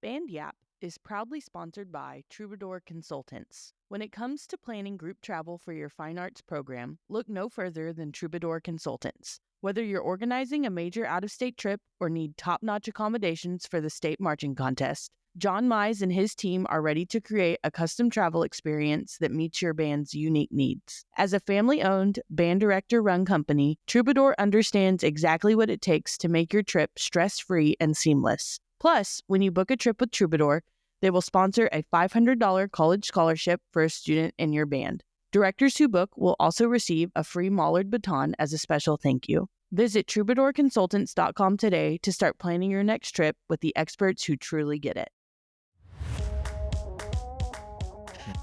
Band Yap is proudly sponsored by Troubadour Consultants. When it comes to planning group travel for your fine arts program, look no further than Troubadour Consultants. Whether you're organizing a major out-of-state trip or need top-notch accommodations for the state marching contest, John Mize and his team are ready to create a custom travel experience that meets your band's unique needs. As a family-owned, band director-run company, Troubadour understands exactly what it takes to make your trip stress-free and seamless. Plus, when you book a trip with Troubadour, they will sponsor a $500 college scholarship for a student in your band. Directors who book will also receive a free Mollard baton as a special thank you. Visit troubadourconsultants.com today to start planning your next trip with the experts who truly get it.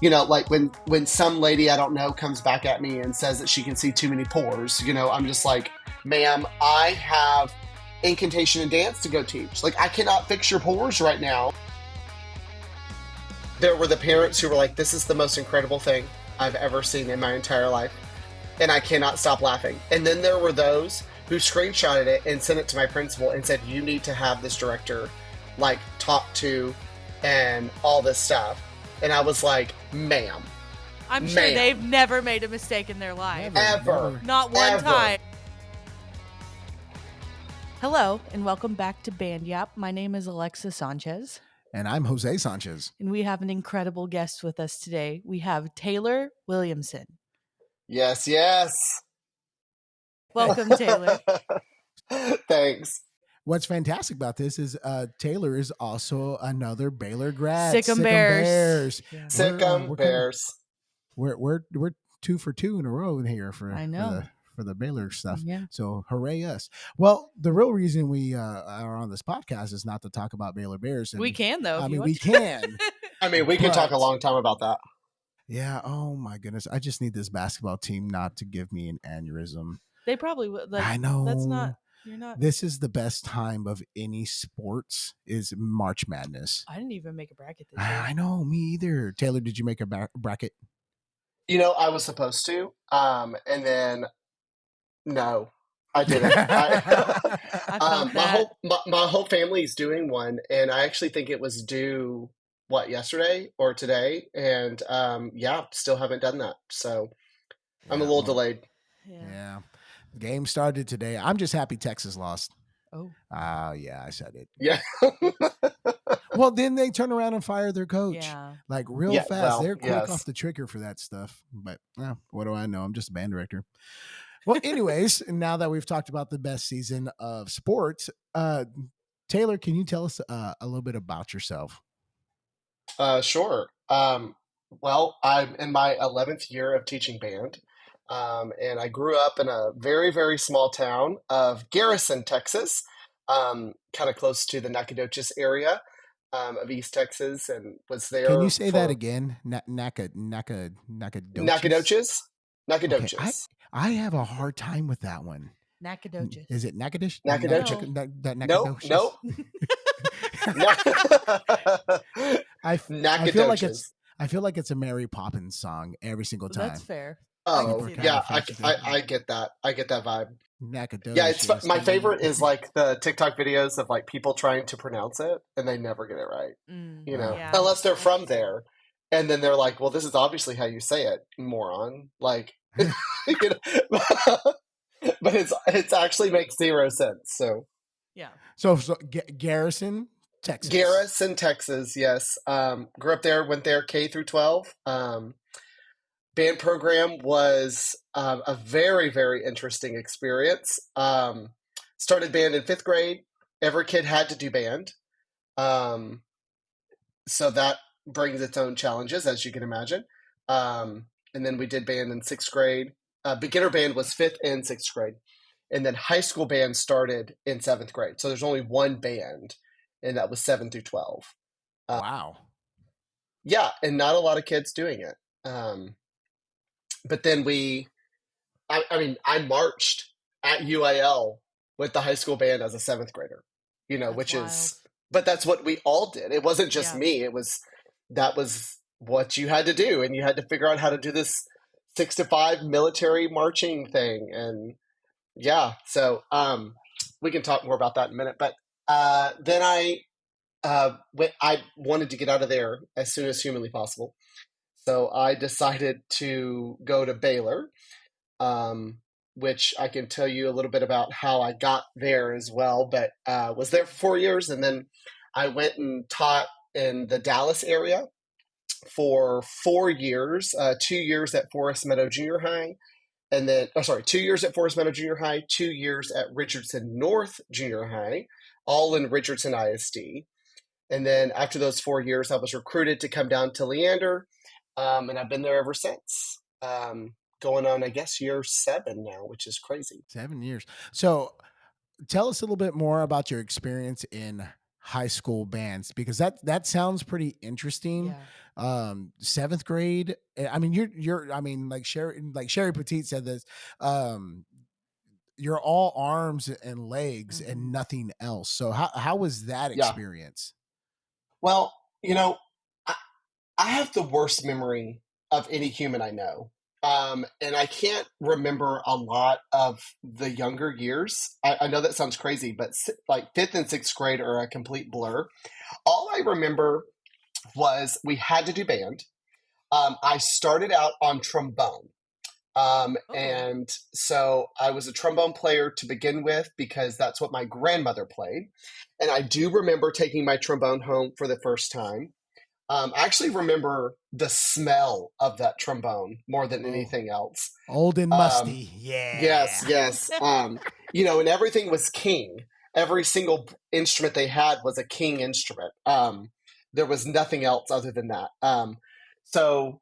You know, like when some lady I don't know comes back at me and says that she can see too many pores, you know, I'm just like, ma'am, I have incantation and dance to go teach. Like, I cannot fix your pores right now. There were the parents who were like, this is the most incredible thing I've ever seen in my entire life. And I cannot stop laughing. And then there were those who screenshotted it and sent it to my principal and said, you need to have this director, like, talk to and all this stuff. And I was like, ma'am. I'm sure they've never made a mistake in their life. Ever. Not one Ever. time. Hello, and welcome back to Band Yap. My name is Alexa Sanchez. And I'm Jose Sanchez. And we have an incredible guest with us today. We have Taylor Williamson. Yes, yes. Welcome, Taylor. Thanks. What's fantastic about this is Taylor is also another Baylor grad. Sick 'em Bears. Yeah. Sick 'em Bears. We're 2 for 2 in a row in here I know. for the Baylor stuff. Yeah. So hooray us. Well, the real reason we are on this podcast is not to talk about Baylor Bears. And, We can, though. I mean, we can. I mean, we could talk a long time about that. Yeah. Oh my goodness. I just need this basketball team not to give me an aneurysm. They probably would. Like, I know. That's not. You're not. This is the best time of any sports is March Madness. I didn't even make a bracket this year. I know, me either. Taylor, did you make a bracket? You know, I was supposed to, and then no, I didn't. I felt that. My whole family's doing one, and I actually think it was due yesterday or today, and still haven't done that. So I'm a little delayed. Yeah. Game started today. I'm just happy Texas lost. Oh. Yeah, I said it. Yeah. Well, then they turn around and fire their coach. Yeah. Like real Yeah, fast. well, They're quick yes. off the trigger for that stuff. But what do I know? I'm just a band director. Well, anyways, now that we've talked about the best season of sports, Taylor, can you tell us a little bit about yourself? Sure. Well, I'm in my 11th year of teaching band. And I grew up in a very, very small town of Garrison, Texas, kind of close to the Nacogdoches area of East Texas, and was there. Can you say that again? Nacogdoches? Nacogdoches. Okay. I have a hard time with that one. Nacogdoches. Is it Nacogdoches? Nacogdoches. Nacogdoches? No. I feel like Nacogdoches. I feel like it's a Mary Poppins song every single time. That's fair. Oh, I yeah, I get that. I get that vibe. Nacogdoches. Yeah, it's my favorite is like the TikTok videos of like people trying to pronounce it and they never get it right. You know, yeah. unless they're from there, and then they're like, "Well, this is obviously how you say it, moron." Like, you know, but it's actually makes zero sense. So Yeah. So Garrison, Texas. Garrison, Texas. Yes, grew up there, went there K through 12. Band program was a very, very interesting experience. Started band in 5th grade. Every kid had to do band. So that brings its own challenges, as you can imagine. And then we did band in 6th grade. Beginner band was 5th and 6th grade. And then high school band started in 7th grade. So there's only one band, and that was 7 through 12. Wow. Yeah, and not a lot of kids doing it. But then I marched at UIL with the high school band as a 7th grader, you know, but that's what we all did. It wasn't just me. That was what you had to do. And you had to figure out how to do this 6 to 5 military marching thing. And so we can talk more about that in a minute. But then I I wanted to get out of there as soon as humanly possible. So I decided to go to Baylor, which I can tell you a little bit about how I got there as well. But was there for 4 years, and then I went and taught in the Dallas area for 4 years, 2 years at Forest Meadow Junior High, and then, 2 years at Forest Meadow Junior High, 2 years at Richardson North Junior High, all in Richardson ISD. And then after those 4 years, I was recruited to come down to Leander, and I've been there ever since. Going on, I guess, year 7 now, which is crazy. 7 years. So tell us a little bit more about your experience in high school bands, because that sounds pretty interesting. Yeah. 7th grade. I mean, you're I mean, like Sherry Petit said this, you're all arms and legs and nothing else. So how was that experience? Well, you know, I have the worst memory of any human I know. And I can't remember a lot of the younger years. I know that sounds crazy, but like 5th and 6th grade are a complete blur. All I remember was we had to do band. I started out on trombone. And so I was a trombone player to begin with because that's what my grandmother played. And I do remember taking my trombone home for the first time. I actually remember the smell of that trombone more than anything else. Old and musty. Yeah. Yes. You know, and everything was King. Every single instrument they had was a King instrument. There was nothing else other than that. So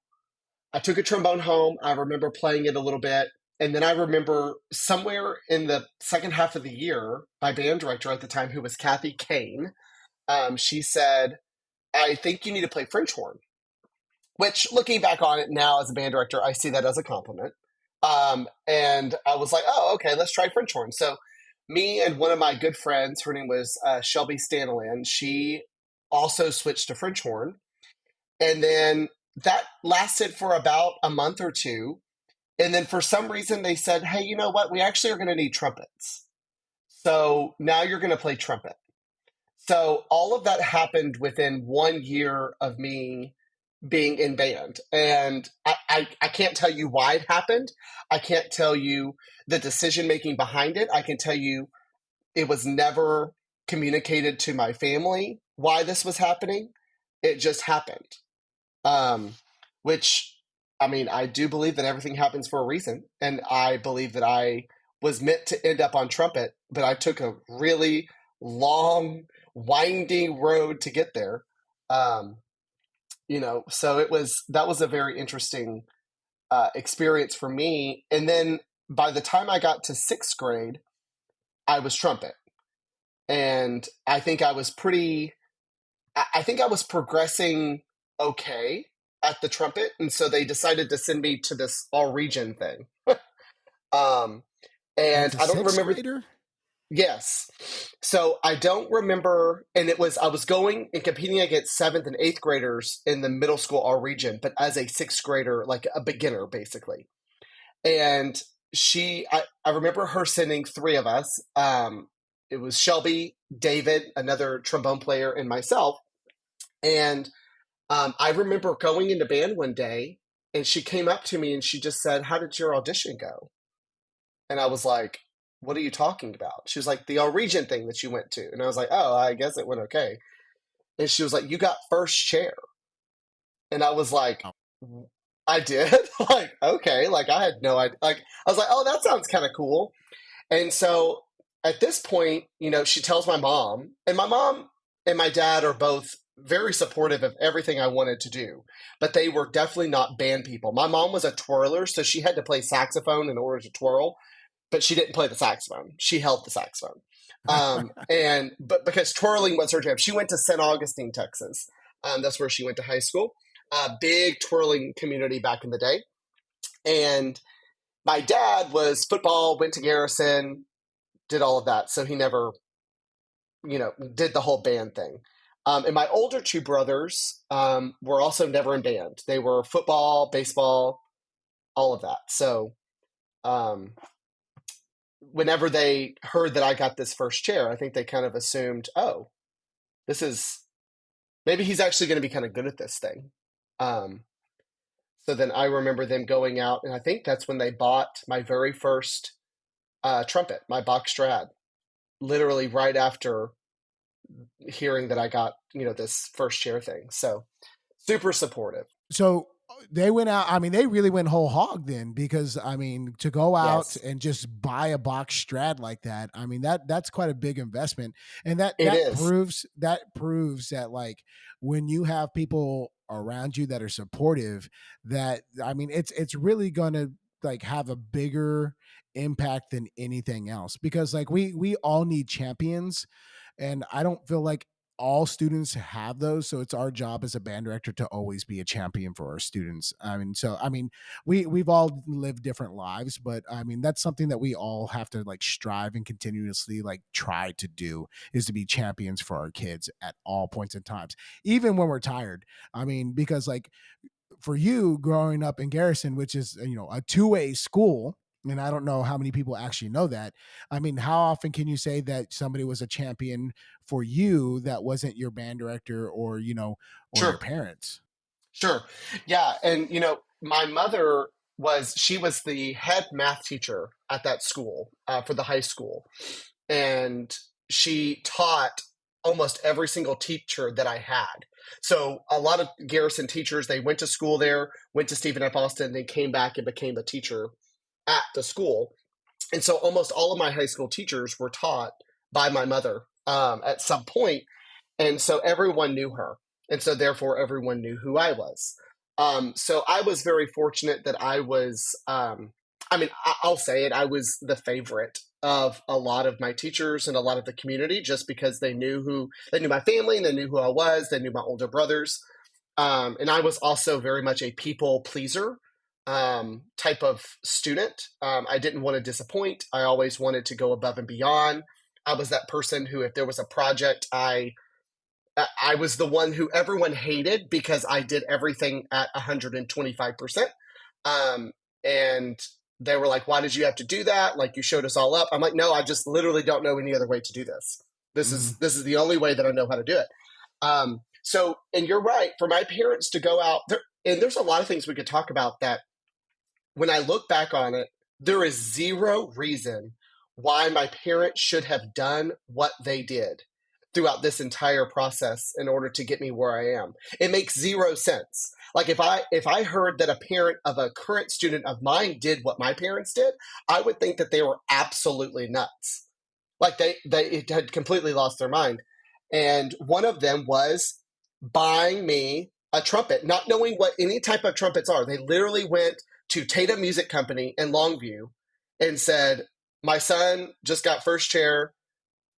I took a trombone home. I remember playing it a little bit. And then I remember somewhere in the second half of the year, my band director at the time, who was Kathy Kane, she said, I think you need to play French horn, which looking back on it now as a band director, I see that as a compliment. And I was like, oh, okay, let's try French horn. So me and one of my good friends, her name was Shelby Stanlin, she also switched to French horn. And then that lasted for about a month or two. And then for some reason they said, hey, you know what? We actually are going to need trumpets. So now you're going to play trumpet. So all of that happened within 1 year of me being in band. And I can't tell you why it happened. I can't tell you the decision-making behind it. I can tell you it was never communicated to my family why this was happening. It just happened. Which, I mean, I do believe that everything happens for a reason. And I believe that I was meant to end up on trumpet, but I took a really long, winding road to get there. You know, so that was a very interesting experience for me. And then by the time I got to 6th grade, I was trumpet. And I think I was progressing okay at the trumpet. And so they decided to send me to this all region thing. And I don't remember. Grader? Yes. So I don't remember, and I was going and competing against 7th and 8th graders in the middle school all region, but as a 6th grader, like a beginner, basically. And I remember her sending 3 of us. It was Shelby, David, another trombone player, and myself. And I remember going into band one day, and she came up to me and she just said, how did your audition go? And I was like, what are you talking about? She was like, the all region thing that you went to. And I was like, oh, I guess it went okay. And she was like, you got first chair. And I was like, I did? Like, okay. Like, I had no idea. Like, I was like, oh, that sounds kind of cool. And so at this point, you know, she tells my mom, and my mom and my dad are both very supportive of everything I wanted to do, but they were definitely not band people. My mom was a twirler, so she had to play saxophone in order to twirl. But she didn't play the saxophone. She held the saxophone. But because twirling was her jam. She went to St. Augustine, Texas. That's where she went to high school. Big twirling community back in the day. And my dad was football, went to Garrison, did all of that. So he never, you know, did the whole band thing. And my older 2 brothers were also never in band. They were football, baseball, all of that. So whenever they heard that I got this first chair, I think they kind of assumed, oh, this is maybe he's actually going to be kind of good at this thing. So then I remember them going out, and I think that's when they bought my very first trumpet, my Bach Strad, literally right after hearing that I got, this first chair thing. So super supportive. So they went out. I mean, they really went whole hog then, because I mean, to go out and just buy a box Strad like that, I mean, that's quite a big investment. And that proves that like when you have people around you that are supportive, that, I mean, it's really going to like have a bigger impact than anything else, because like we all need champions, and I don't feel like all students have those. So it's our job as a band director to always be a champion for our students. We've all lived different lives, but I mean, that's something that we all have to like strive and continuously like try to do, is to be champions for our kids at all points in times, even when we're tired. I mean, because like for you growing up in Garrison, which is, a 2A school, and I don't know how many people actually know that. I mean, how often can you say that somebody was a champion for you that wasn't your band director or your parents? Sure. Yeah. And, my mother was the head math teacher at that school for the high school. And she taught almost every single teacher that I had. So a lot of Garrison teachers, they went to school there, went to Stephen F. Austin, then came back and became a teacher at the school. And so almost all of my high school teachers were taught by my mother at some point. And so everyone knew her. And so therefore everyone knew who I was. So I was very fortunate that I was, I'll say it, I was the favorite of a lot of my teachers and a lot of the community, just because they knew my family, and they knew who I was. They knew my older brothers. And I was also very much a people pleaser type of student. I didn't want to disappoint. I always wanted to go above and beyond. I was that person who, if there was a project, I was the one who everyone hated because I did everything at 125%. And they were like, why did you have to do that? Like, you showed us all up. I'm like, no, I just literally don't know any other way to do this. This is the only way that I know how to do it. So, and you're right, for my parents to go out there, and there's a lot of things we could talk about that when I look back on it, there is zero reason why my parents should have done what they did throughout this entire process in order to get me where I am. It makes zero sense. Like if I heard that a parent of a current student of mine did what my parents did, I would think that they were absolutely nuts. Like they had completely lost their mind. And one of them was buying me a trumpet, not knowing what any type of trumpets are. They literally went to Tatum Music Company in Longview and said, my son just got first chair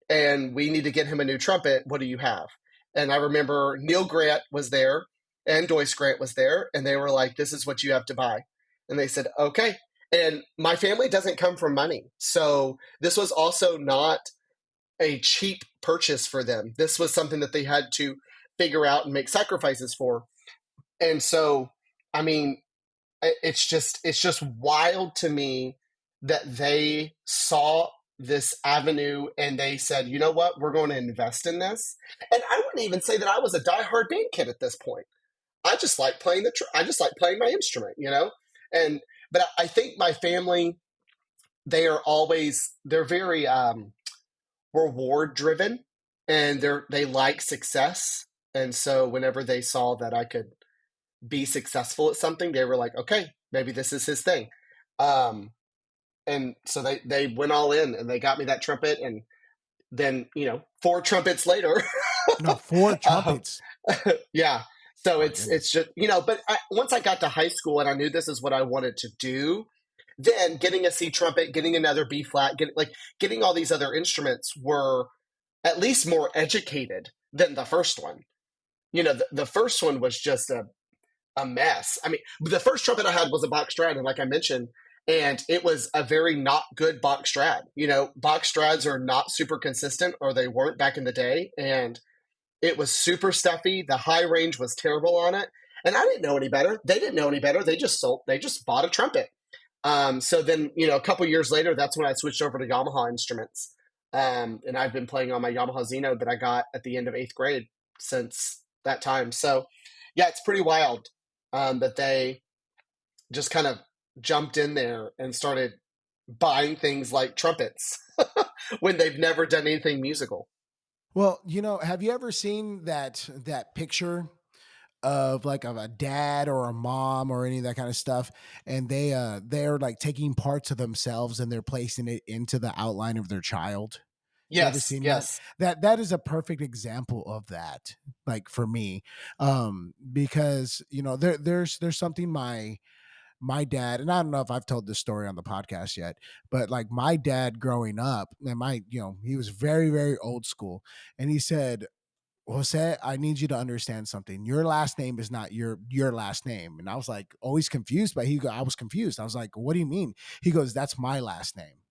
and we need to get him a new trumpet. What do you have? And I remember Neil Grant was there and Doyce Grant was there, and they were like, this is what you have to buy. And they said, okay. And my family doesn't come from money. So this was also not a cheap purchase for them. This was something that they had to figure out and make sacrifices for. And so, I mean, it's just wild to me that they saw this avenue and they said, you know what, we're going to invest in this. And I wouldn't even say that I was a diehard band kid at this point. I just like playing I just like playing my instrument, but I think my family, they're very reward driven, and they like success. And so whenever they saw that I could be successful at something, they were like, okay, maybe this is his thing. And so they went all in and they got me that trumpet. And then, 4 trumpets later, no, 4 trumpets. Yeah. So it's just, but once I got to high school and I knew this is what I wanted to do, then getting a C trumpet, getting another B flat, getting all these other instruments were at least more educated than the first one. The first one was just a mess. I mean, the first trumpet I had was a Bach Strad, and like I mentioned, and it was a very not good Bach Strad. Bach Strads are not super consistent, or they weren't back in the day, and it was super stuffy. The high range was terrible on it, and I didn't know any better. They didn't know any better. They just bought a trumpet. So then, a couple years later, that's when I switched over to Yamaha instruments. And I've been playing on my Yamaha Xeno that I got at the end of 8th grade since that time. So yeah, it's pretty wild that they just kind of jumped in there and started buying things like trumpets when they've never done anything musical. Well, have you ever seen that picture of like of a dad or a mom or any of that kind of stuff, and they're like taking parts of themselves and they're placing it into the outline of their child? You ever Yes, seen yes. that is a perfect example of that, like for me, because there's something my dad, and I don't know if I've told this story on the podcast yet, but like my dad growing up, and he was very, very old school. And he said, Jose, I need you to understand something. Your last name is not your last name. And I was like always confused, but I was confused. I was like, what do you mean? He goes, that's my last name.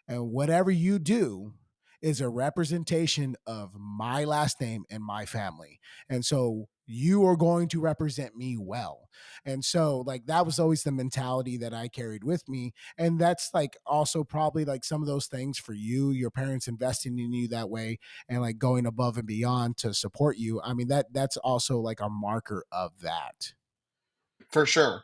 And whatever you do is a representation of my last name and my family. And so you are going to represent me well. And so like that was always the mentality that I carried with me. And that's like also probably like some of those things for you, your parents investing in you that way and like going above and beyond to support you. I mean, that's also like a marker of that. For sure.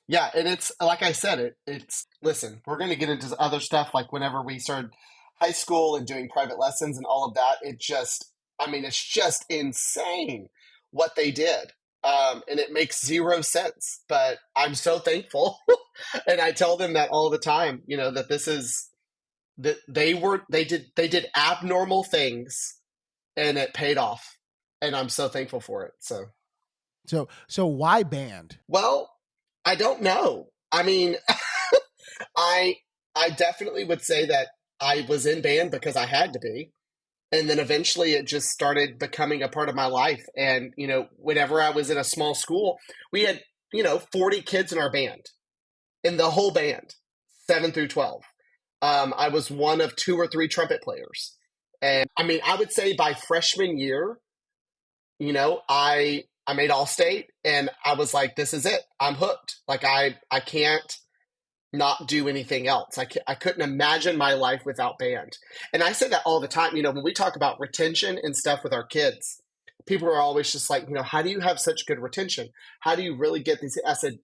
Yeah, and it's like I said, it's listen, we're going to get into other stuff like whenever we started high school and doing private lessons and all of that. It's just insane what they did. And it makes zero sense, but I'm so thankful. And I tell them that all the time, that this is that they did abnormal things and it paid off. And I'm so thankful for it. So why band? Well, I don't know. I mean, I I definitely would say that I was in band because I had to be. And then eventually it just started becoming a part of my life. And, whenever I was in a small school, we had, 40 kids in our band, in the whole band, 7 through 12. I was one of 2 or 3 trumpet players. And I mean, I would say by freshman year, I made all state and I was like, this is it. I'm hooked. Like I can't not do anything else. I couldn't imagine my life without band. And I say that all the time. When we talk about retention and stuff with our kids, people are always just like, how do you have such good retention? How do you really get these? I said,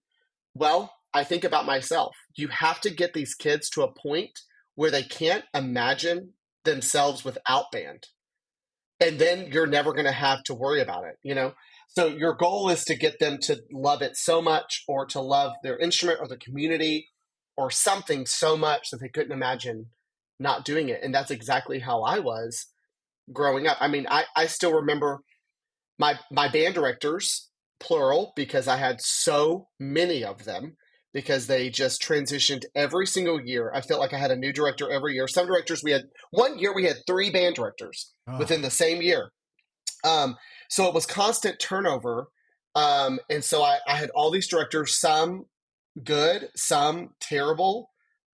well, I think about myself. You have to get these kids to a point where they can't imagine themselves without band. And then you're never going to have to worry about it, So your goal is to get them to love it so much or to love their instrument or the community or something so much that they couldn't imagine not doing it. And that's exactly how I was growing up. I mean, I still remember my band directors, plural, because I had so many of them because they just transitioned every single year. I felt like I had a new director every year. Some directors, one year we had 3 band directors within the same year. So it was constant turnover. And so I had all these directors, some good, some terrible,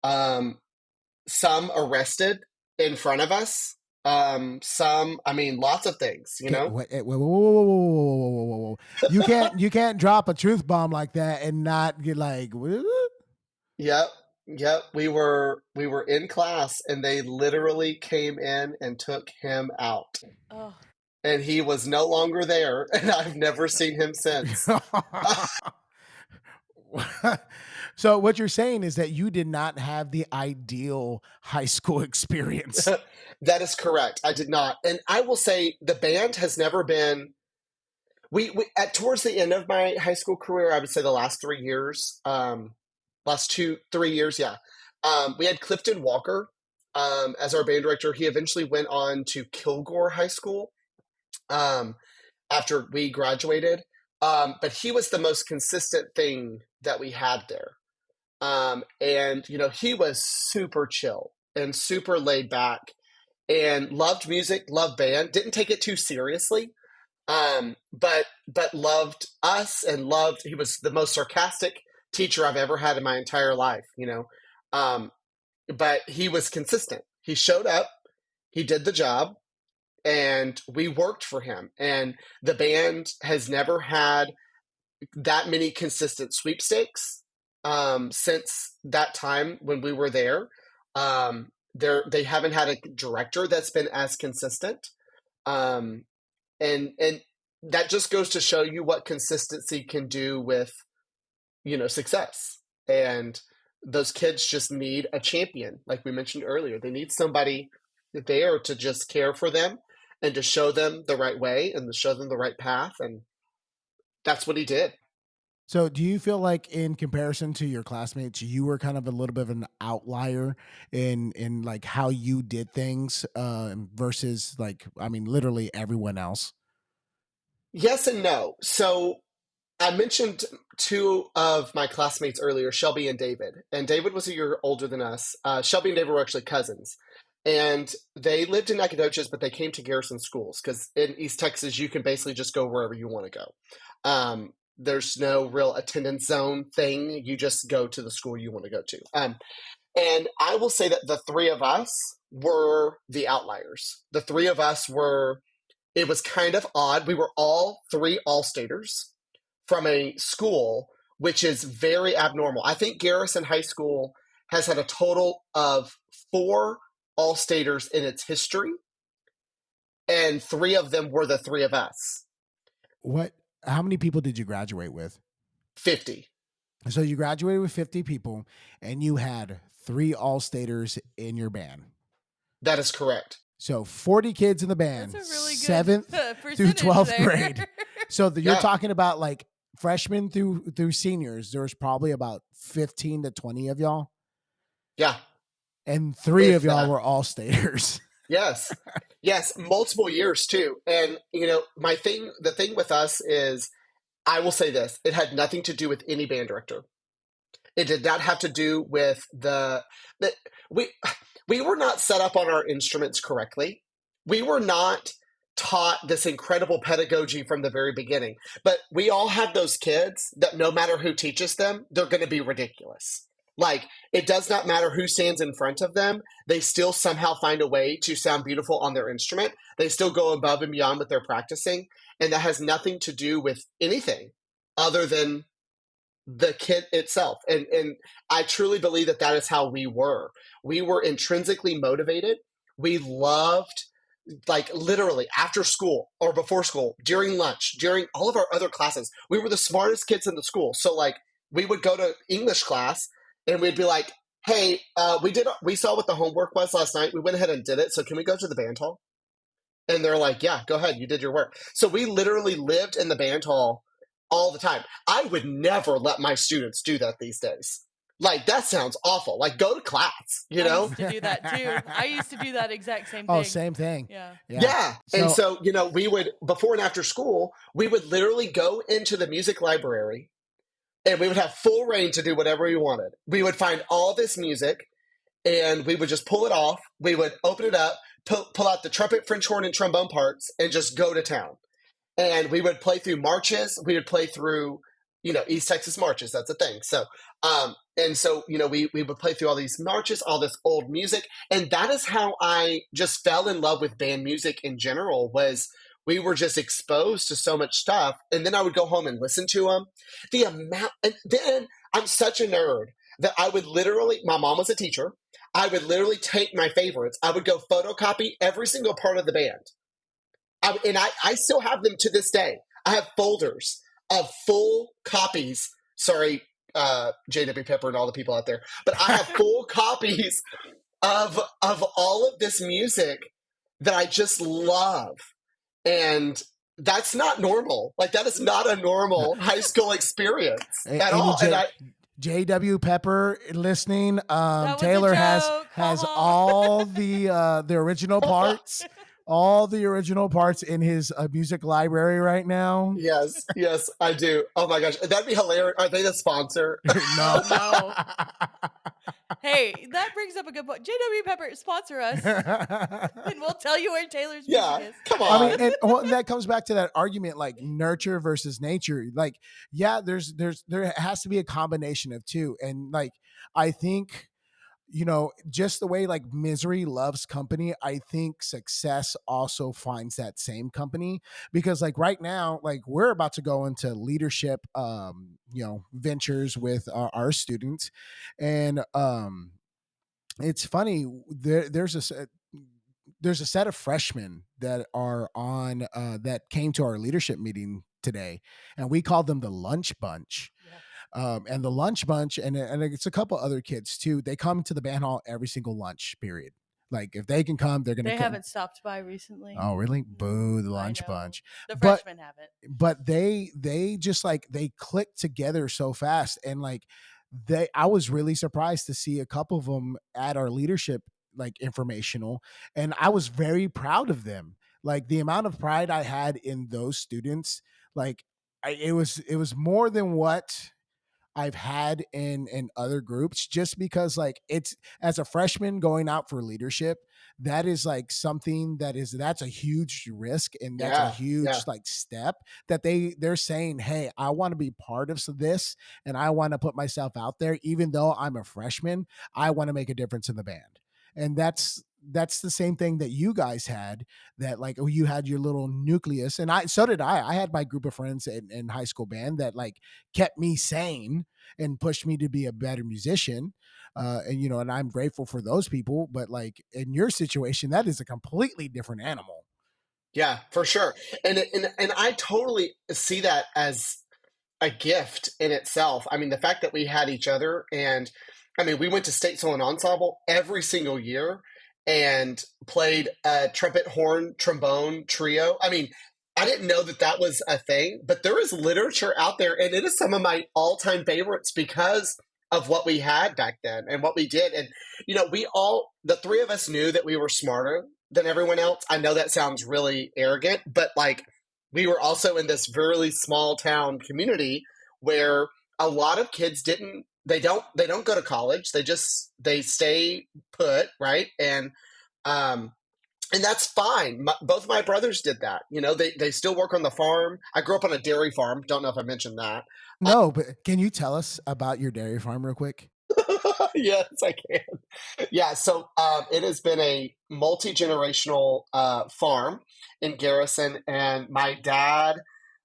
some arrested in front of us. Lots of things, Whoa. You can't drop a truth bomb like that and not get like, whoop. Yep. We were in class and they literally came in and took him out. Oh. And he was no longer there and I've never seen him since. So what you're saying is that you did not have the ideal high school experience. That is correct. I did not. And I will say the band has never been, we towards the end of my high school career, I would say the last 3 years, last 3 years. Yeah. We had Clifton Walker, as our band director. He eventually went on to Kilgore High School, after we graduated. But he was the most consistent thing that we had there. And he was super chill and super laid back and loved music, loved band, didn't take it too seriously. But loved us and he was the most sarcastic teacher I've ever had in my entire life, but he was consistent. He showed up, he did the job, and we worked for him. And the band has never had that many consistent sweepstakes since that time when we were there. They haven't had a director that's been as consistent. And that just goes to show you what consistency can do with, success. And those kids just need a champion, like we mentioned earlier. They need somebody there to just care for them and to show them the right way and to show them the right path. And that's what he did. So do you feel like in comparison to your classmates, you were kind of a little bit of an outlier in like how you did things versus like, I mean, literally everyone else? Yes and no. So I mentioned two of my classmates earlier, Shelby and David. And David was a year older than us. Shelby and David were actually cousins. And they lived in Nacogdoches, but they came to Garrison schools because in East Texas, you can basically just go wherever you want to go. There's no real attendance zone thing. You just go to the school you want to go to. And I will say that the three of us were the outliers. The three of us it was kind of odd. We were all three All-Staters from a school, which is very abnormal. I think Garrison High School has had a total of 4 All-Staters in its history, and 3 of them were the three of us. How many people did you graduate with? 50. So you graduated with 50 people, and you had 3 All-Staters in your band. That is correct. So 40 kids in the band, That's a really good 7th through 12th there. grade. So you're talking about like freshmen through seniors. There was probably about 15 to 20 of y'all. Yeah. And 3 of y'all were All-Staters. Yes. Yes. Multiple years too. And the thing with us is, I will say this, it had nothing to do with any band director. It did not have to do with we were not set up on our instruments correctly. We were not taught this incredible pedagogy from the very beginning. But we all have those kids that no matter who teaches them, they're going to be ridiculous. Like, it does not matter who stands in front of them. They still somehow find a way to sound beautiful on their instrument. They still go above and beyond what they're practicing. And that has nothing to do with anything other than the kid itself. And I truly believe that is how we were. We were intrinsically motivated. We loved, like, literally after school or before school, during lunch, during all of our other classes, we were the smartest kids in the school. So, like, we would go to English class and we'd be like, hey, we saw what the homework was last night. We went ahead and did it. So can we go to the band hall? And they're like, yeah, go ahead. You did your work. So we literally lived in the band hall all the time. I would never let my students do that these days. Like, that sounds awful. Like, go to class, I used to do that too. I used to do that exact same thing. Oh, same thing. Yeah. And so, we would, before and after school, we would literally go into the music library and we would have full reign to do whatever we wanted. We would find all this music and we would just pull it off. We would open it up, pull out the trumpet, French horn, and trombone parts and just go to town. And we would play through marches. We would play through, East Texas marches. That's a thing. So, we would play through all these marches, all this old music. And that is how I just fell in love with band music in general, was we were just exposed to so much stuff. And then I would go home and listen to them. And then I'm such a nerd that I would literally, my mom was a teacher. I would literally take my favorites. I would go photocopy every single part of the band. I still have them to this day. I have folders of full copies. Sorry, J.W. Pepper and all the people out there. But I have full copies of all of this music that I just love. And that's not normal. Like, that is not a normal high school experience at all. J.W. Pepper listening. Taylor has all the original parts. All the original parts in his music library right now. Yes, I do. Oh my gosh, that'd be hilarious. Are they the sponsor? No. Hey, that brings up a good point. JW Pepper, sponsor us, and we'll tell you where Taylor's music is. Come on. I mean, and that comes back to that argument, like nurture versus nature. Like, yeah, there has to be a combination of two, and like I think, just the way like misery loves company, I think success also finds that same company, because like right now, like we're about to go into leadership, ventures with our students. And it's funny, there's there's a set of freshmen that are on that came to our leadership meeting today, and we called them the lunch bunch. And the lunch bunch, and it's a couple other kids too. They come to the band hall every single lunch period. Like if they can come, they're gonna. They haven't stopped by recently. Oh, really? Boo, the lunch bunch. The freshmen haven't. But they just like they click together so fast, and like I was really surprised to see a couple of them at our leadership like informational, and I was very proud of them. Like the amount of pride I had in those students, like it was more than what I've had in other groups, just because like it's as a freshman going out for leadership, that is like something that's a huge risk, and that's a huge like step that they're saying, hey, I want to be part of this, and I want to put myself out there. Even though I'm a freshman, I want to make a difference in the band. And that's the same thing that you guys had, that like you had your little nucleus, and so did I had my group of friends in high school band that like kept me sane and pushed me to be a better musician. And you know, and I'm grateful for those people, but like in your situation, that is a completely different animal. Yeah, for sure. And I totally see that as a gift in itself. I mean, the fact that we had each other, and I mean, we went to state solo and ensemble every single year and played a trumpet, horn, trombone trio. I mean, I didn't know that was a thing, but there is literature out there, and it is some of my all-time favorites because of what we had back then and what we did. And, you know, the three of us knew that we were smarter than everyone else. I know that sounds really arrogant, but like we were also in this really small town community where a lot of kids they don't go to college. They stay put, right? And that's fine. Both my brothers did that. You know, they still work on the farm. I grew up on a dairy farm. Don't know if I mentioned that. No, but can you tell us about your dairy farm real quick? Yes, I can. Yeah, so it has been a multi-generational farm in Garrison, and my dad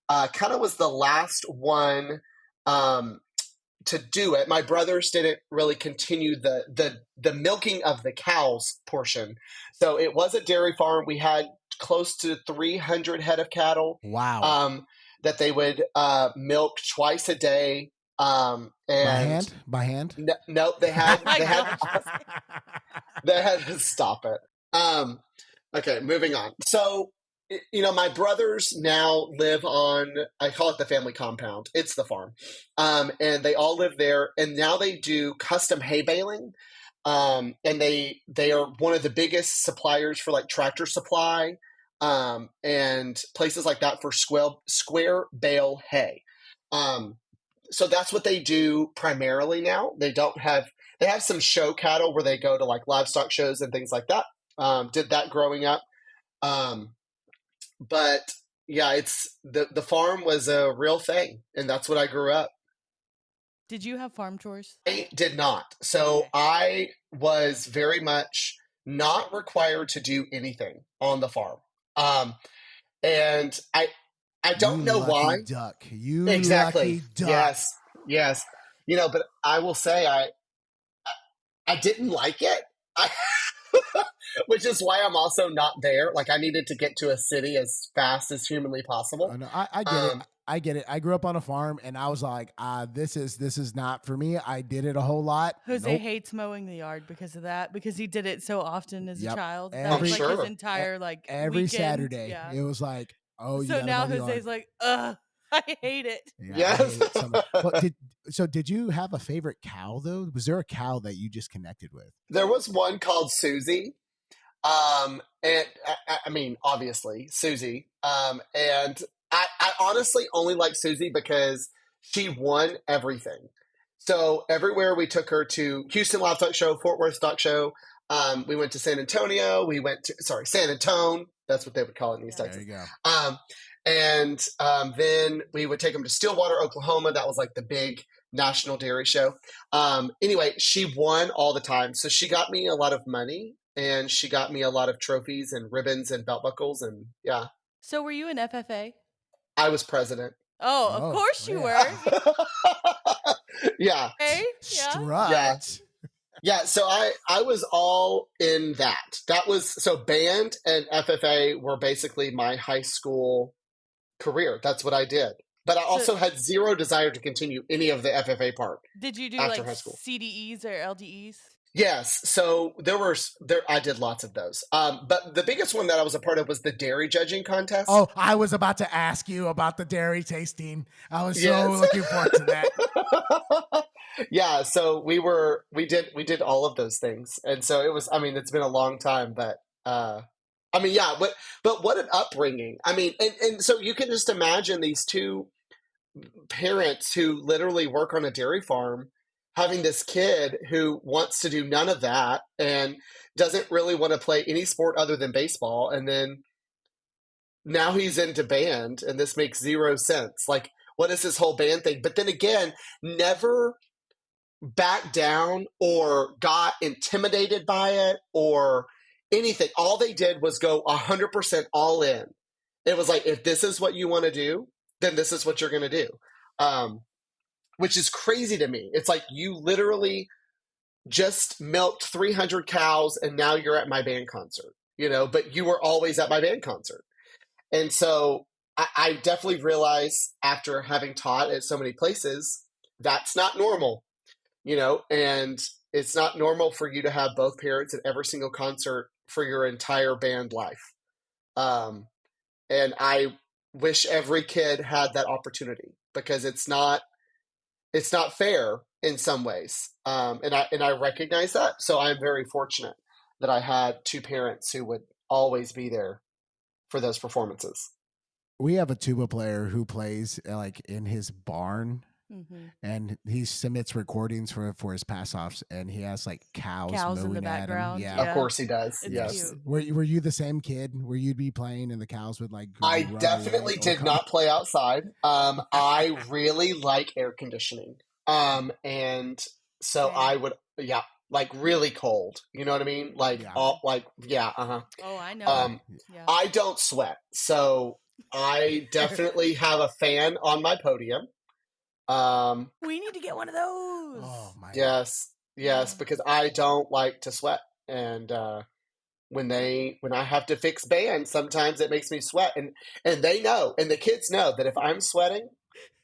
kind of was the last one to do it. My brothers didn't really continue the milking of the cows portion. So it was a dairy farm. We had close to 300 head of cattle. Wow. That they would milk twice a day. And by hand? No, they had to stop it. Okay, moving on. So, you know, my brothers now live on, I call it the family compound. It's the farm. And they all live there, and now they do custom hay baling. And they are one of the biggest suppliers for like Tractor Supply, and places like that for square bale hay. So that's what they do primarily now. They have some show cattle where they go to like livestock shows and things like that. Did that growing up. But yeah, the farm was a real thing, and that's what I grew up. Did you have farm chores? I did not. So I was very much not required to do anything on the farm. And I don't know why. Duck. You exactly. Lucky duck. Yes. You know, but I will say I didn't like it. Which is why I'm also not there. Like I needed to get to a city as fast as humanly possible. Oh, no, I get it. I get it. I grew up on a farm, and I was like, this is not for me. I did it a whole lot. Jose hates mowing the yard because of that, because he did it so often as a child. That was like his entire like every weekend. Saturday. Yeah. It was like, oh, so now Jose's like, ugh, I hate it. Yeah, I hate it so did you have a favorite cow though? Was there a cow that you just connected with? There was one called Susie. And I mean, obviously Susie. And I honestly only like Susie because she won everything. So everywhere we took her to Houston Livestock Show, Fort Worth Stock Show. We went to San Antonio. San Antone. That's what they would call it in East Texas. There you go. And then we would take them to Stillwater, Oklahoma. That was like the big national dairy show. Anyway, she won all the time. So she got me a lot of money, and she got me a lot of trophies and ribbons and belt buckles. And yeah. So were you an FFA? I was president. Oh, of course you were. Yeah. Okay. Strut. Yeah. Yeah, so I was all in that. That was so band and FFA were basically my high school career. That's what I did. But I also had zero desire to continue any of the FFA part. Did you do after like high school. CDEs or LDEs? Yes. So I did lots of those. But the biggest one that I was a part of was the dairy judging contest. Oh, I was about to ask you about the dairy tasting. I was so looking forward to that. Yeah. So we did all of those things. And so it was, I mean, it's been a long time, but, I mean, yeah, but what an upbringing. I mean, and so you can just imagine these two parents who literally work on a dairy farm having this kid who wants to do none of that and doesn't really want to play any sport other than baseball. And then now he's into band and this makes zero sense. Like, what is this whole band thing? But then again, never backed down or got intimidated by it or anything. All they did was go 100% all in. It was like, if this is what you want to do, then this is what you're going to do. Which is crazy to me. It's like you literally just milked 300 cows and now you're at my band concert, but you were always at my band concert. And so I definitely realized after having taught at so many places, that's not normal, and it's not normal for you to have both parents at every single concert for your entire band life. And I wish every kid had that opportunity because it's not fair in some ways. And I recognize that. So I'm very fortunate that I had two parents who would always be there for those performances. We have a tuba player who plays like in his barn. Mm-hmm. And he submits recordings for his pass-offs, and he has like cows in the background. Yeah, of course he does. It's yes. Cute. Were you the same kid where you'd be playing and the cows would like? I definitely did not play outside. I really like air conditioning, and so I would, like really cold. You know what I mean? Like Oh, I know. I don't sweat, so I definitely have a fan on my podium. We need to get one of those. Oh my! Yes, because I don't like to sweat, and when I have to fix band, sometimes it makes me sweat, and they know, and the kids know that if I'm sweating,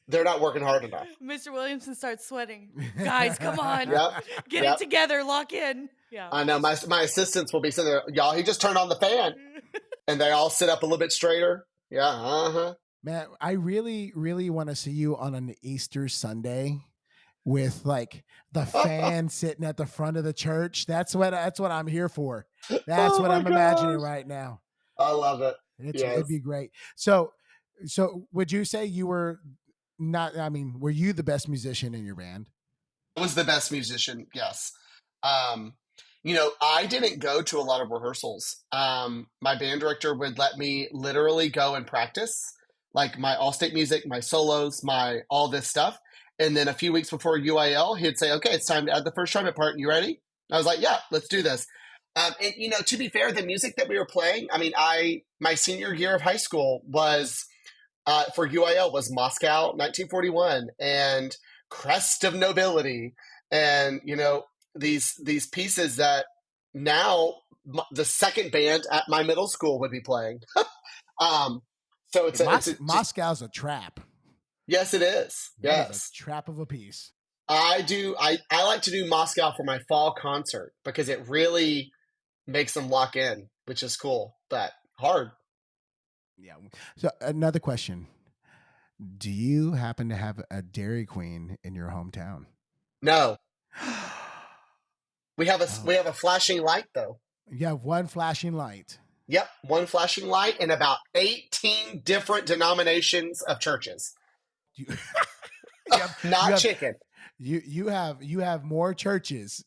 they're not working hard enough. Mr. Williamson starts sweating. Guys, come on, get it together, lock in. Yeah, I know my assistants will be sitting there. Y'all, he just turned on the fan, and they all sit up a little bit straighter. Yeah, Man, I really, really want to see you on an Easter Sunday with like the fan sitting at the front of the church. That's what I'm here for. That's what I'm imagining right now. I love it. It'd be great. So would you say you were not? I mean, were you the best musician in your band? I was the best musician. Yes. I didn't go to a lot of rehearsals. My band director would let me literally go and practice. Like my all-state music, my solos, my all this stuff. And then a few weeks before UIL, he'd say, okay, it's time to add the first trumpet part. You ready? I was like, yeah, let's do this. And, to be fair, the music that we were playing, I mean, my senior year of high school was, for UIL was Moscow, 1941 and Crest of Nobility. And, these pieces that now the second band at my middle school would be playing. So it's Moscow's a trap. Yes, it is. Yes, is a trap of a piece. I like to do Moscow for my fall concert because it really makes them lock in, which is cool, but hard. Yeah. So another question: do you happen to have a Dairy Queen in your hometown? No. We have a flashing light though. You have one flashing light. Yep, one flashing light in about 18 different denominations of churches. Chicken. You have more churches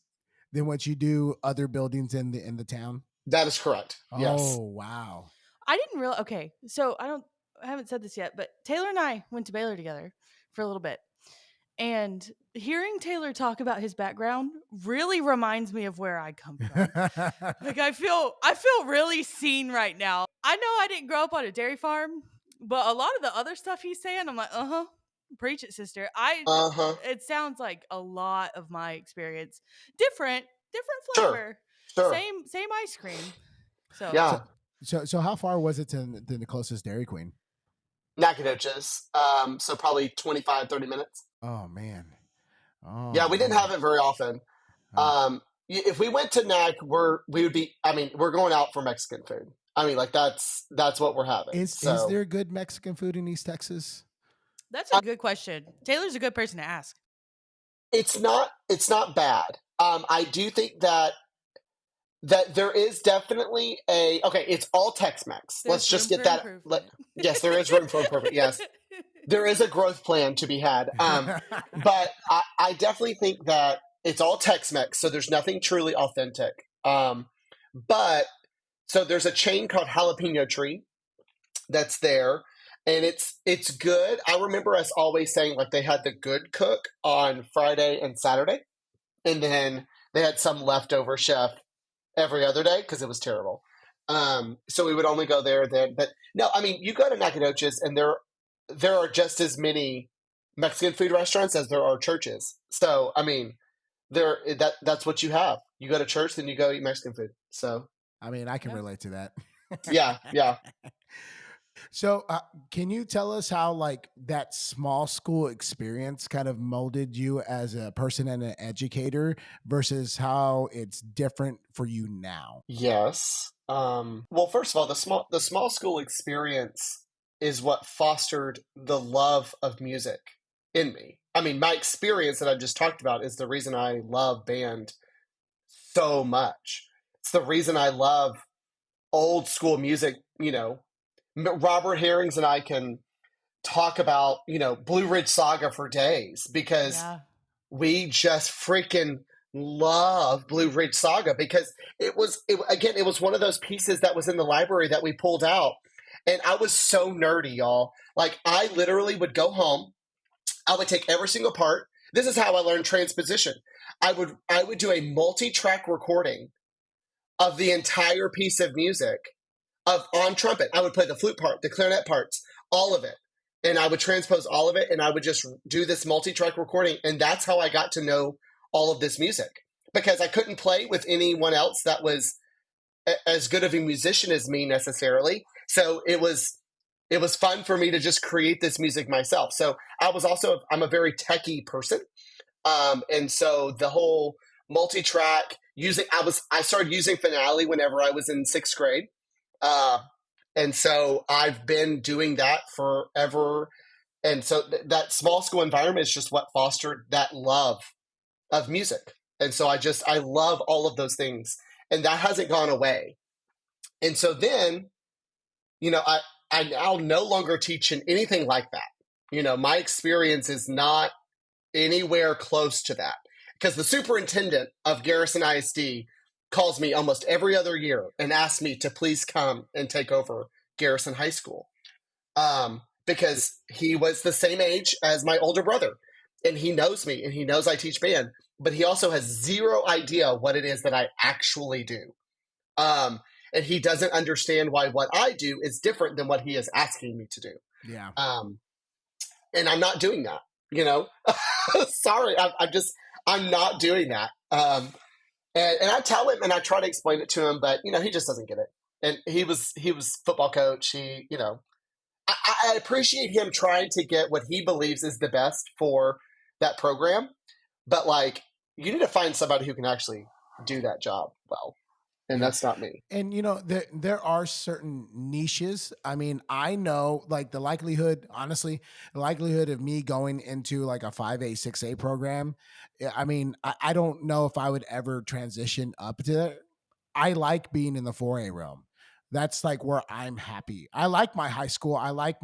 than what you do other buildings in the town. That is correct. Yes. Oh wow! I didn't realize. Okay, so I haven't said this yet, but Taylor and I went to Baylor together for a little bit, and hearing Taylor talk about his background really reminds me of where I come from. Like I feel really seen right now. I know I didn't grow up on a dairy farm, but a lot of the other stuff he's saying, I'm like, preach it, sister. It sounds like a lot of my experience. Different, different flavor. Sure. Same ice cream. So yeah. So how far was it to the closest Dairy Queen? Nacogdoches. So probably 25, 30 minutes. Oh man. Yeah, we didn't have it very often. If we went to Nac, we're going out for Mexican food. I mean, like that's what we're having. Is there good Mexican food in East Texas? That's a good question. Taylor's a good person to ask. It's not bad. I do think that there is definitely it's all Tex-Mex. Let's just get that. Yes, there is room for improvement. Yes, there is a growth plan to be had. But I definitely think that it's all Tex-Mex, so there's nothing truly authentic. But so there's a chain called Jalapeno Tree that's there, and it's good. I remember us always saying like they had the good cook on Friday and Saturday, and then they had some leftover chef every other day because it was terrible. So we would only go there then. But no, I mean, you go to Nacogdoches and there are just as many Mexican food restaurants as there are churches. So, I mean, that's what you have. You go to church, then you go eat Mexican food. So, I mean, I can relate to that. Yeah. So can you tell us how like that small school experience kind of molded you as a person and an educator versus how it's different for you now? Yes. Well, first of all, the small school experience is what fostered the love of music in me. I mean, my experience that I just talked about is the reason I love band so much. It's the reason I love old school music. Robert Herrings and I can talk about, Blue Ridge Saga for days because we just freaking love Blue Ridge Saga because it was one of those pieces that was in the library that we pulled out. And I was so nerdy, y'all. Like I literally would go home. I would take every single part. This is how I learned transposition. I would do a multi-track recording of the entire piece of music on trumpet. I would play the flute part, the clarinet parts, all of it. And I would transpose all of it. And I would just do this multi-track recording. And that's how I got to know all of this music because I couldn't play with anyone else that was as good of a musician as me necessarily. So it was fun for me to just create this music myself. So I'm a very techie person. And so the whole multi-track I started using Finale whenever I was in 6th grade. And so I've been doing that forever. And so that small school environment is just what fostered that love of music. And so I love all of those things and that hasn't gone away. And so then, I now no longer teach in anything like that. My experience is not anywhere close to that because the superintendent of Garrison ISD calls me almost every other year and asks me to please come and take over Garrison High School because he was the same age as my older brother and he knows me and he knows I teach band, but he also has zero idea what it is that I actually do. And he doesn't understand why what I do is different than what he is asking me to do. Yeah. And I'm not doing that, Sorry, I'm not doing that. And I tell him and I try to explain it to him, but he just doesn't get it. And he was football coach. I appreciate him trying to get what he believes is the best for that program, but like you need to find somebody who can actually do that job well. And that's not me. And there are certain niches. I mean, I know like the likelihood of me going into like a 5A, 6A program. I mean, I don't know if I would ever transition up to it. I like being in the 4A realm. That's like where I'm happy. I like my high school. I like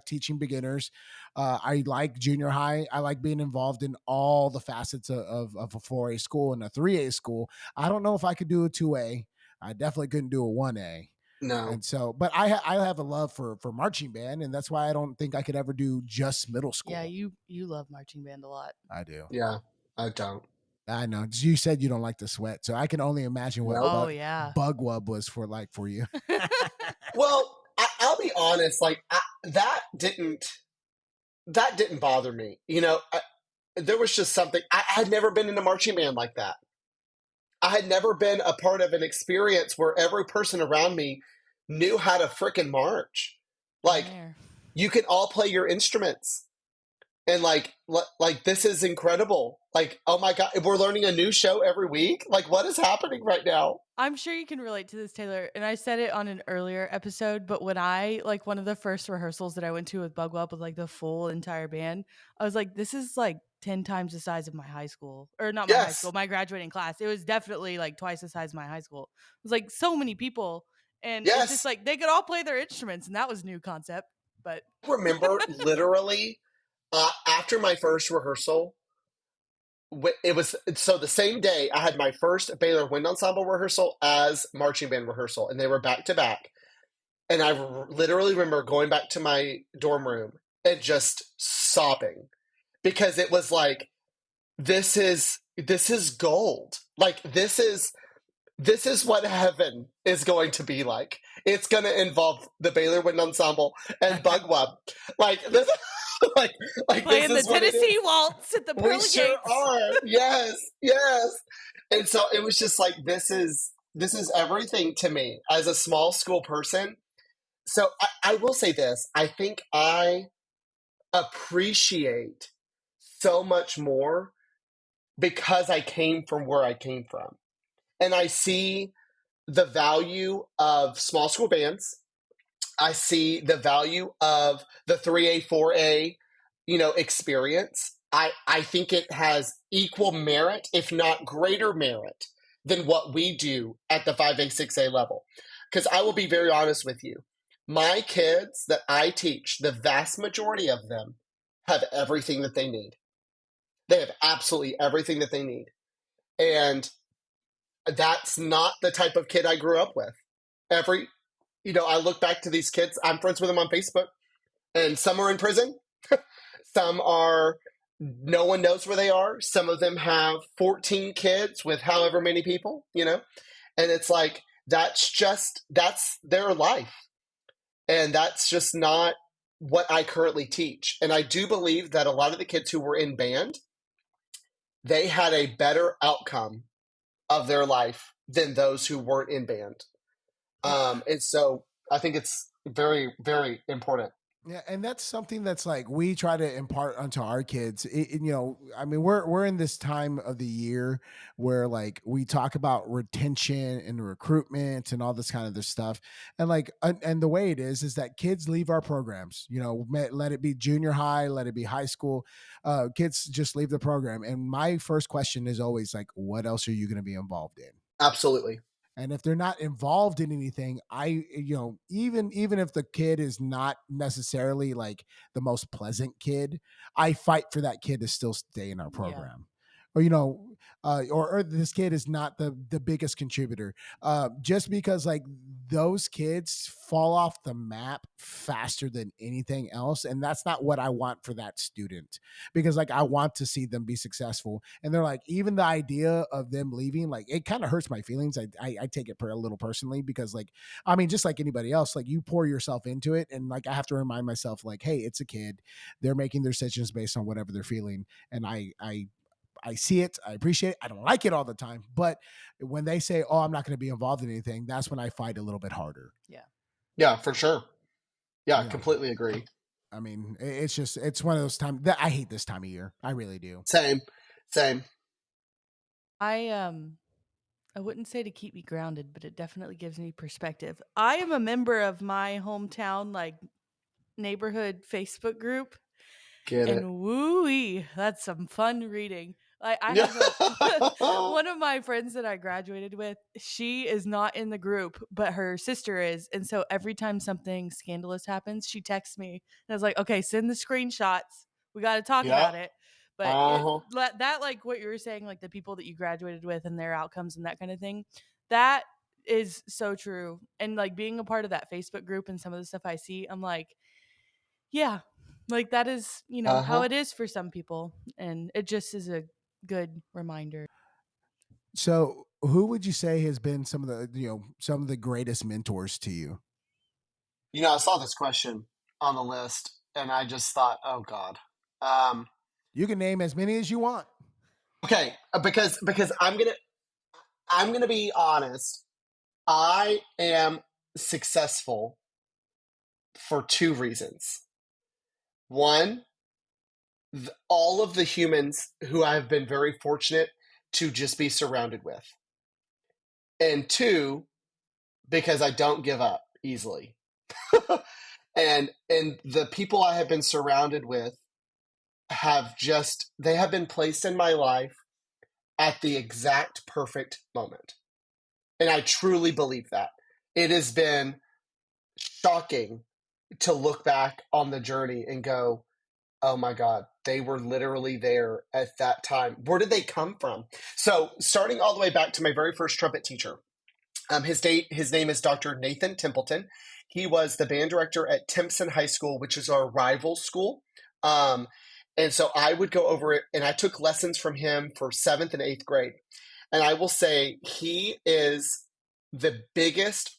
teaching beginners. I like junior high. I like being involved in all the facets of a 4A school and a 3A school. I don't know if I could do a 2A. I definitely couldn't do a 1A. No. And so, but I have a love for marching band, and that's why I don't think I could ever do just middle school. Yeah, you love marching band a lot. I do. Yeah, I don't. I know. You said you don't like to sweat, so I can only imagine what bug wub was for you. Well, I'll be honest. Like that didn't bother me. There was just something. I had never been in a marching band like that. I had never been a part of an experience where every person around me knew how to frickin' march. Like, you can all play your instruments. And like this is incredible. Like, oh my God, we're learning a new show every week. Like, what is happening right now? I'm sure you can relate to this, Taylor. And I said it on an earlier episode, but when I, like, one of the first rehearsals that I went to with Bug Wub with like the full entire band, I was like, this is like 10 times the size of my high school. Or not my high school, my graduating class. It was definitely like twice the size of my high school. It was like so many people. And it's just like they could all play their instruments. And that was a new concept. But I remember literally after my first rehearsal, it was so the same day I had my first Baylor Wind Ensemble rehearsal as marching band rehearsal, and they were back to back. And I literally remember going back to my dorm room and just sobbing because it was like, this is gold. Like, this is what heaven is going to be like. It's going to involve the Baylor Wind Ensemble and Bug Wub. Like, this, like playing this the Tennessee Waltz at the pearly gates. We sure are. Yes, yes. And so it was just like, this is everything to me as a small school person. So I will say this. I think I appreciate so much more because I came from where I came from. And I see the value of small school bands. I see the value of the 3A, 4A, experience. I think it has equal merit, if not greater merit, than what we do at the 5A, 6A level. Because I will be very honest with you. My kids that I teach, the vast majority of them have everything that they need. They have absolutely everything that they need. And that's not the type of kid I grew up with. I look back to these kids, I'm friends with them on Facebook, and some are in prison. Some are, no one knows where they are. Some of them have 14 kids with however many people, and it's like, that's their life. And that's just not what I currently teach. And I do believe that a lot of the kids who were in band, they had a better outcome of their life than those who weren't in band. And so I think it's very, very important. Yeah, and that's something that's like we try to impart onto our kids. We're in this time of the year where like we talk about retention and recruitment and all this kind of this stuff, and like and the way it is that kids leave our programs. Let it be junior high, let it be high school. Kids just leave the program, and my first question is always like, "What else are you going to be involved in?" Absolutely. And if they're not involved in anything, even if the kid is not necessarily like the most pleasant kid, I fight for that kid to still stay in our program. Yeah. Or this kid is not the biggest contributor. Just because like those kids fall off the map faster than anything else. And that's not what I want for that student, because like I want to see them be successful. And they're like, even the idea of them leaving, like it kind of hurts my feelings. I take it a little personally, because like, I mean, just like anybody else, like you pour yourself into it. And like, I have to remind myself like, hey, it's a kid. They're making their decisions based on whatever they're feeling. And I see it. I appreciate it. I don't like it all the time. But when they say, oh, I'm not going to be involved in anything, that's when I fight a little bit harder. Yeah. Yeah, for sure. Yeah, completely agree. I mean, it's one of those times that I hate this time of year. I really do. Same. I wouldn't say to keep me grounded, but it definitely gives me perspective. I am a member of my hometown, like, neighborhood Facebook group. Woo-wee, that's some fun reading. Like, I have one of my friends that I graduated with, she is not in the group, but her sister is. And so every time something scandalous happens, she texts me. And I was like, okay, send the screenshots. We got to talk about it. But that, like what you were saying, like the people that you graduated with and their outcomes and that kind of thing, that is so true. And like being a part of that Facebook group and some of the stuff I see, I'm like, yeah, like that is, how it is for some people. And it just is a good reminder. So who would you say has been some of the greatest mentors to you? I saw this question on the list and I just thought, oh God. You can name as many as you want. Okay. Because I'm going to be honest. I am successful for two reasons. One, all of the humans who I've been very fortunate to just be surrounded with. And two, because I don't give up easily. and the people I have been surrounded with they have been placed in my life at the exact perfect moment. And I truly believe that. It has been shocking to look back on the journey and go, oh my God, they were literally there at that time. Where did they come from? So starting all the way back to my very first trumpet teacher, his name is Dr. Nathan Templeton. He was the band director at Timpson High School, which is our rival school. And so I would go over it, and I took lessons from him for 7th and 8th grade. And I will say he is the biggest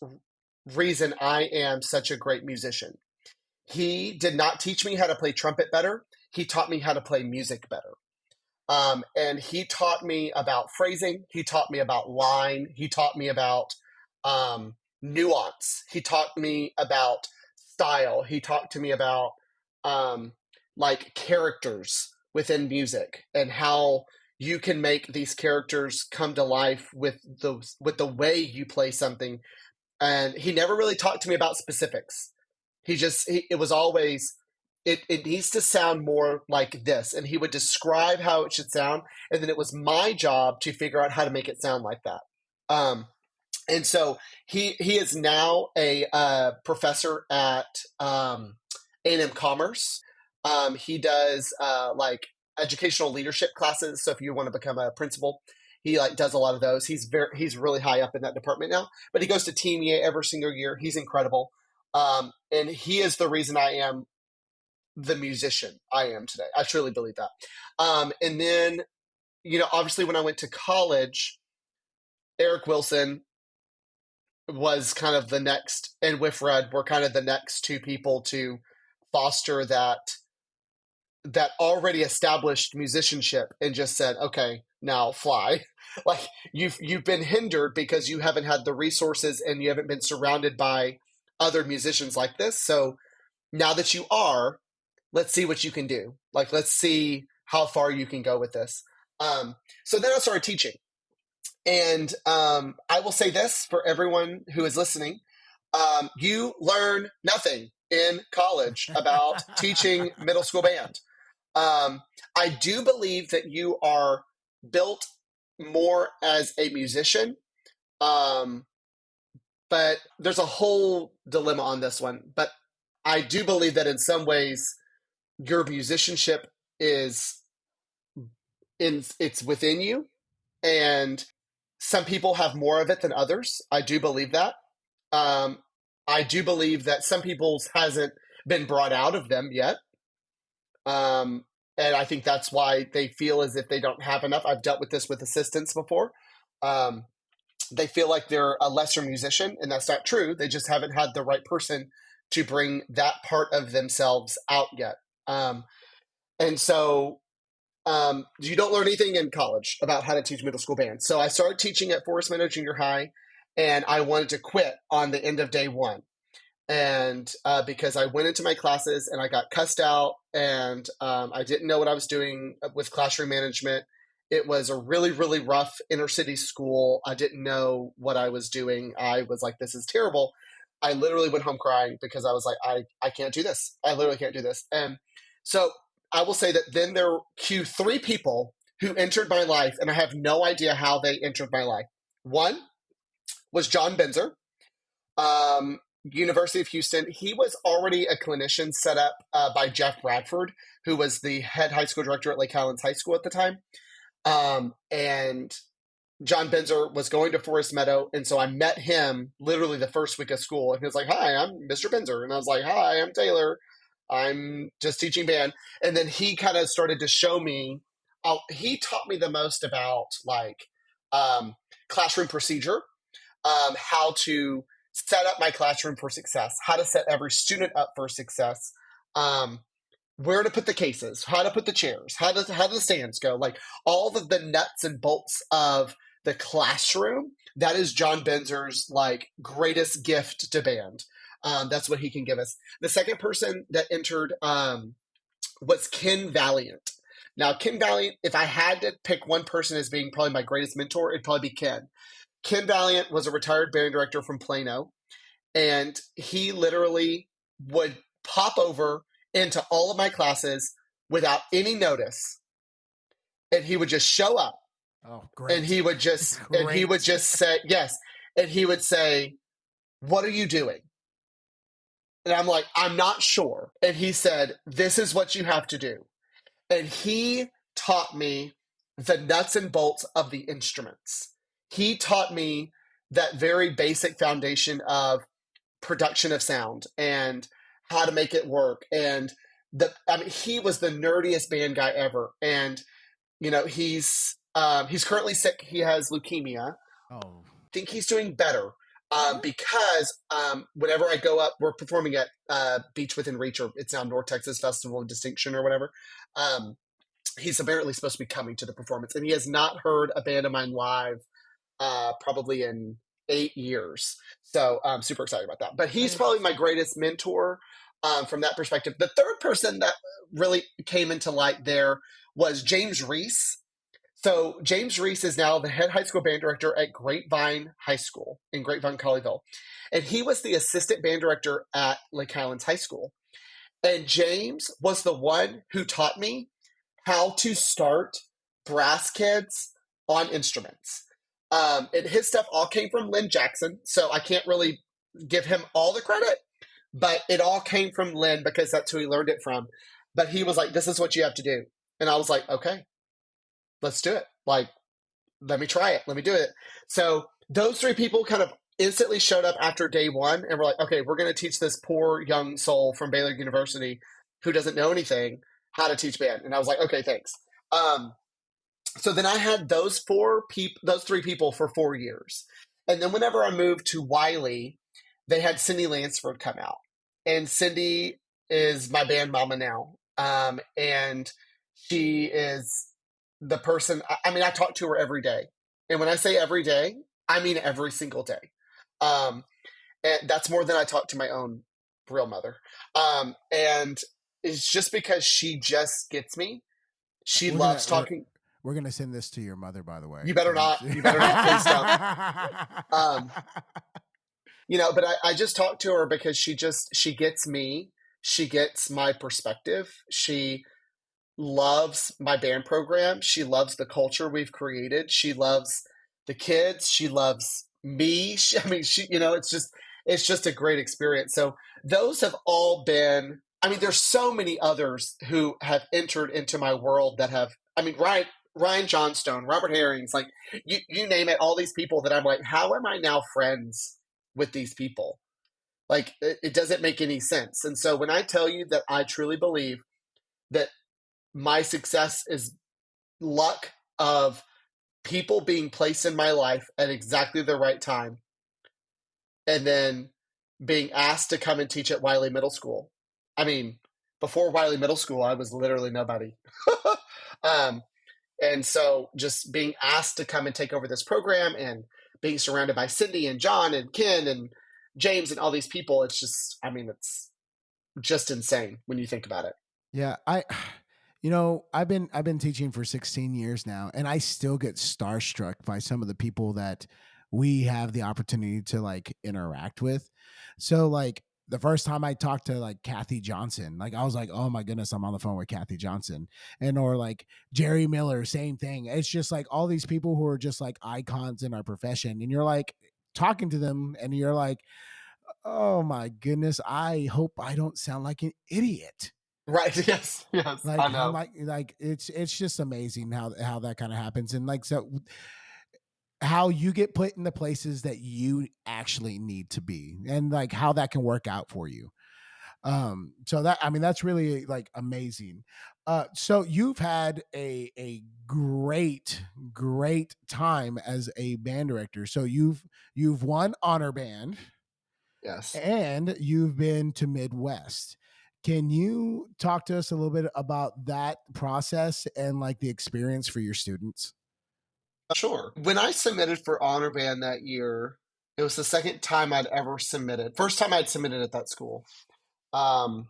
reason I am such a great musician. He did not teach me how to play trumpet better. He taught me how to play music better. And he taught me about phrasing. He taught me about line. He taught me about nuance. He taught me about style. He talked to me about like characters within music and how you can make these characters come to life with the way you play something. And he never really talked to me about specifics. It was always, it needs to sound more like this. And he would describe how it should sound. And then it was my job to figure out how to make it sound like that. And so he is now a professor at A&M Commerce. He does like educational leadership classes. So if you want to become a principal, he like does a lot of those. He's really high up in that department now, but he goes to Team EA every single year. He's incredible. And he is the reason I am the musician I am today. I truly believe that. And then, obviously when I went to college, Eric Wilson was kind of the next, and Wifred were kind of the next two people to foster that already established musicianship and just said, okay, now fly. Like you've been hindered because you haven't had the resources and you haven't been surrounded by other musicians like this. So now that you are, let's see what you can do. Like, let's see how far you can go with this. So then I started teaching. And I will say this for everyone who is listening. You learn nothing in college about teaching middle school band. I do believe that you are built more as a musician. But there's a whole dilemma on this one. But I do believe that in some ways your musicianship it's within you, and some people have more of it than others. I do believe that. I do believe that some people's hasn't been brought out of them yet. And I think that's why they feel as if they don't have enough. I've dealt with this with assistants before. They feel like they're a lesser musician, and that's not true. They just haven't had the right person to bring that part of themselves out yet. And so you don't learn anything in college about how to teach middle school band. So I started teaching at Forest Meadow Junior High, and I wanted to quit on the end of day one. And because I went into my classes and I got cussed out, and I didn't know what I was doing with classroom management. It was a really, really rough inner city school. I didn't know what I was doing. I was like, this is terrible. I literally went home crying because I was like, I can't do this. I literally can't do this. And so I will say that then there were three people who entered my life, and I have no idea how they entered my life. One was John Benzer, University of Houston. He was already a clinician set up by Jeff Bradford, who was the head high school director at Lake Highlands High School at the time. And John Benzer was going to Forest Meadow, and so I met him literally the first week of school, and he was like, hi, I'm Mr. Benzer. And I was like, hi, I'm Taylor. I'm just teaching band. And then he kind of started to show me, he taught me the most about like classroom procedure, how to set up my classroom for success, how to set every student up for success, where to put the cases, how to put the chairs, how do the stands go, like all of the nuts and bolts of the classroom, that is John Benzer's like greatest gift to band. That's what he can give us. The second person that entered was Ken Valiant. Now, Ken Valiant, if I had to pick one person as being probably my greatest mentor, it'd probably be Ken. Ken Valiant was a retired band director from Plano, and he literally would pop over into all of my classes without any notice, and he would just show up. Oh, great! And he would just say yes, and he would say, "What are you doing?" And I'm like, "I'm not sure." And he said, "This is what you have to do." And he taught me the nuts and bolts of the instruments. He taught me that very basic foundation of production of sound and how to make it work. And he was the nerdiest band guy ever. And he's currently sick. He has leukemia. Oh, I think he's doing better because whenever I go up, we're performing at Beach Within Reach, or it's now North Texas Festival of Distinction or whatever. He's apparently supposed to be coming to the performance, and he has not heard a band of mine live probably in 8 years. So I'm super excited about that. But he's probably my greatest mentor from that perspective. The third person that really came into light there was James Reese. So James Reese is now the head high school band director at Grapevine High School in Grapevine, Colleyville. And he was the assistant band director at Lake Highlands High School. And James was the one who taught me how to start brass kids on instruments. And his stuff all came from Lynn Jackson, so I can't really give him all the credit, but it all came from Lynn because that's who he learned it from. But he was like, "This is what you have to do." And I was like, "Okay, let's do it. Like, let me try it. Let me do it." So those three people kind of instantly showed up after day one and were like, "Okay, we're going to teach this poor young soul from Baylor University who doesn't know anything how to teach band." And I was like, "Okay, thanks." So then I had those three people for 4 years. And then whenever I moved to Wiley, they had Cindy Lansford come out. And Cindy is my band mama now. And she is the person, I talk to her every day. And when I say every day, I mean every single day. And that's more than I talk to my own real mother. And it's just because she just gets me. She loves talking. We're going to send this to your mother, by the way. You better not. You better not. Please don't. But I just talk to her because she gets me. She gets my perspective. She loves my band program. She loves the culture we've created. She loves the kids. She loves me. It's just a great experience. So those have all been, there's so many others who have entered into my world that have, Ryan Johnstone, Robert Herrings, like you name it, all these people that I'm like, how am I now friends with these people? Like, it doesn't make any sense. And so when I tell you that I truly believe that my success is luck of people being placed in my life at exactly the right time, and then being asked to come and teach at Wiley Middle School. Before Wiley Middle School, I was literally nobody. And so just being asked to come and take over this program and being surrounded by Cindy and John and Ken and James and all these people, it's just, it's just insane when you think about it. Yeah. I've been teaching for 16 years now, and I still get starstruck by some of the people that we have the opportunity to like interact with. So like, the first time I talked to like Kathy Johnson, like I was like, oh my goodness, I'm on the phone with Kathy Johnson. Or like Jerry Miller, same thing. It's just like all these people who are just like icons in our profession. And you're like talking to them and you're like, oh my goodness, I hope I don't sound like an idiot. Right. Yes. Like, I know. Like it's just amazing how that kind of happens. And like, so how you get put in the places that you actually need to be, and like how that can work out for you. So that, that's really like amazing. So you've had a great time as a band director. So you've won honor band. Yes. And you've been to Midwest. Can you talk to us a little bit about that process and like the experience for your students? Sure. When I submitted for honor band that year, it was the second time I'd ever submitted. First time I'd submitted at that school. I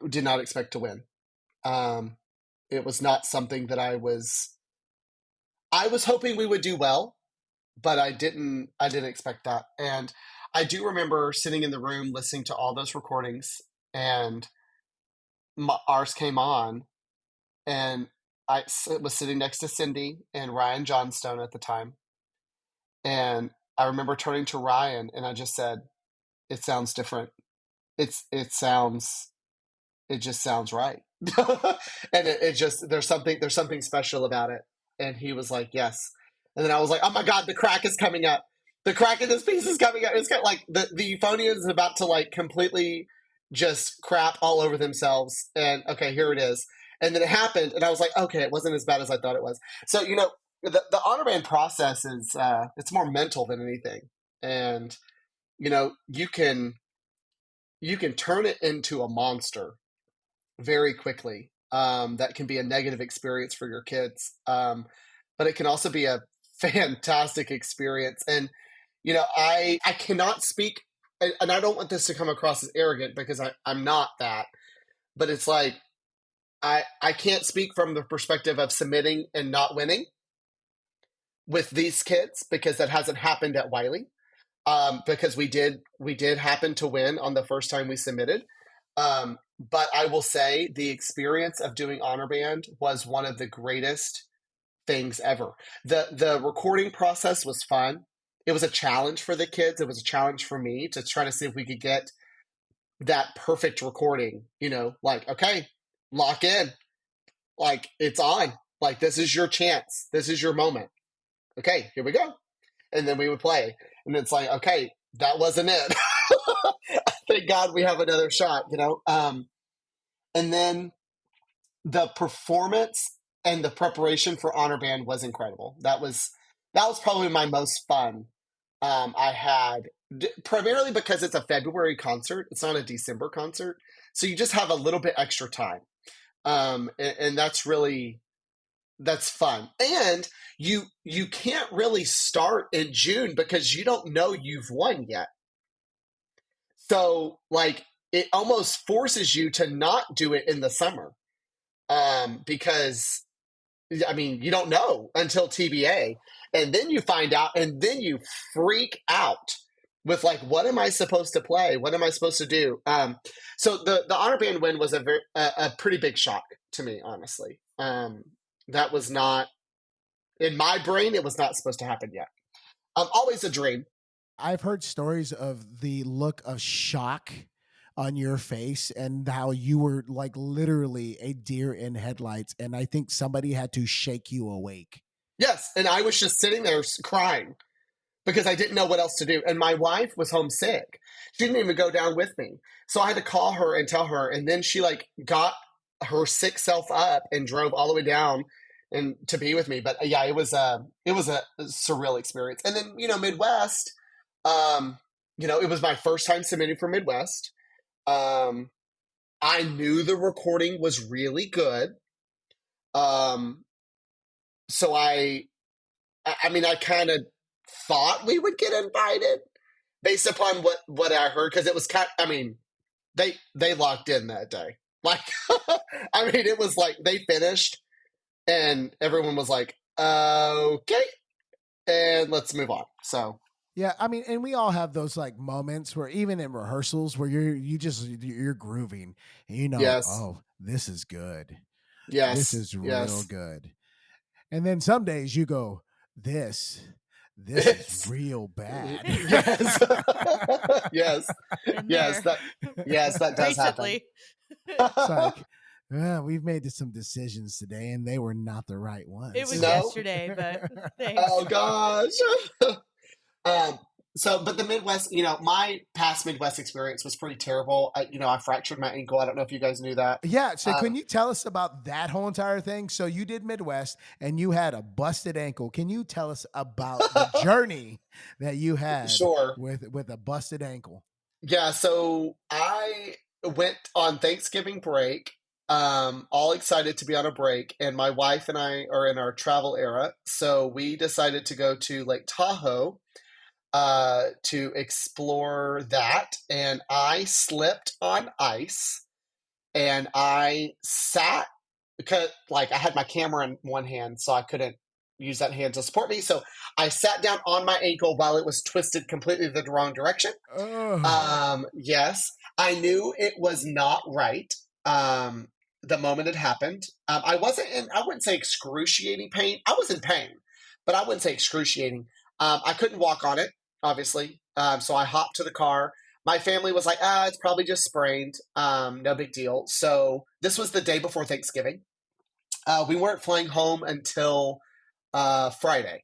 did not expect to win. It was not something that I was hoping we would do well, but I didn't expect that. And I do remember sitting in the room listening to all those recordings, and ours came on, and I was sitting next to Cindy and Ryan Johnstone at the time. And I remember turning to Ryan and I just said, "It sounds different. It just sounds right." And it just, there's something special about it. And he was like, "Yes." And then I was like, "Oh my God, the crack is coming up. The crack in this piece is coming up." It's got like the euphonium is about to like completely just crap all over themselves. And okay, here it is. And then it happened. And I was like, okay, it wasn't as bad as I thought it was. So, the honor band process is, it's more mental than anything. And, you can turn it into a monster very quickly. That can be a negative experience for your kids. But it can also be a fantastic experience. And, I cannot speak, and I don't want this to come across as arrogant because I'm not that, but it's like, I can't speak from the perspective of submitting and not winning with these kids because that hasn't happened at Wiley. Because we did happen to win on the first time we submitted. But I will say the experience of doing honor band was one of the greatest things ever. The recording process was fun. It was a challenge for the kids. It was a challenge for me to try to see if we could get that perfect recording, like, okay, lock in, like it's on, like this is your chance. This is your moment. Okay, here we go. And then we would play. And it's like, okay, that wasn't it. Thank God we have another shot, And then the performance and the preparation for honor band was incredible. That was probably my most fun I had, primarily because it's a February concert. It's not a December concert. So you just have a little bit extra time. And that's fun. And you can't really start in June because you don't know you've won yet. So like it almost forces you to not do it in the summer. Because you don't know until TBA, and then you find out, and then you freak out with like, what am I supposed to play? What am I supposed to do? So the honor band win was a pretty big shock to me, honestly. That was not, in my brain, it was not supposed to happen yet. Always a dream. I've heard stories of the look of shock on your face and how you were like literally a deer in headlights. And I think somebody had to shake you awake. Yes. And I was just sitting there crying because I didn't know what else to do. And my wife was homesick. She didn't even go down with me. So I had to call her and tell her. And then she like got her sick self up and drove all the way down and to be with me. But yeah, it was a surreal experience. And then, Midwest, it was my first time submitting for Midwest. I knew the recording was really good. So I kind of thought we would get invited based upon what I heard. Cause it was they locked in that day. Like, it was like they finished and everyone was like, okay, and let's move on. So yeah, and we all have those like moments where even in rehearsals where you're grooving and yes. Oh, this is good. Yes. This is real good. And then some days you go, this is real bad. Yes. Yes. That does happen. It's like, we've made some decisions today and they were not the right ones. It was yesterday, but thanks. Oh gosh. But the Midwest, my past Midwest experience was pretty terrible. I fractured my ankle. I don't know if you guys knew that. Yeah. So can you tell us about that whole entire thing? So you did Midwest and you had a busted ankle. Can you tell us about the journey that you had Sure. with a busted ankle? Yeah. So I went on Thanksgiving break all excited to be on a break, and my wife and I are in our travel era, so we decided to go to Lake Tahoe to explore that, and I slipped on ice, and I sat because like I had my camera in one hand, so I couldn't use that hand to support me. So I sat down on my ankle while it was twisted completely the wrong direction. Yes, I knew it was not right. The moment it happened, I wouldn't say excruciating pain. I was in pain, but I wouldn't say excruciating. I couldn't walk on it, obviously. So I hopped to the car. My family was like, it's probably just sprained. No big deal. So this was the day before Thanksgiving. We weren't flying home until Friday.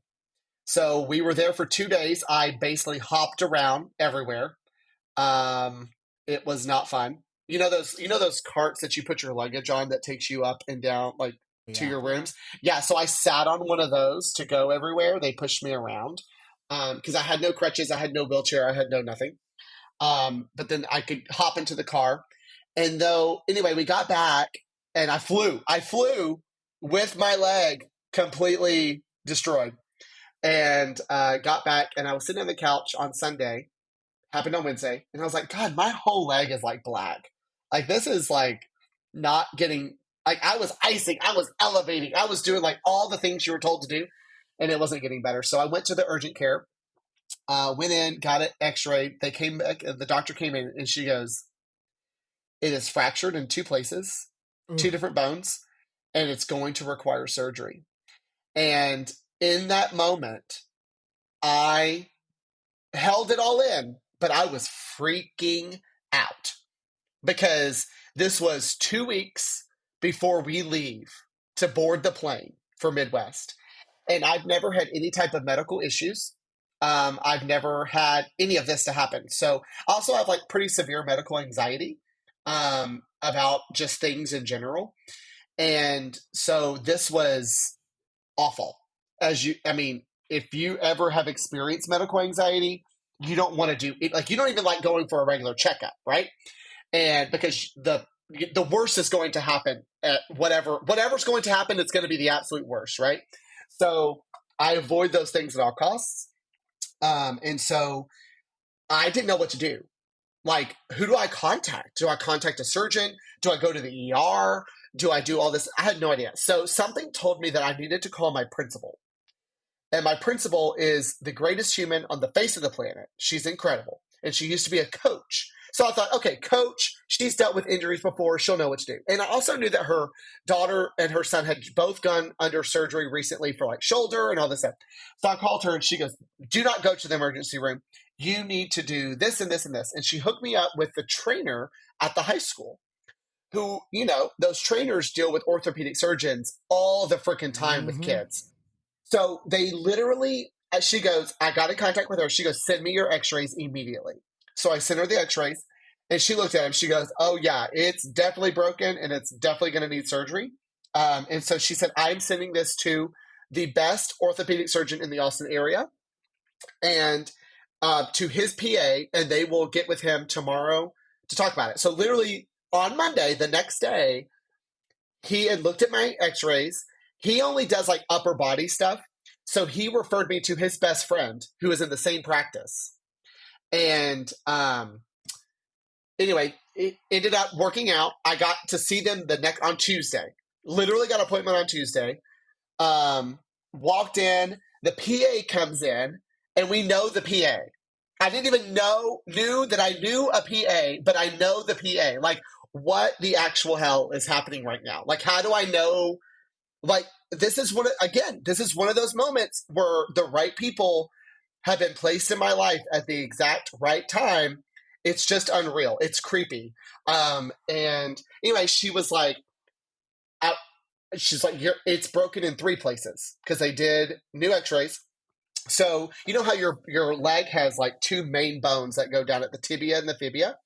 So we were there for 2 days. I basically hopped around everywhere. It was not fun. You know those carts that you put your luggage on that takes you up and down like to your rooms? Yeah, so I sat on one of those to go everywhere. They pushed me around because I had no crutches, I had no wheelchair, I had no nothing. But then I could hop into the car. And anyway, we got back and I flew with my leg completely destroyed, and got back, and I was sitting on the couch on Sunday, happened on Wednesday, and I was like, God, my whole leg is like black. Like this is like not getting, like I was icing, I was elevating, I was doing like all the things you were told to do, and it wasn't getting better. So I went to the urgent care, went in, got it x-rayed. They came back, the doctor came in and she goes, it is fractured in 2 places, 2 different bones, and it's going to require surgery. And in that moment, I held it all in, but I was freaking out because this was 2 weeks before we leave to board the plane for Midwest. And I've never had any type of medical issues. I've never had any of this to happen. So I also have like pretty severe medical anxiety about just things in general. And so this was awful. If you ever have experienced medical anxiety, you don't want to do it. Like you don't even like going for a regular checkup, right? And because the worst is going to happen at whatever's going to happen, it's going to be the absolute worst, right? So I avoid those things at all costs. And so I didn't know what to do. Like, who do I contact? Do I contact a surgeon? Do I go to the ER? Do I do all this? I had no idea. So something told me that I needed to call my principal. And my principal is the greatest human on the face of the planet. She's incredible. And she used to be a coach. So I thought, okay, coach, she's dealt with injuries before. She'll know what to do. And I also knew that her daughter and her son had both gone under surgery recently for like shoulder and all this stuff. So I called her and she goes, do not go to the emergency room. You need to do this and this and this. And she hooked me up with the trainer at the high school who, those trainers deal with orthopedic surgeons all the freaking time with kids. So they literally, she goes, I got in contact with her. She goes, send me your x-rays immediately. So I sent her the x-rays and she looked at them. She goes, oh yeah, it's definitely broken and it's definitely going to need surgery. And so she said, I'm sending this to the best orthopedic surgeon in the Austin area and to his PA, and they will get with him tomorrow to talk about it. So literally on Monday, the next day, he had looked at my x-rays. He only does like upper body stuff. So he referred me to his best friend who is in the same practice. And anyway, it ended up working out. I got to see them on Tuesday. Literally got an appointment on Tuesday. Walked in. The PA comes in, and we know the PA. I didn't even knew that I knew a PA, but I know the PA. Like, what the actual hell is happening right now? Like, how do I know? Like, this is one of those moments where the right people have been placed in my life at the exact right time. It's just unreal. It's creepy. And anyway, she was like, she's like, it's broken in 3 places because they did new x-rays. So you know how your leg has like 2 main bones that go down at the tibia and the fibia?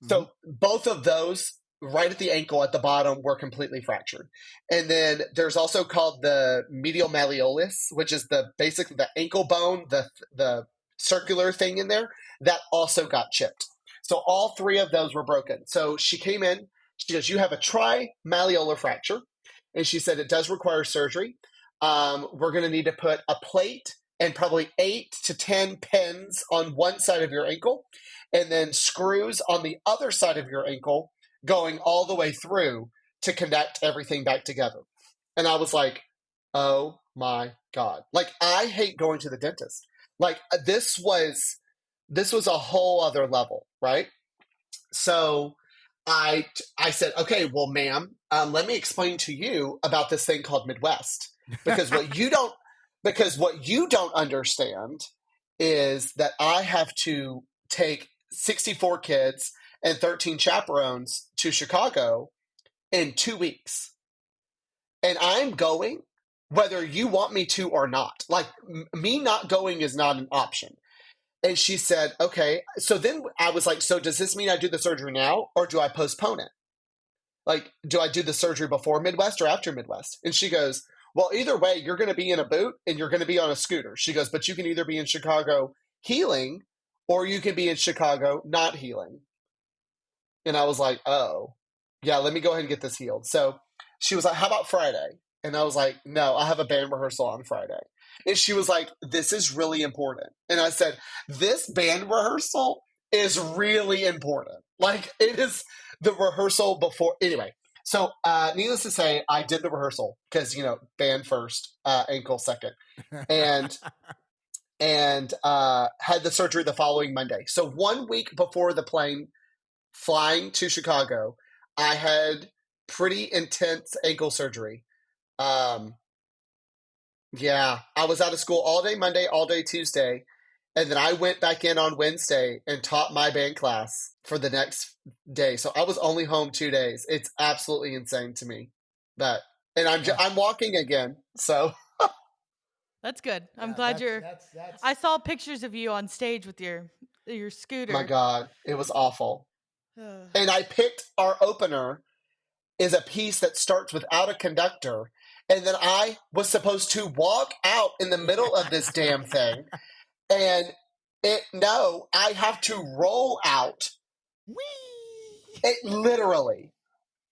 Mm-hmm. So both of those right at the ankle at the bottom were completely fractured. And then there's also called the medial malleolus, which is basically the ankle bone, the circular thing in there, that also got chipped. So all 3 of those were broken. So she came in, She goes, you have a trimalleolar fracture. And she said, it does require surgery. We're going to need to put a plate and probably 8 to 10 pins on one side of your ankle, and then screws on the other side of your ankle going all the way through to connect everything back together. And I was like, oh my God. Like, I hate going to the dentist. Like, this was a whole other level, right? So I said, okay, well, ma'am, let me explain to you about this thing called Midwest, because what you don't understand is that I have to take 64 kids and 13 chaperones to Chicago in 2 weeks, and I'm going whether you want me to or not. Like, me not going is not an option. And she said, okay. So then I was like, so does this mean I do the surgery now, or do I postpone it? Like, do I do the surgery before Midwest or after Midwest? And she goes, well, either way, you're going to be in a boot and you're going to be on a scooter. She goes, but you can either be in Chicago healing, or you can be in Chicago not healing. And I was like, oh, yeah, let me go ahead and get this healed. So she was like, how about Friday? And I was like, no, I have a band rehearsal on Friday. And she was like, this is really important. And I said, this band rehearsal is really important. Like, it is the rehearsal before. Anyway, so needless to say, I did the rehearsal because, band first, ankle second. And had the surgery the following Monday. So 1 week before the plane flying to Chicago, I had pretty intense ankle surgery. Yeah, I was out of school all day Monday, all day Tuesday, and then I went back in on Wednesday and taught my band class for the next day. So I was only home 2 days. It's absolutely insane to me. And I'm walking again. So that's good. I'm glad I saw pictures of you on stage with your scooter. My God, it was awful. And I picked our opener is a piece that starts without a conductor. And then I was supposed to walk out in the middle of this damn thing. And I have to roll out. Whee! It literally.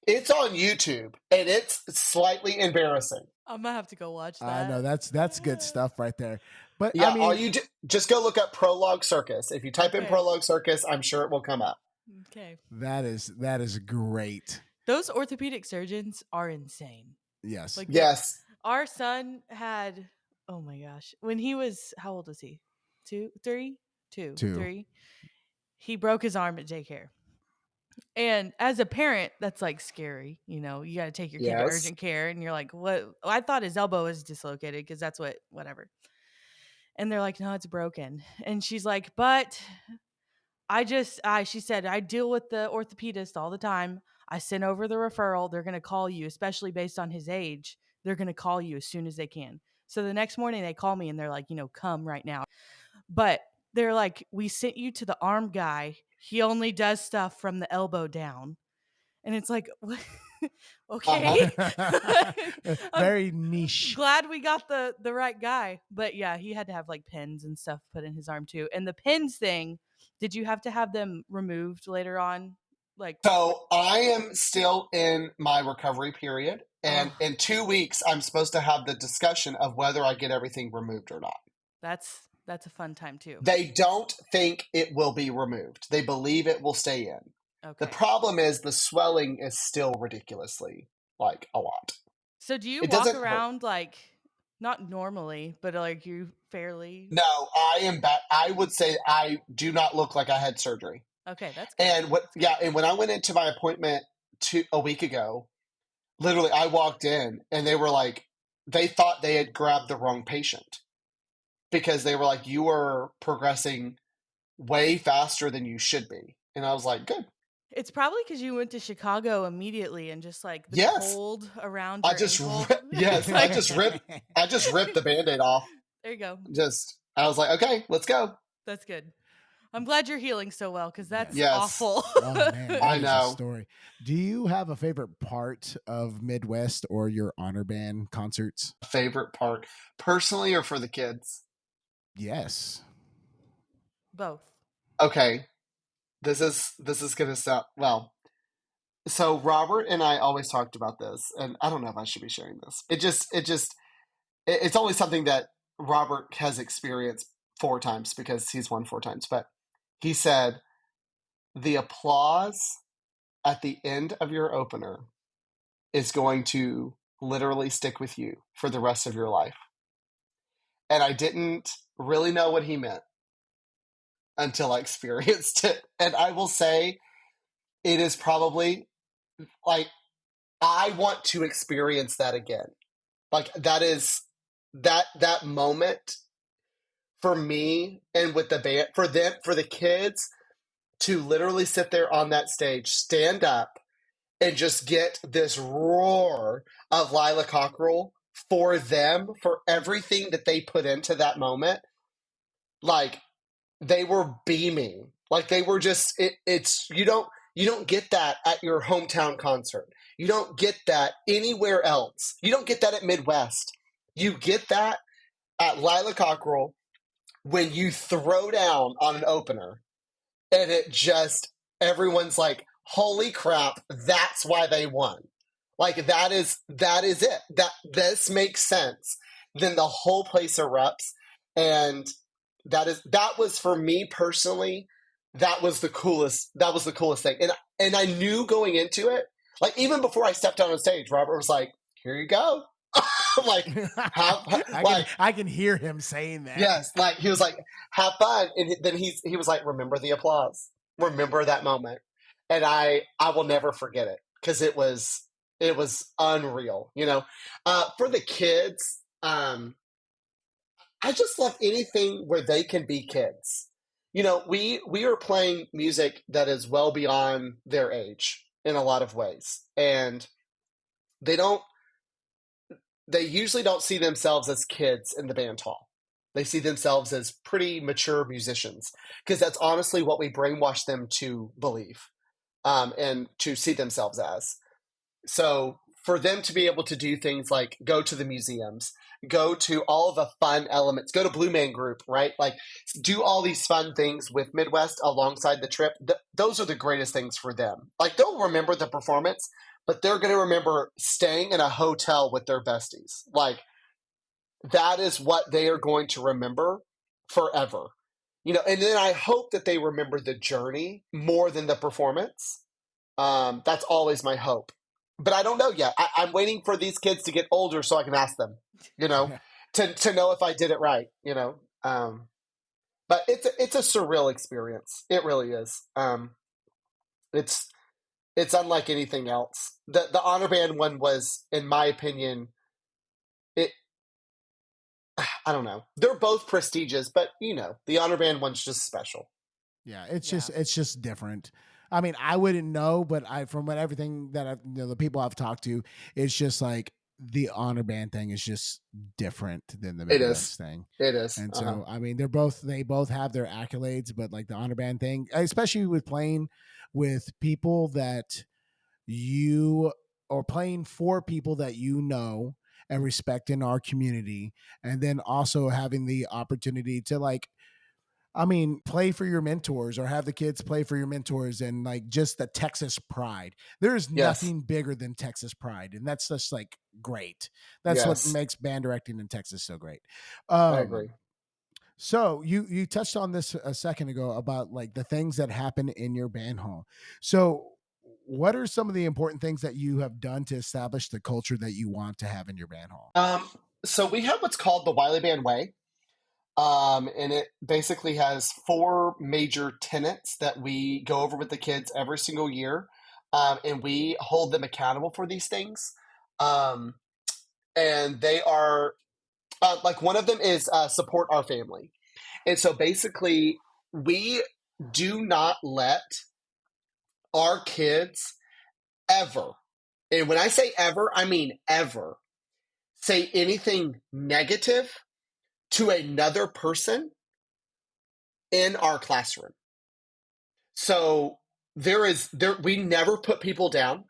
It's on YouTube, and it's slightly embarrassing. I'm gonna have to go watch that. I know that's good stuff right there. But yeah, I mean, all you just go look up Prologue Circus. If you type in Prologue Circus, I'm sure it will come up. Okay. That is great. Those orthopedic surgeons are insane. Yes. Yes. Our son had, oh my gosh, when he was, how old was he? 2, 3? 2, 3. He broke his arm at daycare. And as a parent, that's like scary. You got to take your kid to urgent care, and you're like, what? I thought his elbow was dislocated because that's whatever. And they're like, no, it's broken. And she's like, but she said, I deal with the orthopedist all the time. I sent over the referral. They're going to call you, especially based on his age. They're going to call you as soon as they can. So the next morning they call me and they're like, come right now. But they're like, we sent you to the arm guy. He only does stuff from the elbow down. And it's like, okay. Very niche. Glad we got the right guy. But yeah, he had to have like pins and stuff put in his arm too. And the pins thing, did you have to have them removed later on? So I am still in my recovery period. And in 2 weeks, I'm supposed to have the discussion of whether I get everything removed or not. That's a fun time too. They don't think it will be removed. They believe it will stay in. Okay. The problem is the swelling is still ridiculously, a lot. So do you walk around not normally, but you fairly? No, I am back. I would say I do not look like I had surgery. Okay, that's good. And when I went into my appointment a week ago, literally I walked in and they were like, they thought they had grabbed the wrong patient because they were like, you are progressing way faster than you should be. And I was like, good. It's probably because you went to Chicago immediately and just the cold around your ankle. I just ripped the Band-Aid off. There you go. I was like, okay, let's go. That's good. I'm glad you're healing so well because that's yes. awful. Oh, man, I know. Story. Do you have a favorite part of Midwest or your honor band concerts? Favorite part, personally or for the kids? Yes. Both. Okay. This is going to sound, well, So Robert and I always talked about this, and I don't know if I should be sharing this. It's always something that Robert has experienced 4 times because he's won 4 times. But he said, the applause at the end of your opener is going to literally stick with you for the rest of your life. And I didn't really know what he meant until I experienced it. And I will say it is probably like, I want to experience that again. Like that moment for me and with the band, for the kids to literally sit there on that stage, stand up, and just get this roar of Lila Cockrell for them, for everything that they put into that moment. Like, they were beaming. Like, they were just, it's, you don't get that at your hometown concert. You don't get that anywhere else. You don't get that at Midwest. You get that at Lila Cockrell when you throw down on an opener and it just, everyone's like, holy crap, that's why they won. Like, that is it. This makes sense. Then the whole place erupts. And that was for me personally, that was the coolest thing. And I knew going into it, like, even before I stepped on stage, Robert was like, here you go. Like, I can hear him saying that. Yes, like, he was like, have fun. And then he was like, remember the applause. Remember that moment. And I will never forget it because it was unreal, you know. For the kids, I just love anything where they can be kids. You know, we are playing music that is well beyond their age in a lot of ways. And they usually don't see themselves as kids in the band hall. They see themselves as pretty mature musicians because that's honestly what we brainwash them to believe and to see themselves as. So for them to be able to do things like go to the museums, go to all the fun elements, go to Blue Man Group, right? Like, do all these fun things with Midwest alongside the trip. Those are the greatest things for them. Like, they'll remember the performance, but they're going to remember staying in a hotel with their besties. Like, that is what they are going to remember forever. You know, and then I hope that they remember the journey more than the performance. That's always my hope. But I don't know yet. I'm waiting for these kids to get older so I can ask them, you know, to know if I did it right, you know. But it's a surreal experience. It really is. It's unlike anything else. The honor band one was, in my opinion, I don't know. They're both prestigious, but you know, the honor band one's just special. Yeah, it's just different. I mean, I wouldn't know, but from everything that the people I've talked to, it's just like the honor band thing is just different than the Midwest thing. It is. And so, I mean, they both have their accolades, but like the honor band thing, especially with playing with people that playing for people that you know and respect in our community, and then also having the opportunity to, like, I mean, play for your mentors or have the kids play for your mentors, and like just the Texas pride. There's nothing bigger than Texas pride. And that's just like great. That's what makes band directing in Texas so great. I agree. So you touched on this a second ago about like the things that happen in your band hall. So what are some of the important things that you have done to establish the culture that you want to have in your band hall? So we have what's called the Wiley Band Way. And it basically has 4 major tenets that we go over with the kids every single year. And we hold them accountable for these things. And they are, like, one of them is support our family. And so basically we do not let our kids ever, and when I say ever, I mean ever, say anything negative to another person in our classroom. So we never put people down.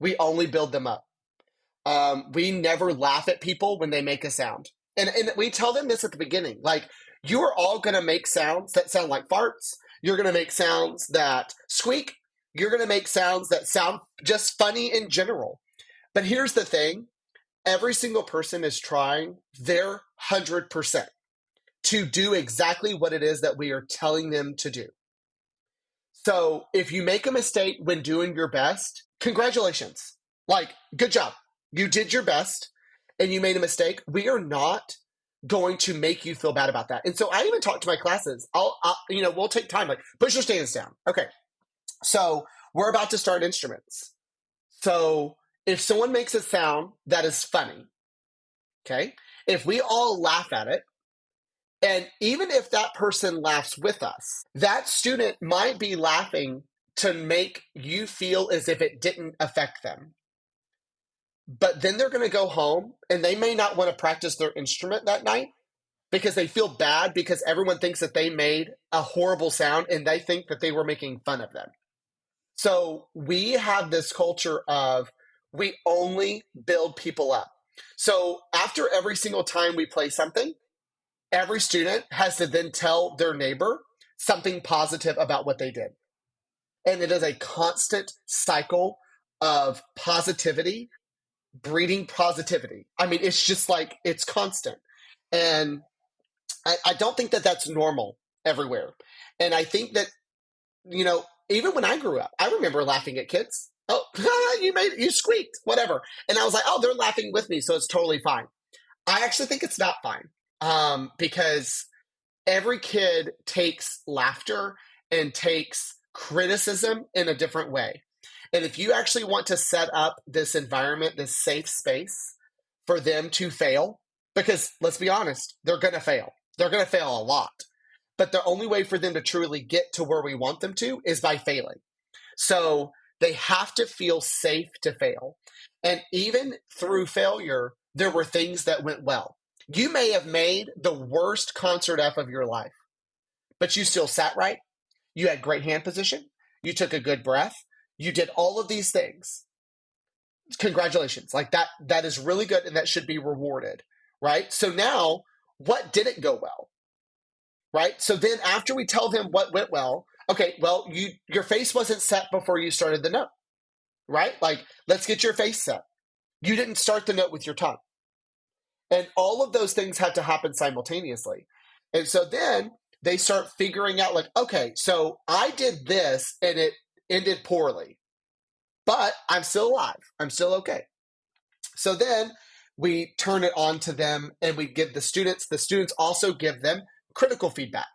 We only build them up. We never laugh at people when they make a sound. And we tell them this at the beginning, like, you are all going to make sounds that sound like farts. You're going to make sounds that squeak. You're going to make sounds that sound just funny in general. But here's the thing. Every single person is trying their 100% to do exactly what it is that we are telling them to do. So if you make a mistake when doing your best, congratulations. Like, good job. You did your best and you made a mistake. We are not going to make you feel bad about that. And so I even talk to my classes. We'll take time, like, push your stance down. Okay. So we're about to start instruments. So if someone makes a sound that is funny, okay, if we all laugh at it, and even if that person laughs with us, that student might be laughing to make you feel as if it didn't affect them. But then they're going to go home and they may not want to practice their instrument that night because they feel bad because everyone thinks that they made a horrible sound and they think that they were making fun of them. So we have this culture of we only build people up. So after every single time we play something, every student has to then tell their neighbor something positive about what they did. And it is a constant cycle of positivity, breeding positivity. I mean, it's just like, it's constant. And I don't think that that's normal everywhere. And I think that, even when I grew up, I remember laughing at kids. Oh, you squeaked, whatever. And I was like, oh, they're laughing with me, so it's totally fine. I actually think it's not fine. Because every kid takes laughter and takes criticism in a different way. And if you actually want to set up this environment, this safe space for them to fail, because let's be honest, they're going to fail. They're going to fail a lot. But the only way for them to truly get to where we want them to is by failing. So they have to feel safe to fail. And even through failure, there were things that went well. You may have made the worst concert F of your life, but you still sat right. You had great hand position. You took a good breath. You did all of these things. Congratulations. Like that is really good and that should be rewarded, right? So now what didn't go well, right? So then after we tell them what went well, okay, well, your face wasn't set before you started the note, right? Like, let's get your face set. You didn't start the note with your tongue. And all of those things had to happen simultaneously. And so then they start figuring out like, okay, so I did this and it ended poorly, but I'm still alive. I'm still okay. So then we turn it on to them and we give the students also give them critical feedback.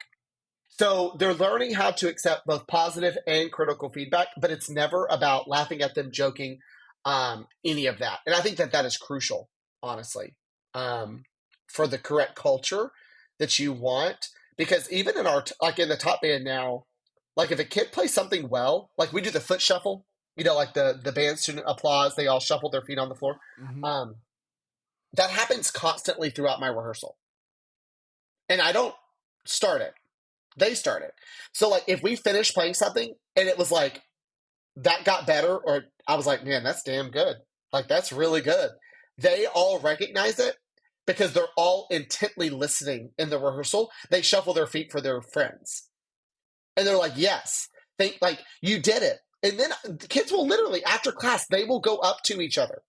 So they're learning how to accept both positive and critical feedback, but it's never about laughing at them, joking, any of that. And I think that is crucial, honestly. For the correct culture that you want, because even in in the top band now, like if a kid plays something well, like we do the foot shuffle, like the band student applause, they all shuffle their feet on the floor. Mm-hmm. That happens constantly throughout my rehearsal. And I don't start it. They start it. So like if we finish playing something and it was like, that got better, or I was like, man, that's damn good. Like that's really good. They all recognize it because they're all intently listening in the rehearsal. They shuffle their feet for their friends. And they're like, yes, like you did it. And then the kids will literally, after class, they will go up to each other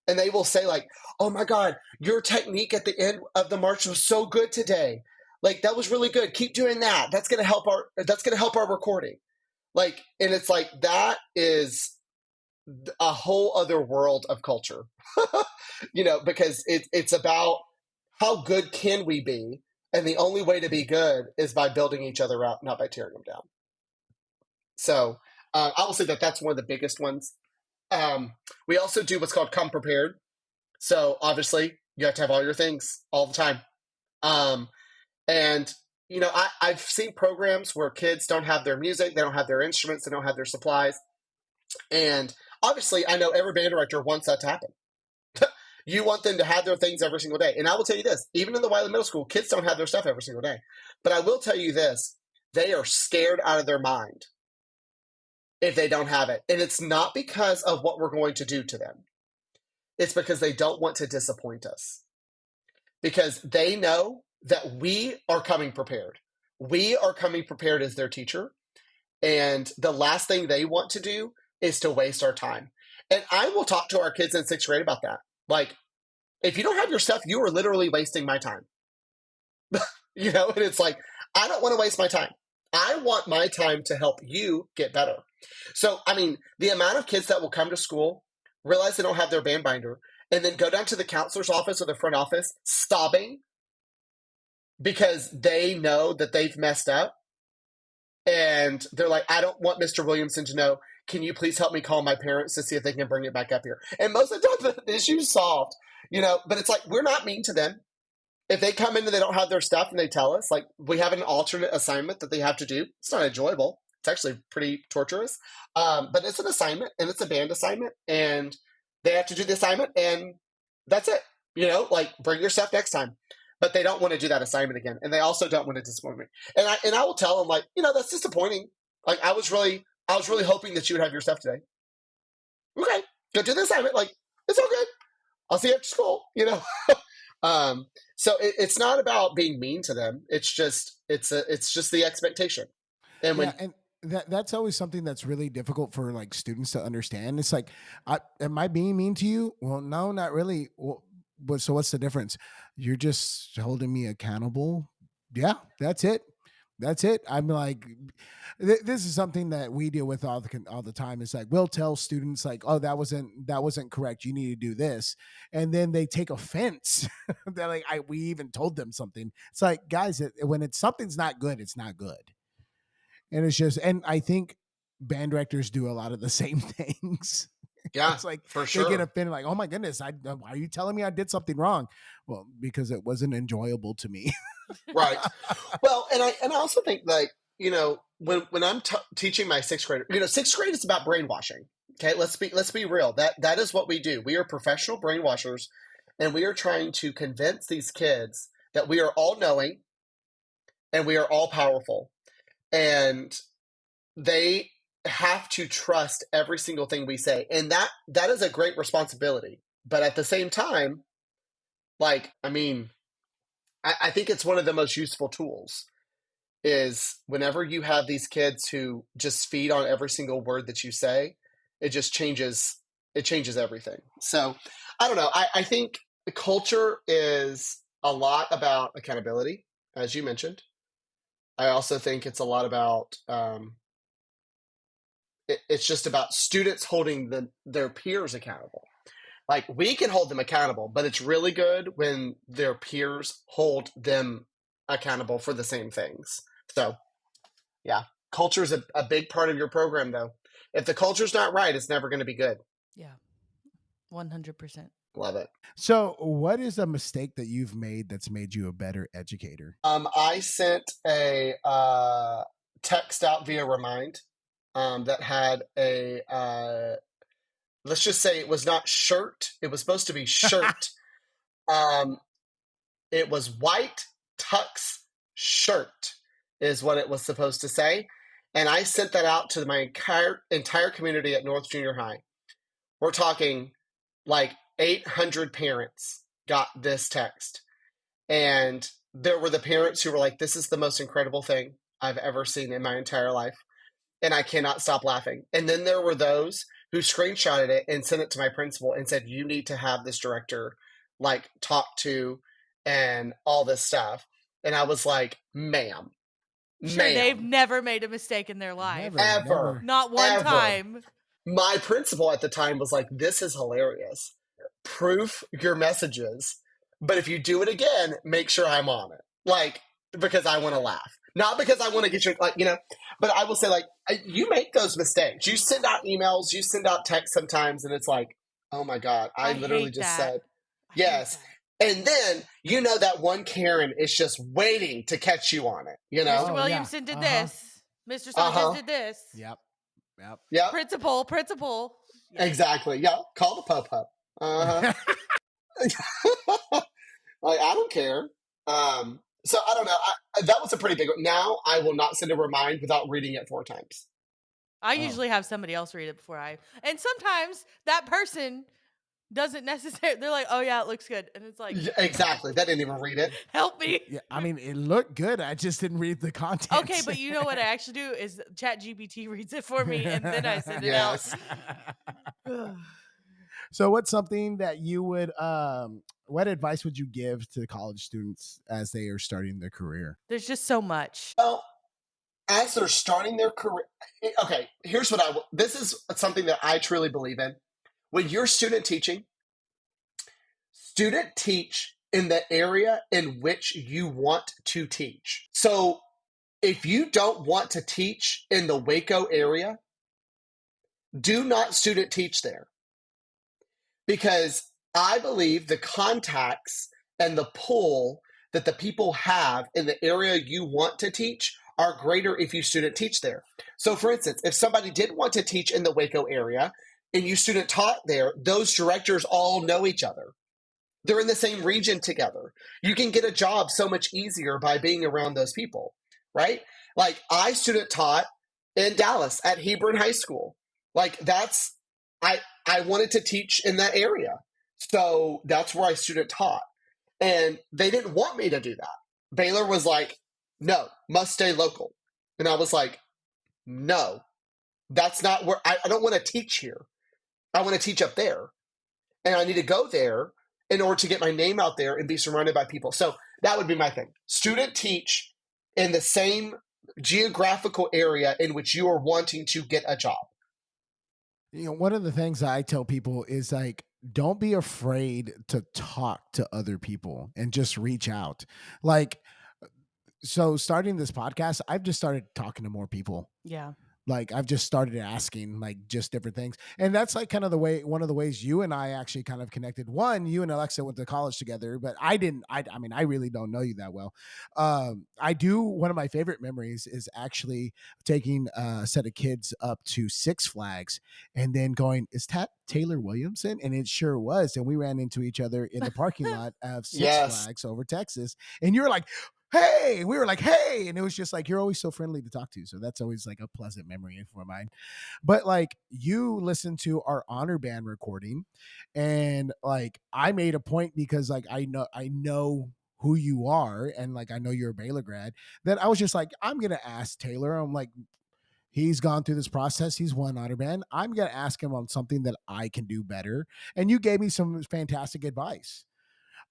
and they will say like, oh my God, your technique at the end of the march was so good today. Like that was really good. Keep doing that. That's going to help our recording. Like, and it's like, that is a whole other world of culture, because it's about how good can we be? And the only way to be good is by building each other up, not by tearing them down. So I will say that that's one of the biggest ones. We also do what's called come prepared. So obviously you have to have all your things all the time. And I've seen programs where kids don't have their music, they don't have their instruments, they don't have their supplies. And obviously, I know every band director wants that to happen. You want them to have their things every single day. And I will tell you this, even in the Wiley Middle School, kids don't have their stuff every single day. But I will tell you this, they are scared out of their mind if they don't have it. And it's not because of what we're going to do to them. It's because they don't want to disappoint us. Because they know that we are coming prepared. We are coming prepared as their teacher. And the last thing they want to do is to waste our time. And I will talk to our kids in 6th grade about that. Like, if you don't have your stuff, you are literally wasting my time. You know, and it's like, I don't want to waste my time. I want my time to help you get better. So, I mean, the amount of kids that will come to school, realize they don't have their band binder, and then go down to the counselor's office or the front office sobbing because they know that they've messed up. And they're like, I don't want Mr. Williamson to know. Can you please help me call my parents to see if they can bring it back up here? And most of the time, the issue's solved, you know, but it's like, we're not mean to them. If they come in and they don't have their stuff and they tell us, like, we have an alternate assignment that they have to do. It's not enjoyable. It's actually pretty torturous. But it's an assignment, and it's a band assignment, and they have to do the assignment, and that's it. You know, like, bring your stuff next time. But they don't want to do that assignment again. And they also don't want to disappoint me. And I will tell them, like, you know, that's disappointing. Like, I was really hoping that you would have your stuff today. Okay, go do the assignment. Like, it's all good. I'll see you after school, you know. So it's not about being mean to them. It's just the expectation. And when that's always something that's really difficult for like students to understand. It's like, am I being mean to you? Well, no, not really. Well, so what's the difference? You're just holding me accountable. Yeah, that's it. That's it. I'm like, this is something that we deal with all the time. It's like, we'll tell students like, oh, that wasn't correct. You need to do this. And then they take offense. They're like, we even told them something. It's like, guys, when something's not good, it's not good. And it's just, and I think band directors do a lot of the same things. Yeah, it's like, for sure. They get offended like, oh my goodness, why are you telling me I did something wrong? Well, because it wasn't enjoyable to me. Right. Well, and I also think, like, you know, when I'm teaching my 6th grader, you know, 6th grade is about brainwashing. Okay, let's be real. That is what we do. We are professional brainwashers, and we are trying to convince these kids that we are all knowing and we are all powerful, and they have to trust every single thing we say, and that is a great responsibility. But at the same time, like, I mean, I think it's one of the most useful tools is whenever you have these kids who just feed on every single word that you say, it just changes everything. So I don't know. I think the culture is a lot about accountability, as you mentioned. I also think it's a lot about, it's just about students holding their peers accountable. Like, we can hold them accountable, but it's really good when their peers hold them accountable for the same things. So, yeah, culture is a big part of your program, though. If the culture's not right, it's never going to be good. Yeah, 100%. Love it. So, what is a mistake that you've made that's made you a better educator? I sent a text out via Remind that had a... let's just say it was not shirt. It was supposed to be shirt. It was white tux shirt is what it was supposed to say. And I sent that out to my entire community at North Junior High. We're talking like 800 parents got this text. And there were the parents who were like, this is the most incredible thing I've ever seen in my entire life. And I cannot stop laughing. And then there were those who screenshotted it and sent it to my principal and said, you need to have this director like talk to and all this stuff. And I was like, ma'am. They've never made a mistake in their life. Ever. Not one time. My principal at the time was like, this is hilarious. Proof your messages. But if you do it again, make sure I'm on it. Like, because I want to laugh. Not because I want to get you, like, you know, but I will say, like, you make those mistakes. You send out emails, you send out texts sometimes, and it's like, oh my God, I literally just said, yes. And then, you know, that one Karen is just waiting to catch you on it, you know? Mr. Williamson did this. Mr. Sanchez did this. Yep. Principal. Yep. Exactly. Yeah. Call the Popo. Like, I don't care. So I don't know. That was a pretty big one. Now I will not send a Remind without reading it 4 times. I usually have somebody else read it before and sometimes that person doesn't necessarily, they're like, oh yeah, it looks good. And it's like, exactly. They didn't even read it. Help me. Yeah, I mean, it looked good. I just didn't read the content. Okay, but you know what I actually do is ChatGPT reads it for me and then I send it out. So what's something that you would, what advice would you give to college students as they are starting their career? There's just so much. Well, as they're starting their career, okay, here's what this is something that I truly believe in. When you're student teach in the area in which you want to teach. So if you don't want to teach in the Waco area, do not student teach there. Because I believe the contacts and the pull that the people have in the area you want to teach are greater if you student teach there. So for instance, if somebody did want to teach in the Waco area and you student taught there, those directors all know each other. They're in the same region together. You can get a job so much easier by being around those people, right? Like I student taught in Dallas at Hebron High School. Like I wanted to teach in that area. So that's where I student taught. And they didn't want me to do that. Baylor was like, no, must stay local. And I was like, no, that's not where I don't want to teach here. I want to teach up there. And I need to go there in order to get my name out there and be surrounded by people. So that would be my thing. Student teach in the same geographical area in which you are wanting to get a job. You know, one of the things I tell people is like, don't be afraid to talk to other people and just reach out. Like, so starting this podcast, I've just started talking to more people. Yeah. Like I've just started asking like just different things. And that's like kind of the way, one of the ways you and I actually kind of connected. One, you and Alexa went to college together, but I mean, I really don't know you that well. I do. One of my favorite memories is actually taking a set of kids up to Six Flags and then going, is that Taylor Williamson? And it sure was. And we ran into each other in the parking lot of Six Flags over Texas. And you're like, hey, we were like, hey, and it was just like, you're always so friendly to talk to. So that's always like a pleasant memory for mine. But like you listened to our honor band recording and like, I made a point because like, I know who you are. And like, I know you're a Baylor grad that I was just like, I'm going to ask Taylor. I'm like, he's gone through this process. He's won honor band. I'm going to ask him on something that I can do better. And you gave me some fantastic advice.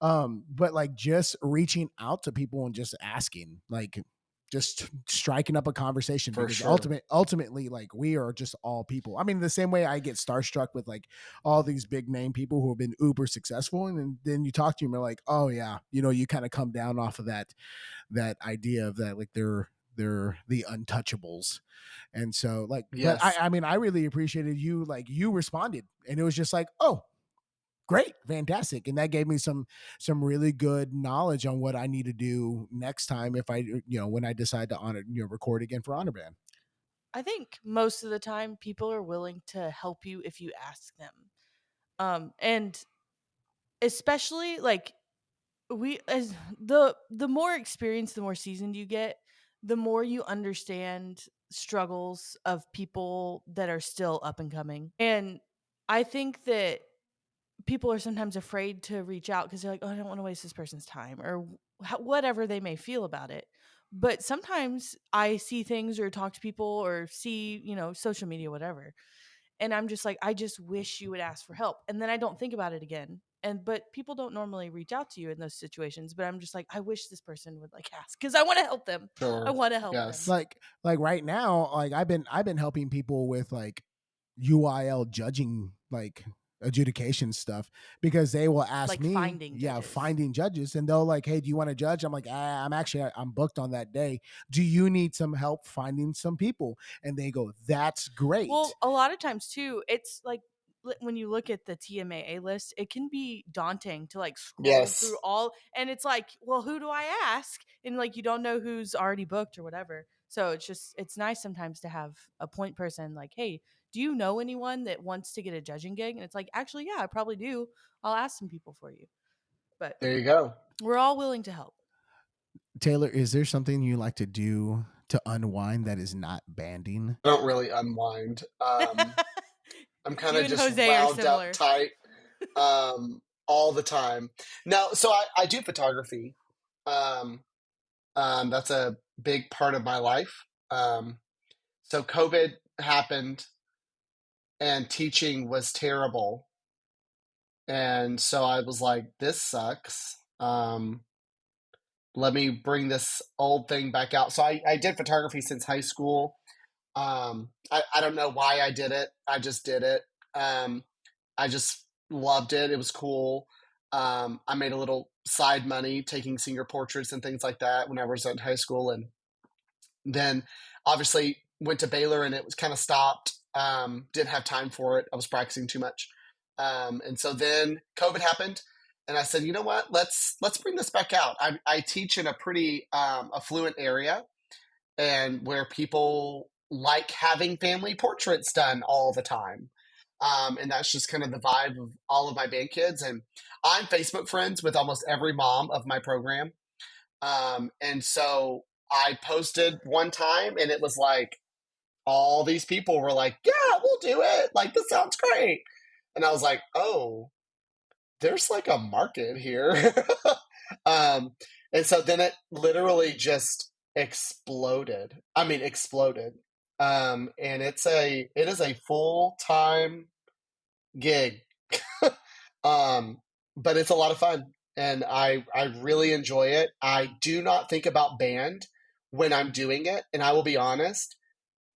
But like just reaching out to people and just asking, like just striking up a conversation because ultimately, like we are just all people. I mean, the same way I get starstruck with like all these big name people who have been uber successful. And then you talk to them, they're like, oh yeah, you know, you kind of come down off of that idea of that, like they're the untouchables. And so like, yes. But I mean, I really appreciated you. Like you responded and it was just like, oh, great, fantastic. And that gave me some really good knowledge on what I need to do next time if I, you know, when I decide to record again for Honor Band. I think most of the time people are willing to help you if you ask them. And especially like as the more experience, the more seasoned you get, the more you understand struggles of people that are still up and coming. And I think that people are sometimes afraid to reach out because they're like, oh, I don't want to waste this person's time or whatever they may feel about it. But sometimes I see things or talk to people or see, you know, social media, whatever. And I'm just like, I just wish you would ask for help. And then I don't think about it again. But people don't normally reach out to you in those situations. But I'm just like, I wish this person would like ask because I want to help them. Sure. I want to help them. Like right now, like I've been helping people with like UIL judging, like adjudication stuff because they will ask like me finding judges and they'll like, hey, do you want to judge? I'm like, I'm booked on that day. Do you need some help finding some people? And they go, that's great. Well, a lot of times too, it's like when you look at the TMAA list, it can be daunting to like scroll through all, and it's like, well, who do I ask? And like, you don't know who's already booked or whatever. So it's nice sometimes to have a point person like, hey, do you know anyone that wants to get a judging gig? And it's like, actually, yeah, I probably do. I'll ask some people for you. But there you go. We're all willing to help. Taylor, is there something you like to do to unwind that is not banding? I don't really unwind. I'm kind of just wound up tight. all the time. No, so I do photography. That's a big part of my life. So COVID happened and teaching was terrible. And so I was like, this sucks. Let me bring this old thing back out. So I did photography since high school. I don't know why I did it. I just did it. I just loved it. It was cool. I made a little side money taking senior portraits and things like that when I was in high school. And then obviously went to Baylor and it was kind of stopped. Didn't have time for it. I was practicing too much. And so then COVID happened and I said, you know what, let's bring this back out. I teach in a pretty affluent area and where people like having family portraits done all the time. And that's just kind of the vibe of all of my band kids. And I'm Facebook friends with almost every mom of my program. And so I posted one time and it was like, all these people were like, yeah, we'll do it. Like, this sounds great. And I was like, oh, there's like a market here. And so then it literally just exploded. I mean, exploded. And it is a full-time gig. But it's a lot of fun and I really enjoy it. I do not think about band when I'm doing it. And I will be honest,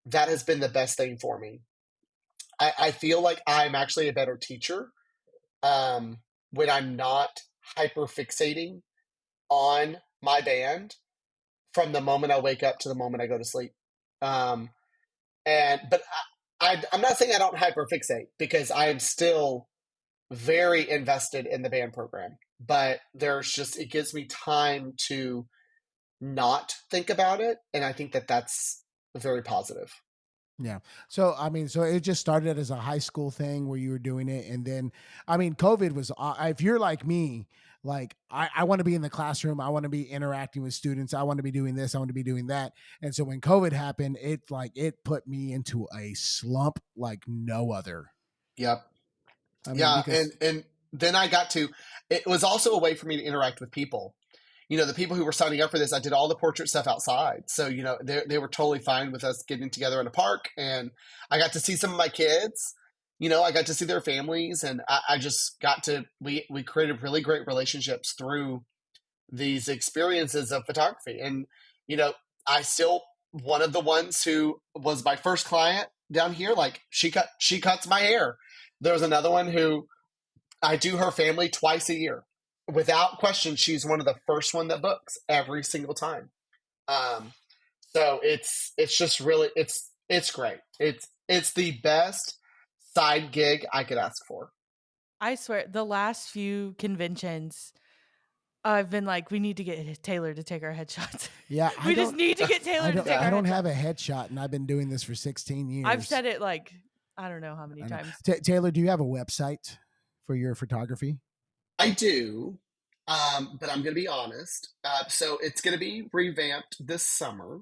that has been the best thing for me. I feel like I'm actually a better teacher when I'm not hyper fixating on my band from the moment I wake up to the moment I go to sleep. But I'm not saying I don't hyper fixate because I am still very invested in the band program, but it gives me time to not think about it. And I think that that's very positive. Yeah. So, I mean, so it just started as a high school thing where you were doing it. And then, I mean, COVID was, if you're like me, like I want to be in the classroom. I want to be interacting with students. I want to be doing this. I want to be doing that. And so when COVID happened, it put me into a slump like no other. Yep. I mean, and then it was also a way for me to interact with people. You know, the people who were signing up for this, I did all the portrait stuff outside. So, you know, they were totally fine with us getting together in a park. And I got to see some of my kids, you know, I got to see their families. And I just we created really great relationships through these experiences of photography. And, you know, one of the ones who was my first client down here, like she cuts my hair. There was another one who I do her family twice a year. Without question, she's one of the first one that books every single time. So it's just really, it's great. It's the best side gig I could ask for. I swear, the last few conventions, I've been like, we need to get Taylor to take our headshots. Yeah. we just need to get Taylor to take our headshots. I don't have a headshot and I've been doing this for 16 years. I've said it like, I don't know how many times. Taylor, do you have a website for your photography? I do, but I'm going to be honest. So it's going to be revamped this summer.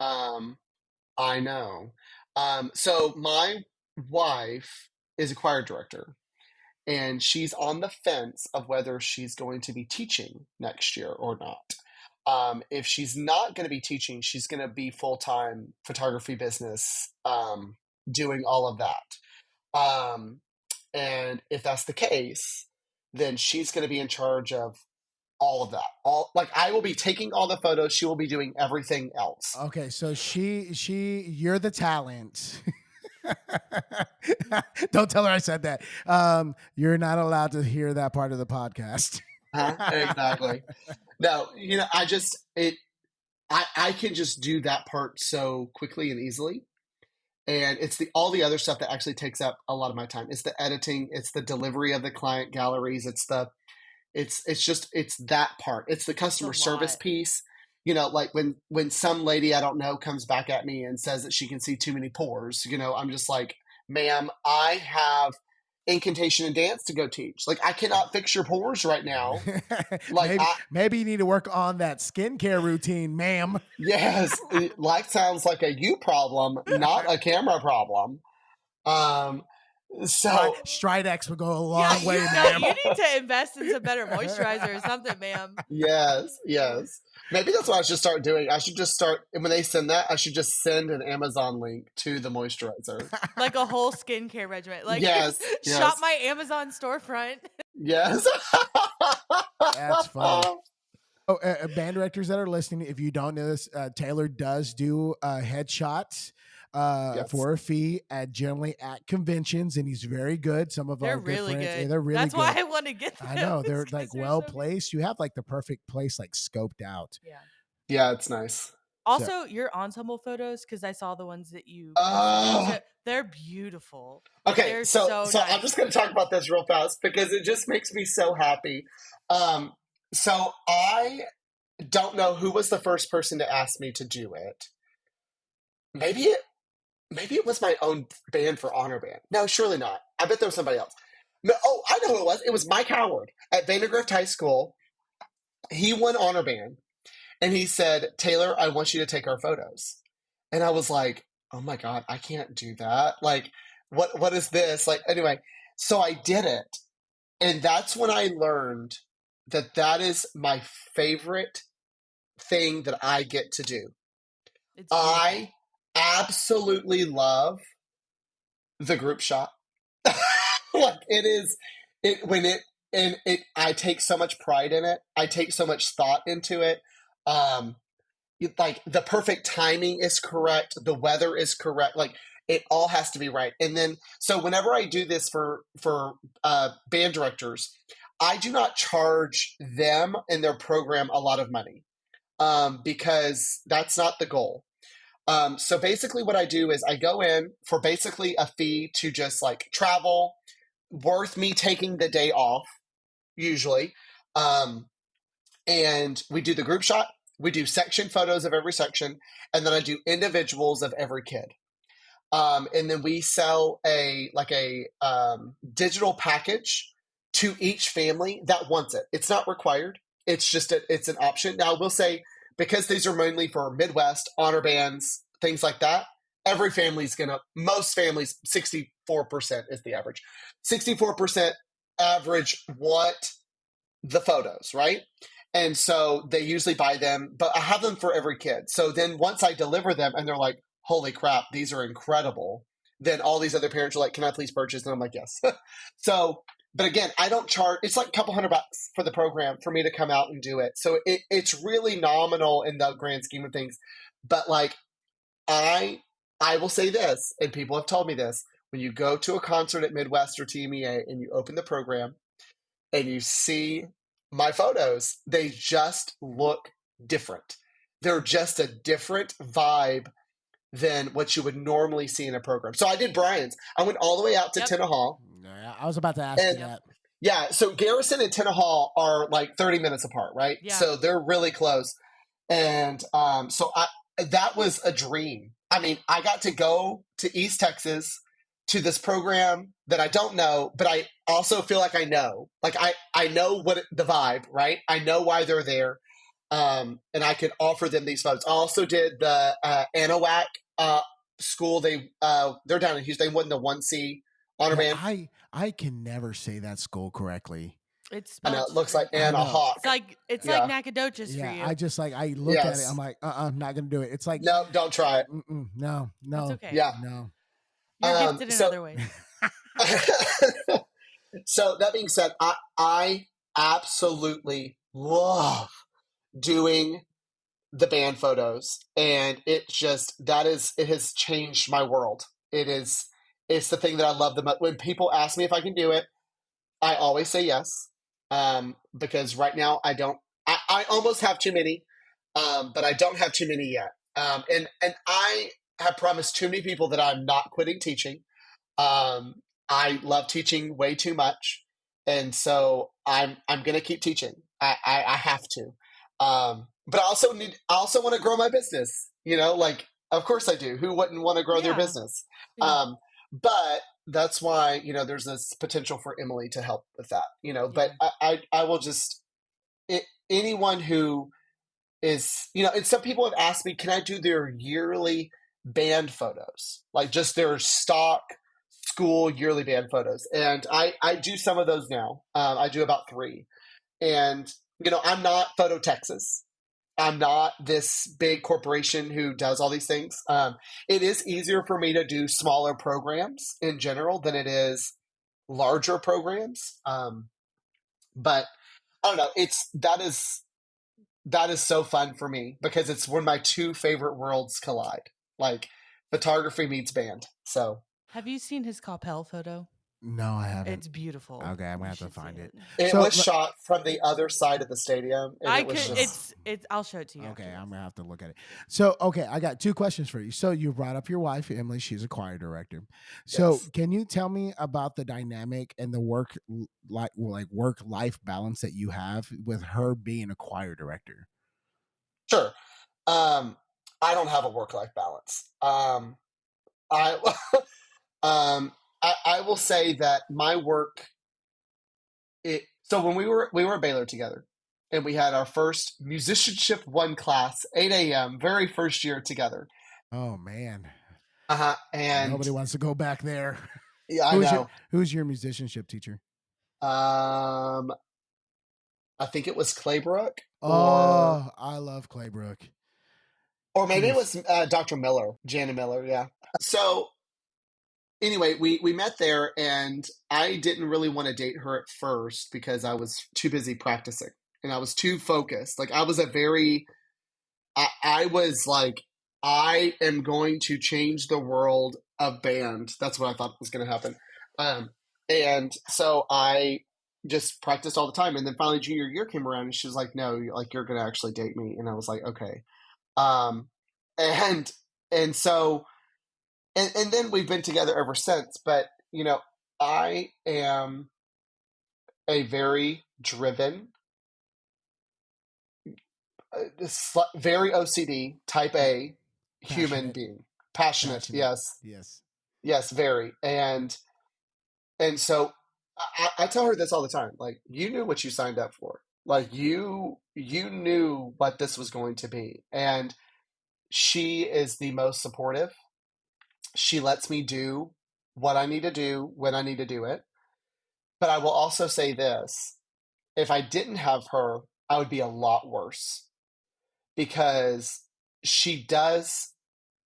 I know. So my wife is a choir director, and she's on the fence of whether she's going to be teaching next year or not. If she's not going to be teaching, she's going to be full-time photography business, doing all of that. And if that's the case, then she's going to be in charge of all of that. I will be taking all the photos. She will be doing everything else. Okay. So you're the talent. Don't tell her I said that. You're not allowed to hear that part of the podcast. Exactly. No, you know, I can just do that part so quickly and easily. And it's all the other stuff that actually takes up a lot of my time. It's the editing, it's the delivery of the client galleries, it's that part. It's the customer service piece. You know, like when some lady I don't know comes back at me and says that she can see too many pores, you know, I'm just like, ma'am, I have incantation and dance to go teach. Like, I cannot fix your pores right now. Like, maybe you need to work on that skincare routine, ma'am. Yes, life sounds like a you problem, not a camera problem. So Stridex would go a long way, no, ma'am. you need to invest in some better moisturizer or something, ma'am. Yes. Maybe that's what I should start doing. I should just start, when they send that, I should just send an Amazon link to the moisturizer. Like a whole skincare regimen. Like, yes. shop my Amazon storefront. Yes. That's funny. Oh, band directors that are listening, if you don't know this, Taylor does do headshots for a fee generally at conventions, and he's very good. Some of they're our really good friends, good. they're really That's good. why I want to get them. I know they're like well placed. You have like the perfect place like scoped out. Yeah, it's nice. Also, your ensemble photos, because I saw the ones that you they're beautiful. Okay, they're so nice. I'm just going to talk about this real fast because it just makes me so happy. So I don't know who was the first person to ask me to do it. Maybe it was my own band for Honor Band. No, surely not. I bet there was somebody else. No, I know who it was. It was Mike Howard at Vandergrift High School. He won Honor Band. And he said, Taylor, I want you to take our photos. And I was like, oh my God, I can't do that. Like, what is this? Like, anyway, so I did it. And that's when I learned that is my favorite thing that I get to do. I absolutely love the group shot. Like I take so much pride in it. I take so much thought into it. Like the perfect timing is correct. The weather is correct. Like it all has to be right. And then, so whenever I do this for band directors, I do not charge them and their program a lot of money because that's not the goal. So basically what I do is I go in for basically a fee to just like travel, worth me taking the day off usually. And we do the group shot. We do section photos of every section, and then I do individuals of every kid. And then we sell a digital package to each family that wants it. It's not required. It's just it's an option. Now, we'll say, because these are mainly for Midwest, honor bands, things like that, every family's most families, 64% is the average. 64% average want the photos, right? And so they usually buy them, but I have them for every kid. So then once I deliver them and they're like, holy crap, these are incredible, then all these other parents are like, can I please purchase? And I'm like, yes. So, but again, I don't charge. It's like a couple $100 for the program for me to come out and do it. So it's really nominal in the grand scheme of things. But like, I will say this, and people have told me this, when you go to a concert at Midwest or TMEA and you open the program and you see my photos, they just look different. They're just a different vibe than what you would normally see in a program. So I did Brian's. I went all the way out to Tenaha. Yeah, I was about to ask you that. Yeah, so Garrison and Tenaha are like 30 minutes apart, right? Yeah. So they're really close. And so that was a dream. I mean, I got to go to East Texas to this program that I don't know, but I also feel like I know. Like I know the vibe, right? I know why they're there. And I could offer them these photos. I also did the Anahuac school. They're down in Houston. They won the 1C honor band. I can never say that school correctly. I know, it looks like Anahuac. It's like Nacogdoches for you. I just I look at it. I'm like, I'm not gonna do it. It's like, no, don't try it. No. It's okay. Yeah. No. You're gifted in other ways. So that being said, I absolutely love doing the band photos, and it has changed my world. It's the thing that I love the most. When people ask me if I can do it, I always say yes. Because right now I almost have too many, but I don't have too many yet. And I have promised too many people that I'm not quitting teaching. I love teaching way too much. And so I'm going to keep teaching. I have to. But I also want to grow my business, like, of course I do. Who wouldn't want to grow their business? Yeah. But that's why, there's this potential for Emily to help with that, but I will just, anyone who is, and some people have asked me, can I do their yearly band photos? Like just their stock school yearly band photos. And I do some of those now. I do about 3. And, I'm not Photo Texas. I'm not this big corporation who does all these things. It is easier for me to do smaller programs in general than it is larger programs. But I don't know. That is so fun for me because it's when my 2 favorite worlds collide, like photography meets band. So, have you seen his Coppell photo? No, I haven't. It's beautiful. Okay, I'm gonna have to find it. It was shot from the other side of the stadium. And I'll show it to you. Okay, afterwards. I'm gonna have to look at it. So, okay, I got 2 questions for you. So, you brought up your wife, Emily. She's a choir director. So, Yes. can you tell me about the dynamic and the work life balance that you have with her being a choir director? Sure. I don't have a work-life balance. I I will say that my work. So when we were at Baylor together, and we had our first musicianship 1 class, 8 a.m., very first year together. Oh man. And nobody wants to go back there. Yeah, I know. Who's your musicianship teacher? I think it was Claybrook. I love Claybrook. Or maybe it was Dr. Miller, Jana Miller. Yeah. So anyway, we met there, and I didn't really want to date her at first because I was too busy practicing and I was too focused. Like I was I was like, I am going to change the world of band. That's what I thought was going to happen. And so I just practiced all the time. And then finally junior year came around and she was like, no, like you're going to actually date me. And I was like, okay. And so, and then we've been together ever since, but I am a very driven, very OCD type A human being. Passionate. Yes, very. And so I tell her this all the time. Like, you knew what you signed up for. Like you knew what this was going to be. And she is the most supportive. She lets me do what I need to do when I need to do it. But I will also say this. If I didn't have her, I would be a lot worse. Because she does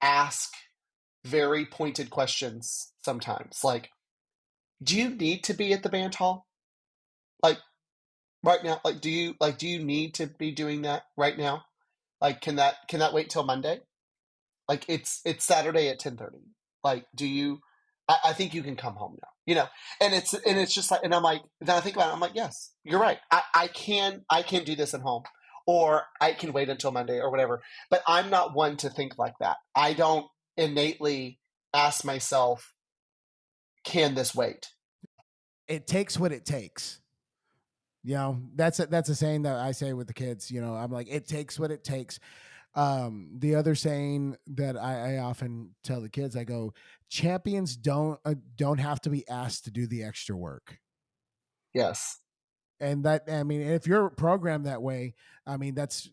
ask very pointed questions sometimes. Like, do you need to be at the band hall? Like, right now? Like, do you need to be doing that right now? Like, can that wait till Monday? Like, it's Saturday at 10:30. Like, do you? I think you can come home now. And it's just like, and I'm like, then I think about it. I'm like, yes, you're right. I can do this at home, or I can wait until Monday or whatever. But I'm not one to think like that. I don't innately ask myself, can this wait? It takes what it takes. That's a saying that I say with the kids. I'm like, it takes what it takes. The other saying that I often tell the kids, I go, champions don't have to be asked to do the extra work. Yes. And that, I mean, if you're programmed that way, I mean, that's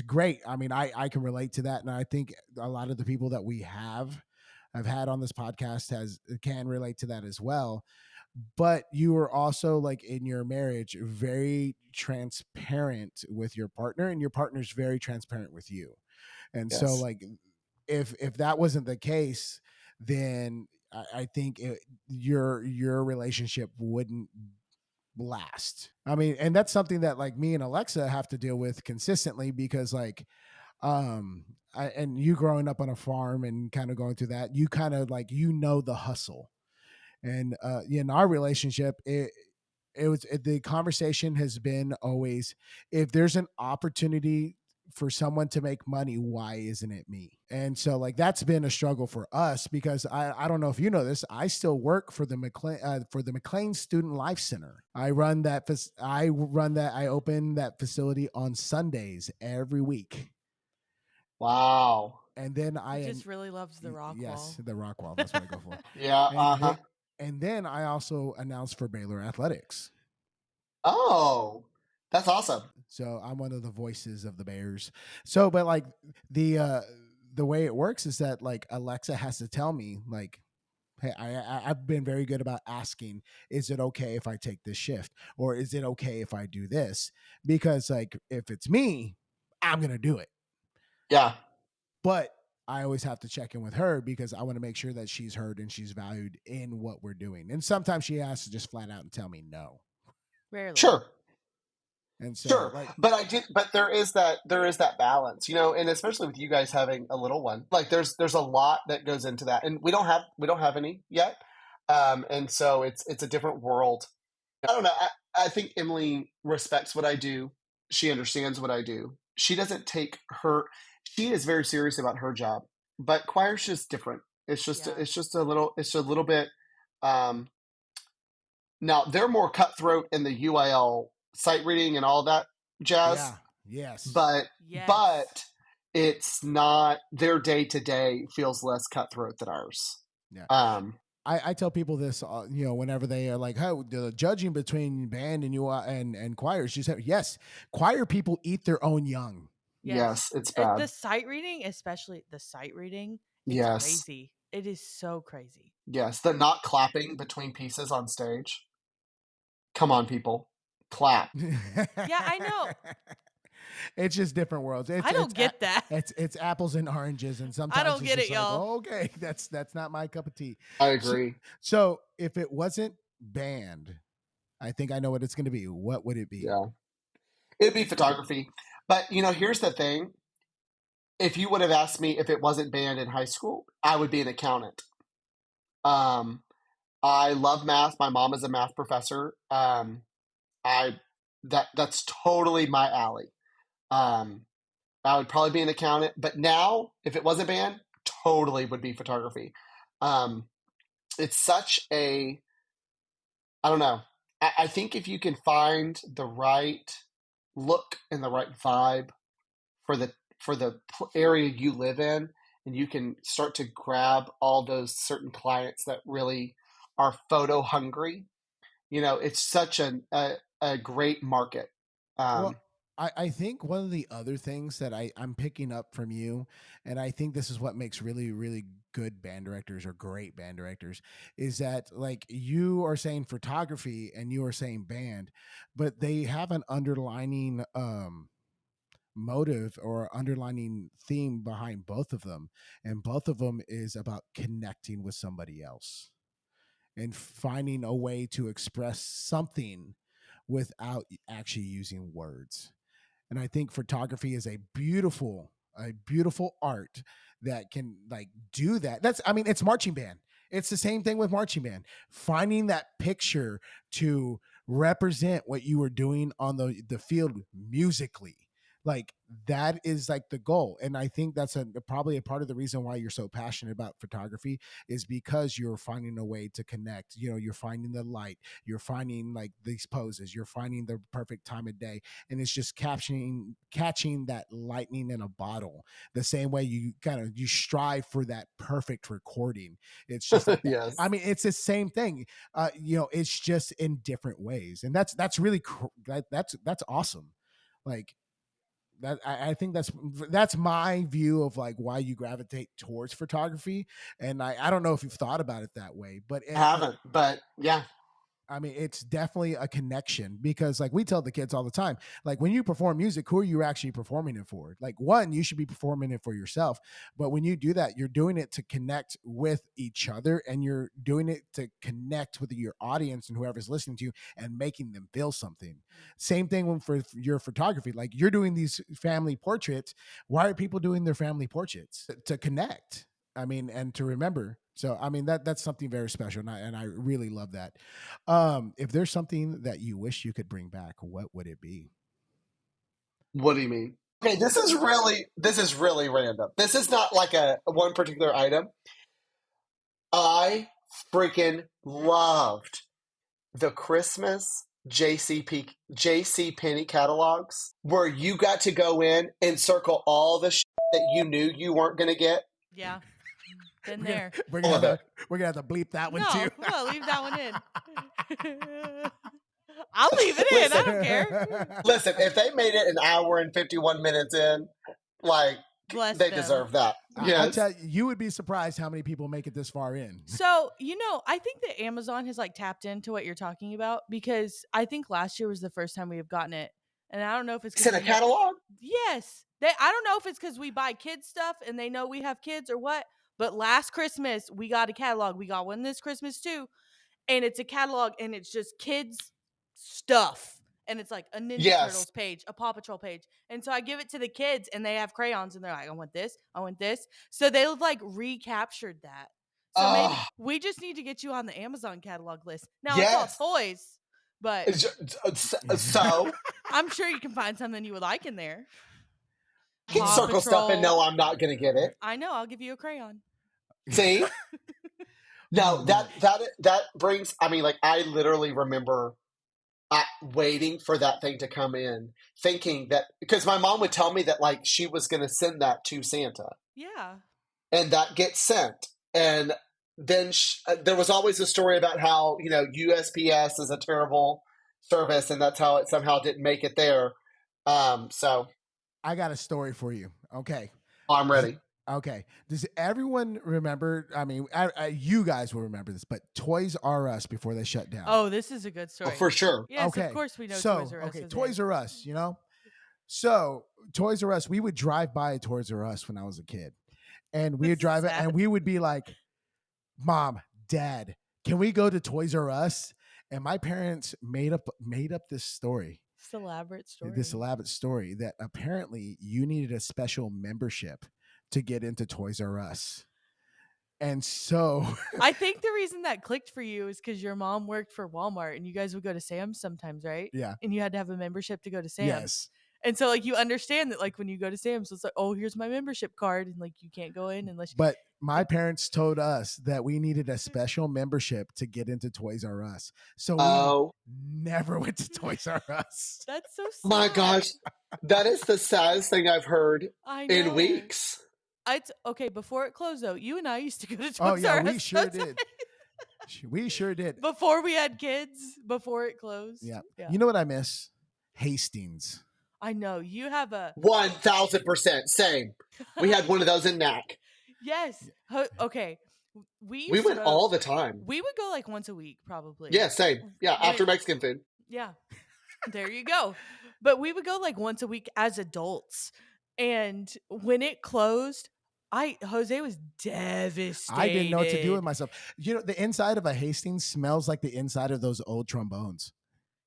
great. I mean, I can relate to that. And I think a lot of the people that I've had on this podcast can relate to that as well. But you are also, like, in your marriage, very transparent with your partner, and your partner's very transparent with you. And Yes. so, like, if that wasn't the case, then I think your relationship wouldn't last. I mean, and that's something that, like, me and Alexa have to deal with consistently because, like, and you growing up on a farm and kind of going through that, you kind of, like, the hustle. And in our relationship, it was the conversation has been always, if there's an opportunity for someone to make money, why isn't it me? And so, like, that's been a struggle for us because I don't know if you know this, I still work for the McLean Student Life Center. I open that facility on Sundays every week. Wow. And then he just really loves the rock wall. Yes, the rock wall. That's what I go for. Yeah. And then I also announced for Baylor Athletics. Oh, that's awesome. So I'm one of the voices of the Bears. So, but, like, the way it works is that, like, Alexa has to tell me, like, Hey, I've been very good about asking, is it okay if I take this shift? Or is it okay if I do this? Because like, if it's me, I'm going to do it. Yeah. But I always have to check in with her because I want to make sure that she's heard and she's valued in what we're doing. And sometimes she has to just flat out and tell me no. Rarely. Sure. And so, Sure, like, but there is that balance, and especially with you guys having a little one, like there's a lot that goes into that, and we don't have any yet, and so it's a different world. I don't know. I think Emily respects what I do. She understands what I do. She doesn't take her. She is very serious about her job, but choir's just different. It's just a little bit. Now they're more cutthroat in the UIL sight reading and all that jazz. yeah, yes, but it's not, their day to day feels less cutthroat than ours. Yeah. I tell people this, whenever they are like, "How the judging between band and and choirs?" She said, "Yes, choir people eat their own young." Yes, it's bad. The sight reading, especially the sight reading, it's yes, crazy. It is so crazy. Yes, the not clapping between pieces on stage. Come on, people, clap. Yeah, I know. It's just different worlds. I don't get that. It's apples and oranges, and sometimes I don't get it, like, y'all. oh, okay, that's not my cup of tea. I agree. So if it wasn't band, I think I know what it's going to be. What would it be? Yeah, it'd be photography. But here's the thing: if you would have asked me if it wasn't band in high school, I would be an accountant. I love math. My mom is a math professor. That's totally my alley. I would probably be an accountant, but now if it wasn't band, totally would be photography. It's such I don't know. I think if you can find the right look and the right vibe for the area you live in, and you can start to grab all those certain clients that really are photo hungry, it's such a great market. Well, I think one of the other things that I'm picking up from you, and I think this is what makes really, really good band directors or great band directors, is that like you are saying photography and you are saying band, but they have an underlining motive or underlining theme behind both of them, and both of them is about connecting with somebody else and finding a way to express something without actually using words. And I think photography is a beautiful art that can like do that. It's marching band. It's the same thing with marching band. Finding that picture to represent what you were doing on the field musically. Like that is like the goal. And I think that's probably a part of the reason why you're so passionate about photography is because you're finding a way to connect. You're finding the light, you're finding like these poses, you're finding the perfect time of day. And it's just catching that lightning in a bottle, the same way you strive for that perfect recording. It's just like yes. It's the same thing. It's just in different ways. And that's really that's awesome. Like that, I think that's my view of like why you gravitate towards photography. And I don't know if you've thought about it that way, but I haven't, but yeah. It's definitely a connection because like we tell the kids all the time, like when you perform music, who are you actually performing it for? Like one, you should be performing it for yourself. But when you do that, you're doing it to connect with each other and you're doing it to connect with your audience and whoever's listening to you and making them feel something. Same thing for your photography. Like you're doing these family portraits. Why are people doing their family portraits? To connect. And to remember. So, that's something very special. And I really love that. If there's something that you wish you could bring back, what would it be? What do you mean? Okay, this is really random. This is not like a one particular item. I freaking loved the Christmas JC Penney catalogs where you got to go in and circle all the shit that you knew you weren't going to get. Yeah. Been there. We're gonna have to bleep that one too. No, leave that one in. I'll leave it in. I don't care. Listen, if they made it an hour and 51 minutes in, like Bless they them. deserve that. I tell you, you would be surprised how many people make it this far in. So, I think that Amazon has like tapped into what you're talking about, because I think last year was the first time we have gotten it. And I don't know if it's in a catalog. Yes. I don't know if it's because we buy kids stuff and they know we have kids or what. But last Christmas, we got a catalog. We got one this Christmas too. And it's a catalog and it's just kids stuff. And it's like a Ninja Turtles page, a Paw Patrol page. And so I give it to the kids and they have crayons and they're like, I want this. I want this. So they've like recaptured that. So maybe we just need to get you on the Amazon catalog list. Now it's all toys, but so I'm sure you can find something you would like in there. I can circle stuff and know I'm not going to get it. I know. I'll give you a crayon. See? No, that brings, I mean, like, I literally remember waiting for that thing to come in, thinking that, because my mom would tell me that, like, she was going to send that to Santa. Yeah. And that gets sent. And then there was always a story about how, USPS is a terrible service, and that's how it somehow didn't make it there. So I got a story for you. Okay. I'm ready. Okay. Does everyone remember? I mean, you guys will remember this, but Toys R Us before they shut down. Oh, this is a good story. Oh, for sure. Yes, okay. Of course we know so, Toys R Us. Okay, Toys R Us, So Toys R Us, we would drive by Toys R Us when I was a kid. And we would drive it and we would be like, Mom, Dad, can we go to Toys R Us? And my parents made up this story. This elaborate story that apparently you needed a special membership to get into Toys R Us. And so I think the reason that clicked for you is because your mom worked for Walmart and you guys would go to Sam's sometimes, right? Yeah. And you had to have a membership to go to Sam's. Yes. And so like you understand that like when you go to Sam's, it's like, oh, here's my membership card. And like you can't go in unless But my parents told us that we needed a special membership to get into Toys R Us. So we never went to Toys R Us. That's so sad. My gosh. That is the saddest thing I've heard in weeks. Okay, before it closed though, you and I used to go to Toys R Us. We sure did. We sure did. Before we had kids, before it closed. Yeah. You know what I miss? Hastings. I know. You have a 1,000% same. We had one of those in NAC. Yes. Okay. We went all the time. We would go like once a week, probably. Yeah, same. Yeah, after Mexican food. Yeah. There you go. But we would go like once a week as adults. And when it closed, Jose was devastated. I didn't know what to do with myself. The inside of a Hastings smells like the inside of those old trombones.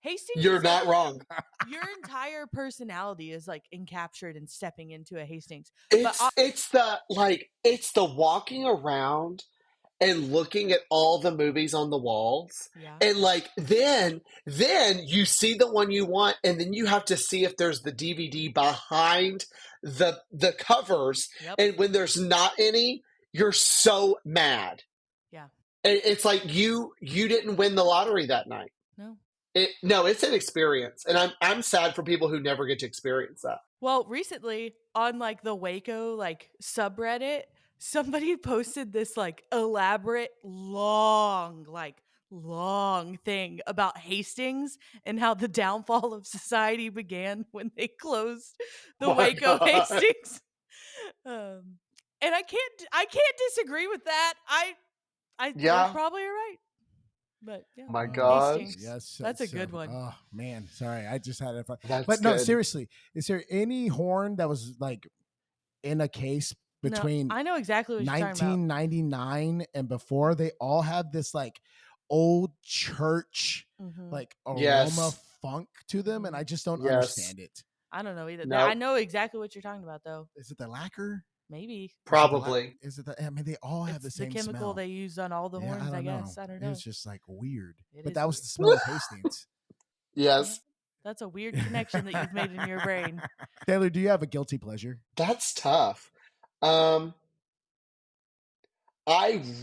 Hastings, you're not wrong. Your entire personality is like encaptured in stepping into a Hastings. It's the walking around and looking at all the movies on the walls. Yeah. And like then you see the one you want, and then you have to see if there's the DVD behind the covers. Yep. And when there's not any, you're so mad. Yeah. It's like you didn't win the lottery that night. No. It's an experience, and I'm sad for people who never get to experience that. Well, recently on like the Waco like subreddit, somebody posted this like elaborate long thing about Hastings and how the downfall of society began when they closed the Waco Hastings. And I can't disagree with that. You're probably right. But yeah, my God, yes, that's a good one. Oh man, sorry, I just had it fun. But no, seriously, is there any horn that was like in a case between? No, I know exactly what you're talking about. 1999 and before? They all have this like old church like aroma funk to them, and I just don't understand it. I don't know either. Nope. I know exactly what you're talking about, though. Is it the lacquer? Maybe. Probably. Is it I mean, they all have the same chemical smell. they used on all the horns, I guess. I don't know. It was just like weird. But that was the smell of Hastings. Yes. That's a weird connection that you've made in your brain. Taylor, do you have a guilty pleasure? That's tough. I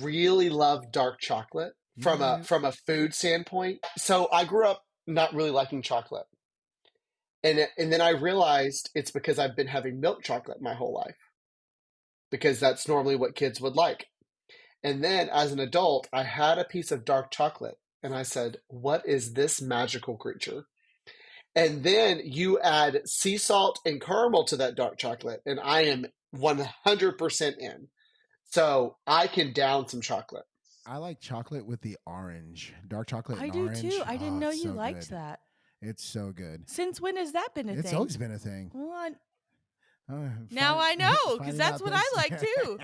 really love dark chocolate from a food standpoint. So I grew up not really liking chocolate. And then I realized it's because I've been having milk chocolate my whole life. Because that's normally what kids would like. And then as an adult, I had a piece of dark chocolate and I said, what is this magical creature? And then you add sea salt and caramel to that dark chocolate, and I am 100% in. So I can down some chocolate. I like chocolate with the orange, dark chocolate and I do orange. too. I didn't know it's you so liked good. that. It's so good. Since when has that been a thing? It's always been a thing. Well, Now I know, because that's what I like too.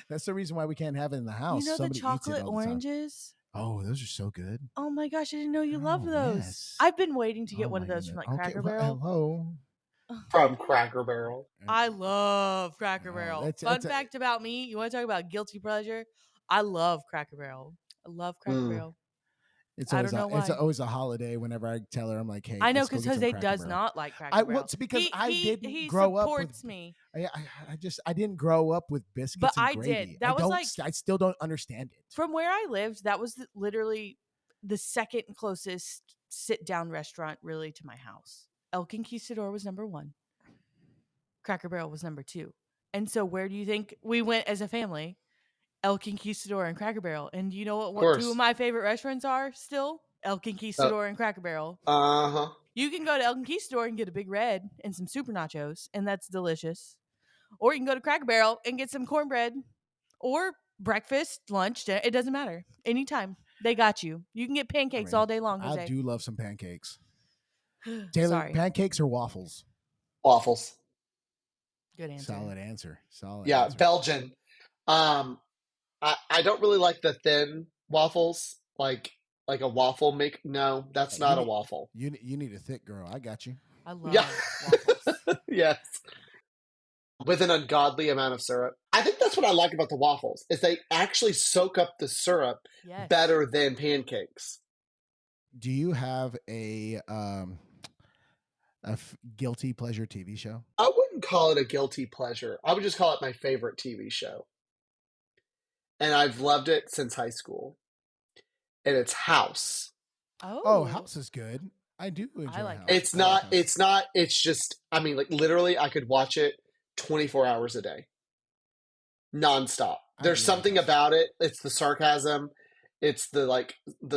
That's the reason why we can't have it in the house. You know Somebody the chocolate eats it all the time. oranges? Oh, those are so good. Oh my gosh, I didn't know you love those. Yes. I've been waiting to get one of those from Cracker Barrel. Hello. From Cracker Barrel. I love Cracker Barrel. Fun fact about me, you want to talk about guilty pleasure? I love Cracker Barrel. I love Cracker Barrel. It's always a holiday whenever I tell her, I'm like, hey, I know, because Jose does not like Cracker Barrel. It's because he didn't grow up with... He supports me. I didn't grow up with biscuits and gravy. I did. That was like... I still don't understand it. From where I lived, that was literally the second closest sit-down restaurant really to my house. El Conquistador was number 1. Cracker Barrel was number 2. And so where do you think we went as a family? El Conquistador and Cracker Barrel. And you know what 2 of my favorite restaurants are still? El Conquistador and Cracker Barrel. Uh-huh. You can go to El Conquistador and get a Big Red and some super nachos, and that's delicious. Or you can go to Cracker Barrel and get some cornbread or breakfast, lunch, dinner. It doesn't matter. Anytime. They got you. You can get pancakes all day long, Jose. I do love some pancakes. Taylor, pancakes or waffles? Waffles. Good answer. Solid answer. Yeah, Belgian. I don't really like the thin waffles, like a waffle make. No, that's not a waffle. You need a thick girl. I got you. I love waffles. Yes. With an ungodly amount of syrup. I think that's what I like about the waffles, is they actually soak up the syrup better than pancakes. Do you have a guilty pleasure TV show? I wouldn't call it a guilty pleasure. I would just call it my favorite TV show. And I've loved it since high school. And it's House. Oh, House is good. I do enjoy House. It's just, I mean, like literally I could watch it 24 hours a day. Nonstop. There's something about it. It's the sarcasm. It's the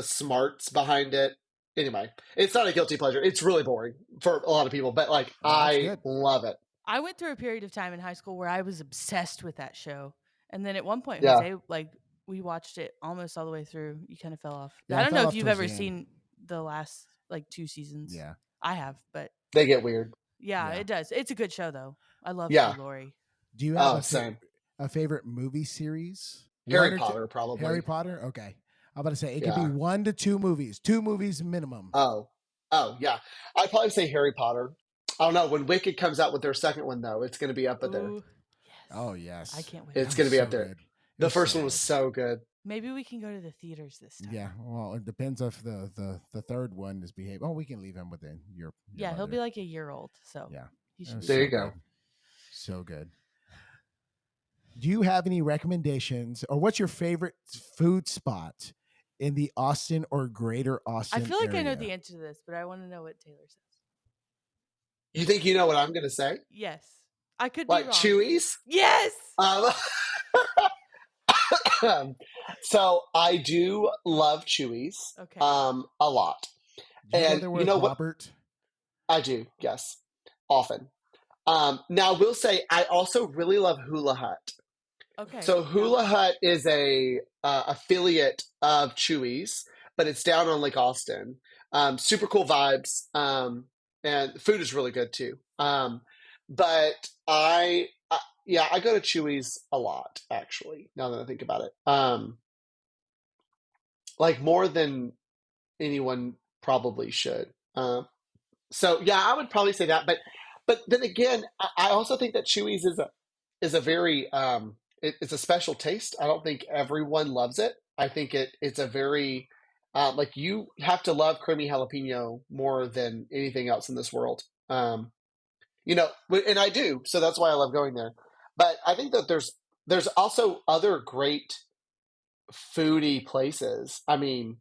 smarts behind it. Anyway, it's not a guilty pleasure. It's really boring for a lot of people, but I love it. I went through a period of time in high school where I was obsessed with that show. And then at one point, Jose, we watched it almost all the way through. You kind of fell off. I don't know if you've ever seen the last 2 seasons. Yeah. I have, but they get weird. Yeah, it does. It's a good show though. I love Lori. Do you have a favorite movie series? Harry Potter, probably. Harry Potter? Okay. I'm about to say it could be 1 to 2 movies. 2 movies minimum. Oh, yeah. I'd probably say Harry Potter. I don't know. When Wicked comes out with their second one, though, it's going to be up there. Yes. Oh, yes. I can't wait. It's going to be up there. The first one was so good. Maybe we can go to the theaters this time. Yeah. Well, it depends if the third one is behaving. Oh, we can leave him within your Yeah, he'll be like a year old. So yeah. There you go. So good. Do you have any recommendations, or what's your favorite food spot in the Austin or greater Austin I feel like area? I know the answer to this, but I want to know what Taylor says. You think you know what I'm going to say? Yes. I could be wrong. Chewy's? Yes! So I do love Chewy's. Okay. A lot. And you know Robert? I do, yes. Often. Now I will say I also really love Hula Hut. Okay. So Hula Hut is a affiliate of Chewy's, but it's down on Lake Austin. Super cool vibes. And the food is really good too. But I go to Chewy's a lot, actually, now that I think about it. More than anyone probably should. So yeah, I would probably say that. But then again, I also think that Chewy's is a very it's a special taste. I don't think everyone loves it. I think it's a very you have to love creamy jalapeno more than anything else in this world. And I do, so that's why I love going there. But I think that there's also other great foodie places. I mean,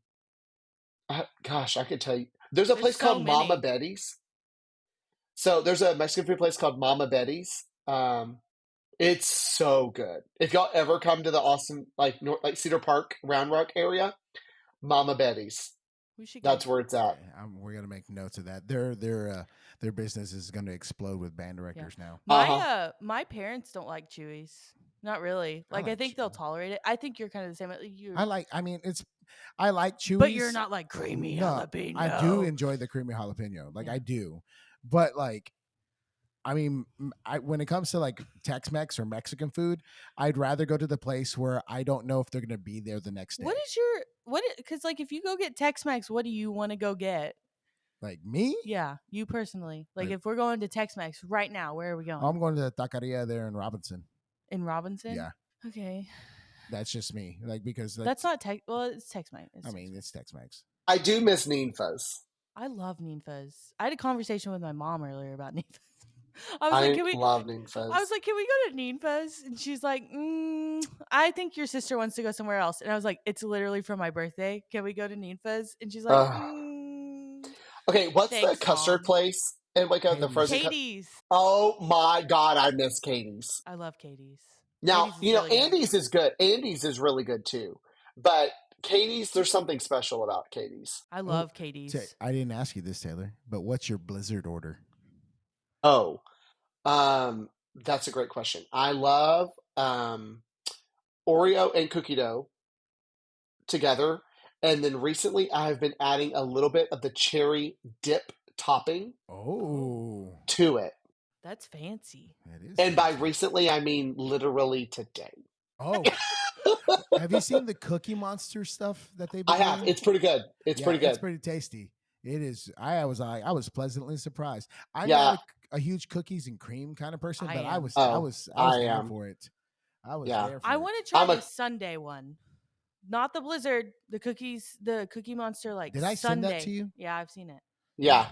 gosh, I could tell you. There's a place called Mama Betty's. So there's a Mexican food place called Mama Betty's. It's so good. If y'all ever come to the Austin, Cedar Park, Round Rock area, Mama Betty's. We should. That's where it's at. Okay, we're gonna make notes of that. Their business is gonna explode with band directors now. My parents don't like Chewies. Not really. Like I think they'll tolerate it. I think you're kind of the same. I like Chewies, but you're not like creamy jalapeno. I do enjoy the creamy jalapeno. Like I do, but like, I mean, when it comes to like Tex-Mex or Mexican food, I'd rather go to the place where I don't know if they're gonna be there the next day. Because like if you go get Tex-Mex, what do you want to go get? Like me? Yeah, you personally. Like if we're going to Tex-Mex right now, where are we going? I'm going to the taqueria there in Robinson. In Robinson? Yeah. Okay. That's just me. Like because that's not it's Tex-Mex. It's Tex-Mex. I do miss Ninfas. I love Ninfas. I had a conversation with my mom earlier about Ninfas. I love Ninfas. I was like, can we go to Ninfas? And she's like, I think your sister wants to go somewhere else. And I was like, it's literally for my birthday. Can we go to Ninfas? And she's like, okay, what's the custard place? And like the frozen Katie's. Oh my God, I miss Katie's. I love Katie's. Now, really Andy's is good. Andy's is really good too. But Katie's, there's something special about Katie's. I love Katie's. I didn't ask you this, Taylor, but what's your Blizzard order? Oh, that's a great question. I love Oreo and cookie dough together. And then recently I've been adding a little bit of the cherry dip topping to it. That's fancy. It is. And by recently, I mean literally today. Oh. Have you seen the Cookie Monster stuff that they've been I have. doing? It's pretty good. It's pretty good. It's pretty tasty. It is. I was pleasantly surprised. I'm not a huge cookies and cream kind of person, but I was there for it. I was there for it. I want to try the Sunday one. Not the Blizzard, the Cookie Monster like Did I Sunday. send that to you? Yeah, I've seen it. Yeah.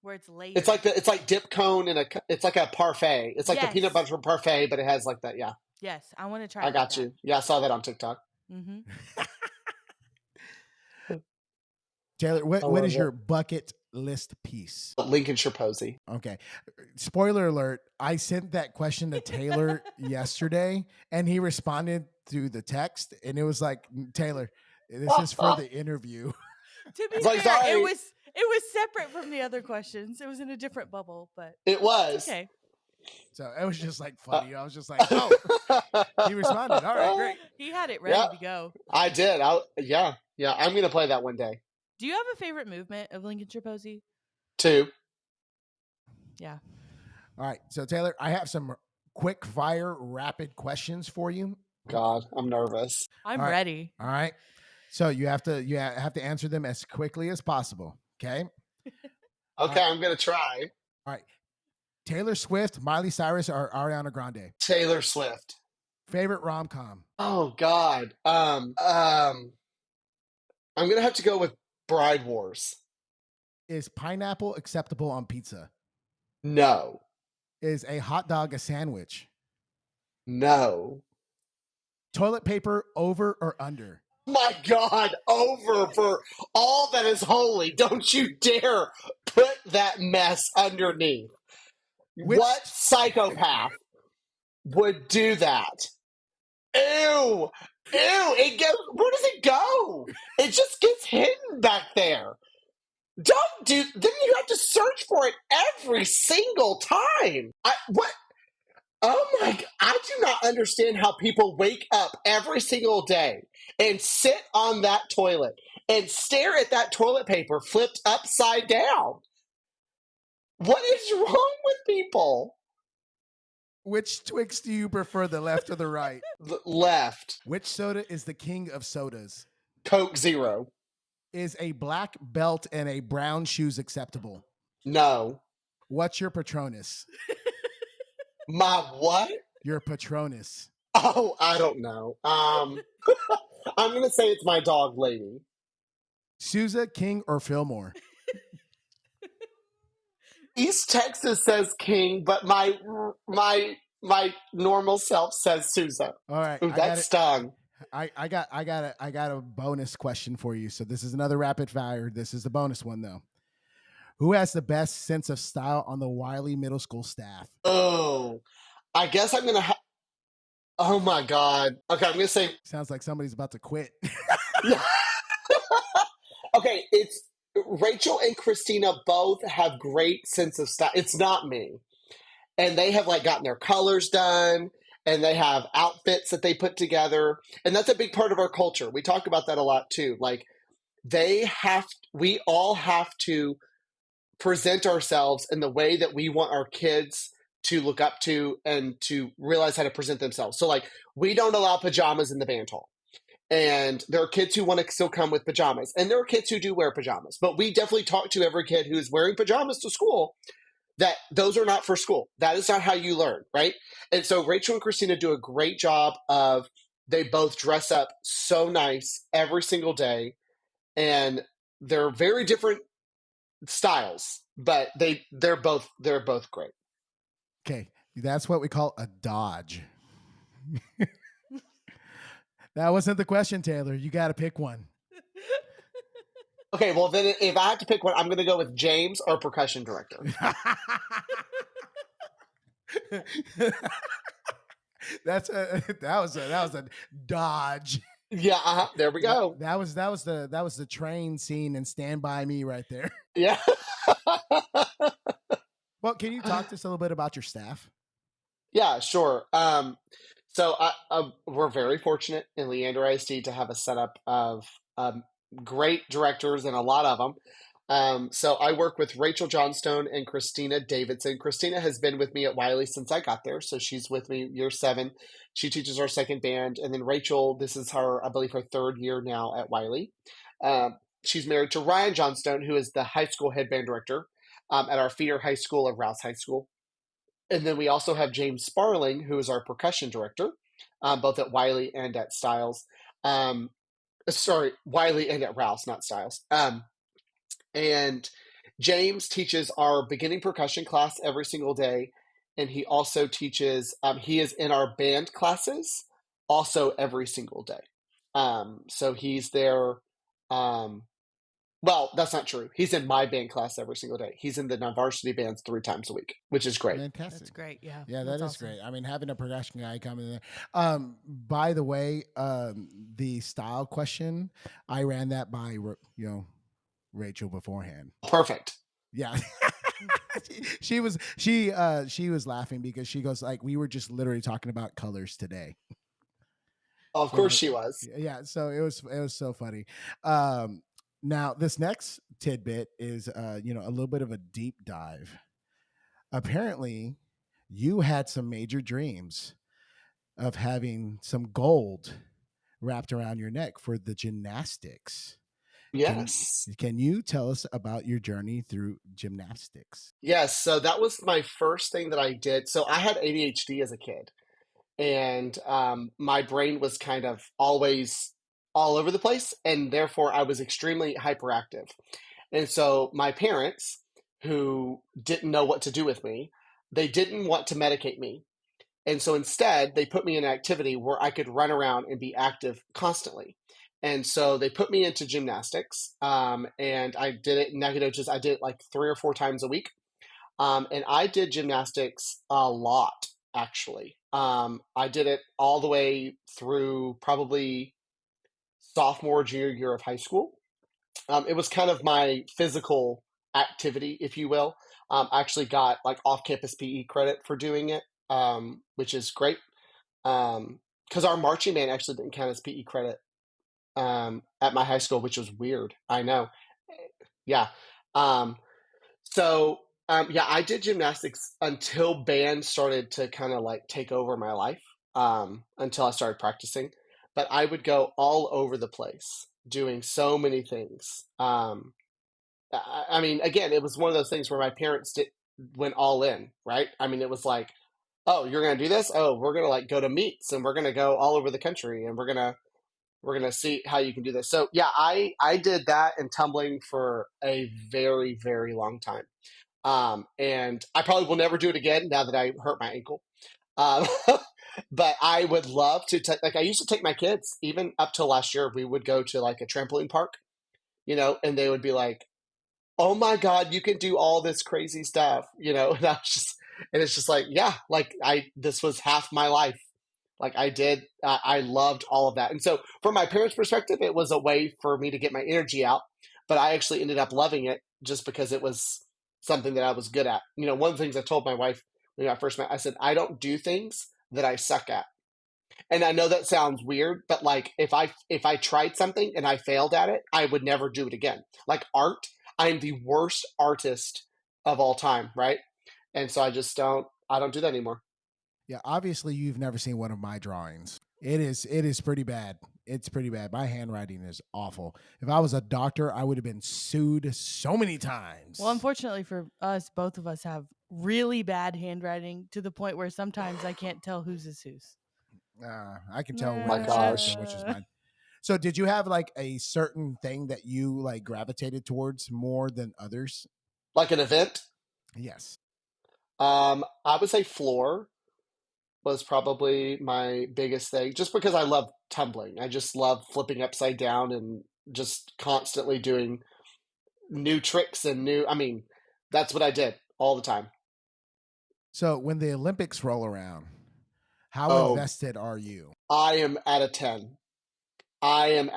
Where it's layered. It's like dip cone and it's like a parfait. It's like the peanut butter parfait, but it has like that. Yeah. Yes, I want to try. I got you. Yeah, I saw that on TikTok. Mm-hmm. Taylor, what is your bucket list piece? Lincolnshire Posy. Okay. Spoiler alert. I sent that question to Taylor yesterday, and he responded through the text, and it was like, Taylor, this is for the interview. To be fair, it was separate from the other questions. It was in a different bubble, but it was. Okay. So it was just like funny. I was just like, oh, he responded. All right, great. He had it ready to go. I did. Yeah. I'm going to play that one day. Do you have a favorite movement of Lincolnshire Posy? 2. Yeah. All right. So Taylor, I have some quick fire rapid questions for you. God, I'm nervous. I'm ready. All right. So you have to answer them as quickly as possible. Okay. Okay, I'm going to try. All right. Taylor Swift, Miley Cyrus, or Ariana Grande? Taylor Swift. Favorite rom-com? Oh God. I'm going to have to go with Bride Wars. Is pineapple acceptable on pizza? No. Is a hot dog a sandwich? No. Toilet paper over or under? My God, over for all that is holy. Don't you dare put that mess underneath. What psychopath would do that? Ew. It goes. Where does it go? It just gets hidden back there. Don't do. Then you have to search for it every single time. What? Oh my God. I do not understand how people wake up every single day and sit on that toilet and stare at that toilet paper flipped upside down. What is wrong with people? Which Twix do you prefer, the left or the right? The left. Which soda is the king of sodas? Coke Zero. Is a black belt and a brown shoes acceptable? No. What's your Patronus? My what? Your Patronus. Oh, I don't know. I'm going to say it's my dog, Lady. Sousa, King, or Fillmore? East Texas says King, but my normal self says Sousa. All right. Ooh, that stung. I got a bonus question for you. So this is another rapid fire. This is the bonus one though. Who has the best sense of style on the Wiley Middle School staff? Oh, I guess I'm gonna. Oh my God. Okay, I'm gonna say. Sounds like somebody's about to quit. Okay, it's Rachel and Christina both have great sense of style. It's not me. And they have like gotten their colors done and they have outfits that they put together. And that's a big part of our culture. We talk about that a lot too. Like we all have to present ourselves in the way that we want our kids to look up to and to realize how to present themselves. So like we don't allow pajamas in the band hall. And there are kids who want to still come with pajamas. And there are kids who do wear pajamas. But we definitely talk to every kid who's wearing pajamas to school that those are not for school. That is not how you learn, right? And so Rachel and Christina do a great job of, they both dress up so nice every single day. And they're very different styles, but they're both great. Okay. That's what we call a dodge. That wasn't the question, Taylor. You got to pick one. Okay, well then if I have to pick one, I'm going to go with James, our percussion director. that was a dodge. Yeah, there we go. That was the train scene in Stand By Me right there. Yeah. Well, can you talk to us a little bit about your staff? Yeah, sure. So we're very fortunate in Leander ISD to have a setup of great directors, and a lot of them. So I work with Rachel Johnstone and Christina Davidson. Christina has been with me at Wiley since I got there. So she's with me year 7. She teaches our second band. And then Rachel, this is her, I believe, her 3rd year now at Wiley. She's married to Ryan Johnstone, who is the high school head band director at our feeder high school of Rouse High School. And then we also have James Sparling, who is our percussion director, both at Wiley and at Styles. Wiley and at Rouse, not Styles. And James teaches our beginning percussion class every single day. And he also teaches, he is in our band classes also every single day. So he's there. Well, that's not true. He's in my band class every single day. He's in the non-varsity bands 3 times a week, which is great. Fantastic. That's great. Yeah. Yeah, that's awesome. great. I mean, having a production guy come in there. By the way, the style question, I ran that by, Rachel beforehand. Perfect. Yeah. she was laughing because she goes like, we were just literally talking about colors today. Of course she was. Yeah. So it was so funny. Now, this next tidbit is, a little bit of a deep dive. Apparently, you had some major dreams of having some gold wrapped around your neck for the gymnastics. Yes. Can you tell us about your journey through gymnastics? Yes. So that was my first thing that I did. So I had ADHD as a kid, and my brain was kind of always all over the place, and therefore I was extremely hyperactive. And so my parents, who didn't know what to do with me, they didn't want to medicate me. And so instead, they put me in an activity where I could run around and be active constantly. And so they put me into gymnastics, and I did it. And I did it like 3 or 4 times a week. And I did gymnastics a lot, actually. I did it all the way through probably sophomore, junior year of high school. It was kind of my physical activity, if you will. I actually got like off-campus PE credit for doing it, which is great. Because our marching band actually didn't count as PE credit at my high school, which was weird. I know. Yeah. I did gymnastics until band started to kind of like take over my life, until I started practicing. But I would go all over the place doing so many things. I mean, again, it was one of those things where my parents went all in, right? I mean, it was like, oh, you're going to do this? Oh, we're going to like go to meets, and we're going to go all over the country, and we're going to see how you can do this. So yeah, I did that and tumbling for a very, very long time. And I probably will never do it again now that I hurt my ankle. But I would love to I used to take my kids, even up till last year, we would go to like a trampoline park, and they would be like, oh my God, you can do all this crazy stuff, and it's just like, yeah, like this was half my life. Like I loved all of that. And so from my parents' perspective, it was a way for me to get my energy out. but I actually ended up loving it just because it was something that I was good at. You know, one of the things I told my wife when I first met, I said, I don't do things that I suck at. And I know that sounds weird, but like if I tried something and I failed at it, I would never do it again. Like art, I'm the worst artist of all time, right? And so I don't do that anymore. Yeah, obviously you've never seen one of my drawings. It is pretty bad. It's pretty bad. My handwriting is awful. If I was a doctor, I would have been sued so many times. Well, unfortunately for us, both of us have really bad handwriting to the point where sometimes I can't tell whose is whose. I can tell my gosh. which is mine. So did you have like a certain thing that you like gravitated towards more than others? Like an event? Yes. I would say floor was probably my biggest thing, just because I love tumbling. I just love flipping upside down and just constantly doing new tricks and that's what I did all the time. So when the Olympics roll around, how invested are you? I am at a 10. I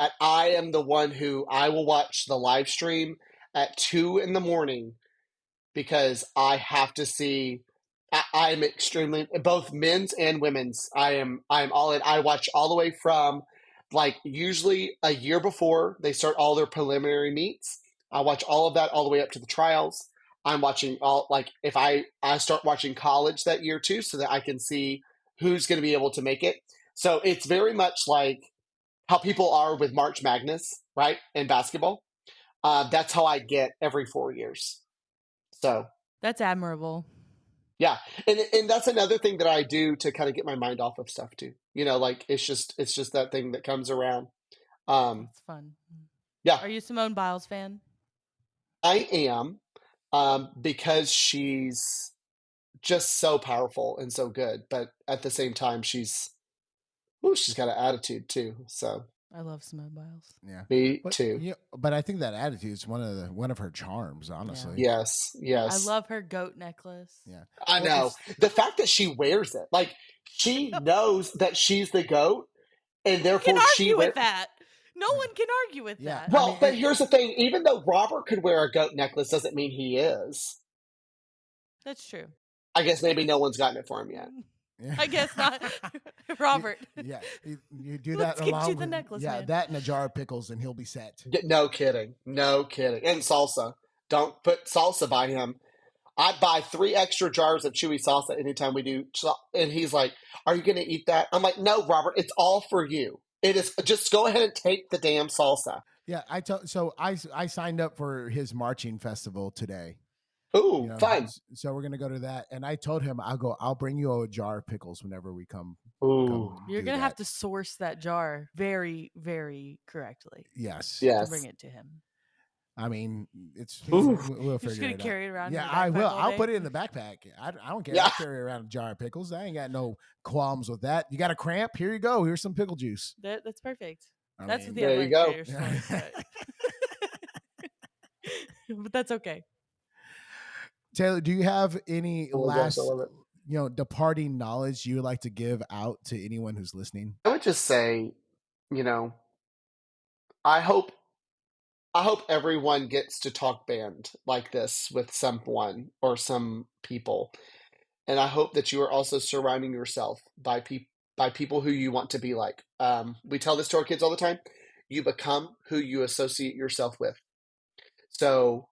am the one who I will watch the live stream at 2 a.m. because I have to see. I'm extremely, both men's and women's. I'm all in. I watch all the way from like usually a year before they start all their preliminary meets. I watch all of that all the way up to the trials. I'm watching all, like if I start watching college that year too, so that I can see who's going to be able to make it. So it's very much like how people are with March Madness, right? In basketball. That's how I get every 4 years. So that's admirable. Yeah. And that's another thing that I do to kind of get my mind off of stuff too. You know, like it's just that thing that comes around. It's fun. Yeah. Are you a Simone Biles fan? I am, because she's just so powerful and so good, but at the same time she's got an attitude too. So I love Simone Biles. Yeah, me too. Yeah, but I think that attitude is one of her charms. Honestly, yeah. Yes. I love her goat necklace. Yeah, I know the fact that she wears it, like she knows that she's the goat, and therefore she argue with that. No one can argue with that. Well, but here's the thing: even though Robert could wear a goat necklace, doesn't mean he is. That's true. I guess maybe no one's gotten it for him yet. I guess not. Robert. You do that Let's along get you with the necklace, man. that and a jar of pickles, and he'll be set. No kidding. And salsa. Don't put salsa by him. I buy 3 extra jars of chewy salsa anytime we do. And he's like, "Are you going to eat that?" I'm like, "No, Robert. It's all for you. It is. Just go ahead and take the damn salsa." Yeah, I signed up for his marching festival today. Ooh, fun. So we're gonna go to that, and I told him I'll bring you a jar of pickles whenever we come. Ooh, you're gonna have to source that jar very, very correctly. Yes, to bring it to him. I mean, we'll figure You're just gonna carry it around. Yeah, I will. I'll put it in the backpack. I don't care. I'll carry around a jar of pickles. I ain't got no qualms with that. You got a cramp? Here you go. Here's some pickle juice. That's perfect. That's what the there you go. But that's okay. Taylor, do you have any last, departing knowledge you would like to give out to anyone who's listening? I would just say, I hope everyone gets to talk band like this with someone or some people. And I hope that you are also surrounding yourself by people who you want to be like. We tell this to our kids all the time. You become who you associate yourself with. So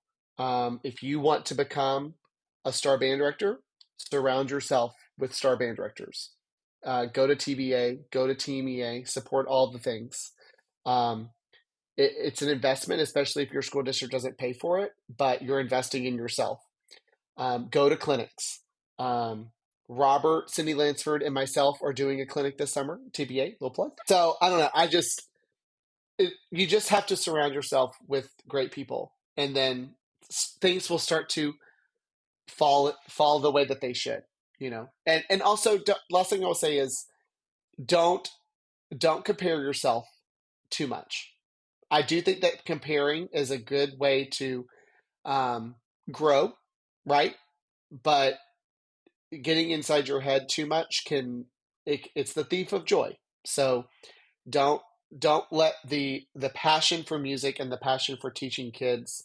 if you want to become a star band director, surround yourself with star band directors. Go to TBA, go to Team EA, support all the things. It's an investment, especially if your school district doesn't pay for it, but you're investing in yourself. Go to clinics. Robert, Cindy Lansford, and myself are doing a clinic this summer, TBA, little plug. So I don't know. You just have to surround yourself with great people, and then things will start to fall the way that they should, And also, last thing I will say is don't compare yourself too much. I do think that comparing is a good way to grow, right? But getting inside your head too much it's the thief of joy. So don't don't let the passion for music and the passion for teaching kids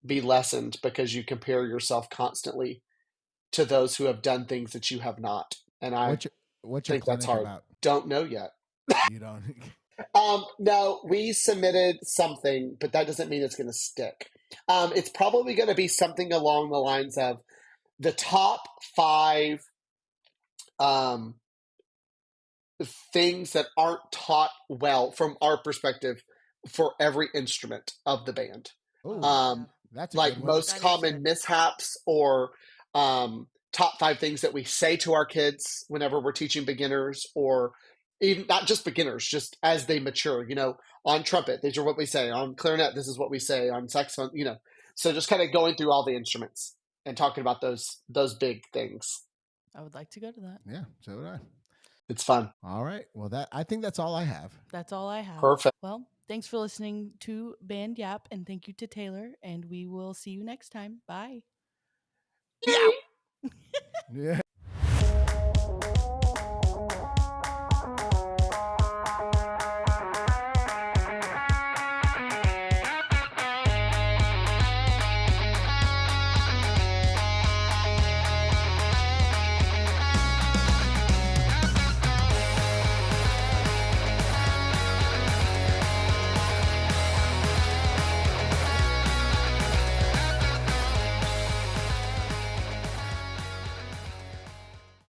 be lessened because you compare yourself constantly to those who have done things that you have not. And I what's your think that's clinic hard. about? Don't know yet. You don't. No, we submitted something, but that doesn't mean it's going to stick. It's probably going to be something along the lines of the top 5 things that aren't taught well from our perspective for every instrument of the band. That's like most common mishaps, or top 5 things that we say to our kids whenever we're teaching beginners, or even not just beginners, just as they mature. On trumpet, these are what we say. On clarinet, this is what we say. On saxophone, so just kind of going through all the instruments and talking about those big things. I would like to go to that. Yeah, so would I. It's fun. All right. Well, I think that's all I have. That's all I have. Perfect. Well, thanks for listening to Band Yap, and thank you to Taylor, and we will see you next time. Bye. Yeah. Yeah.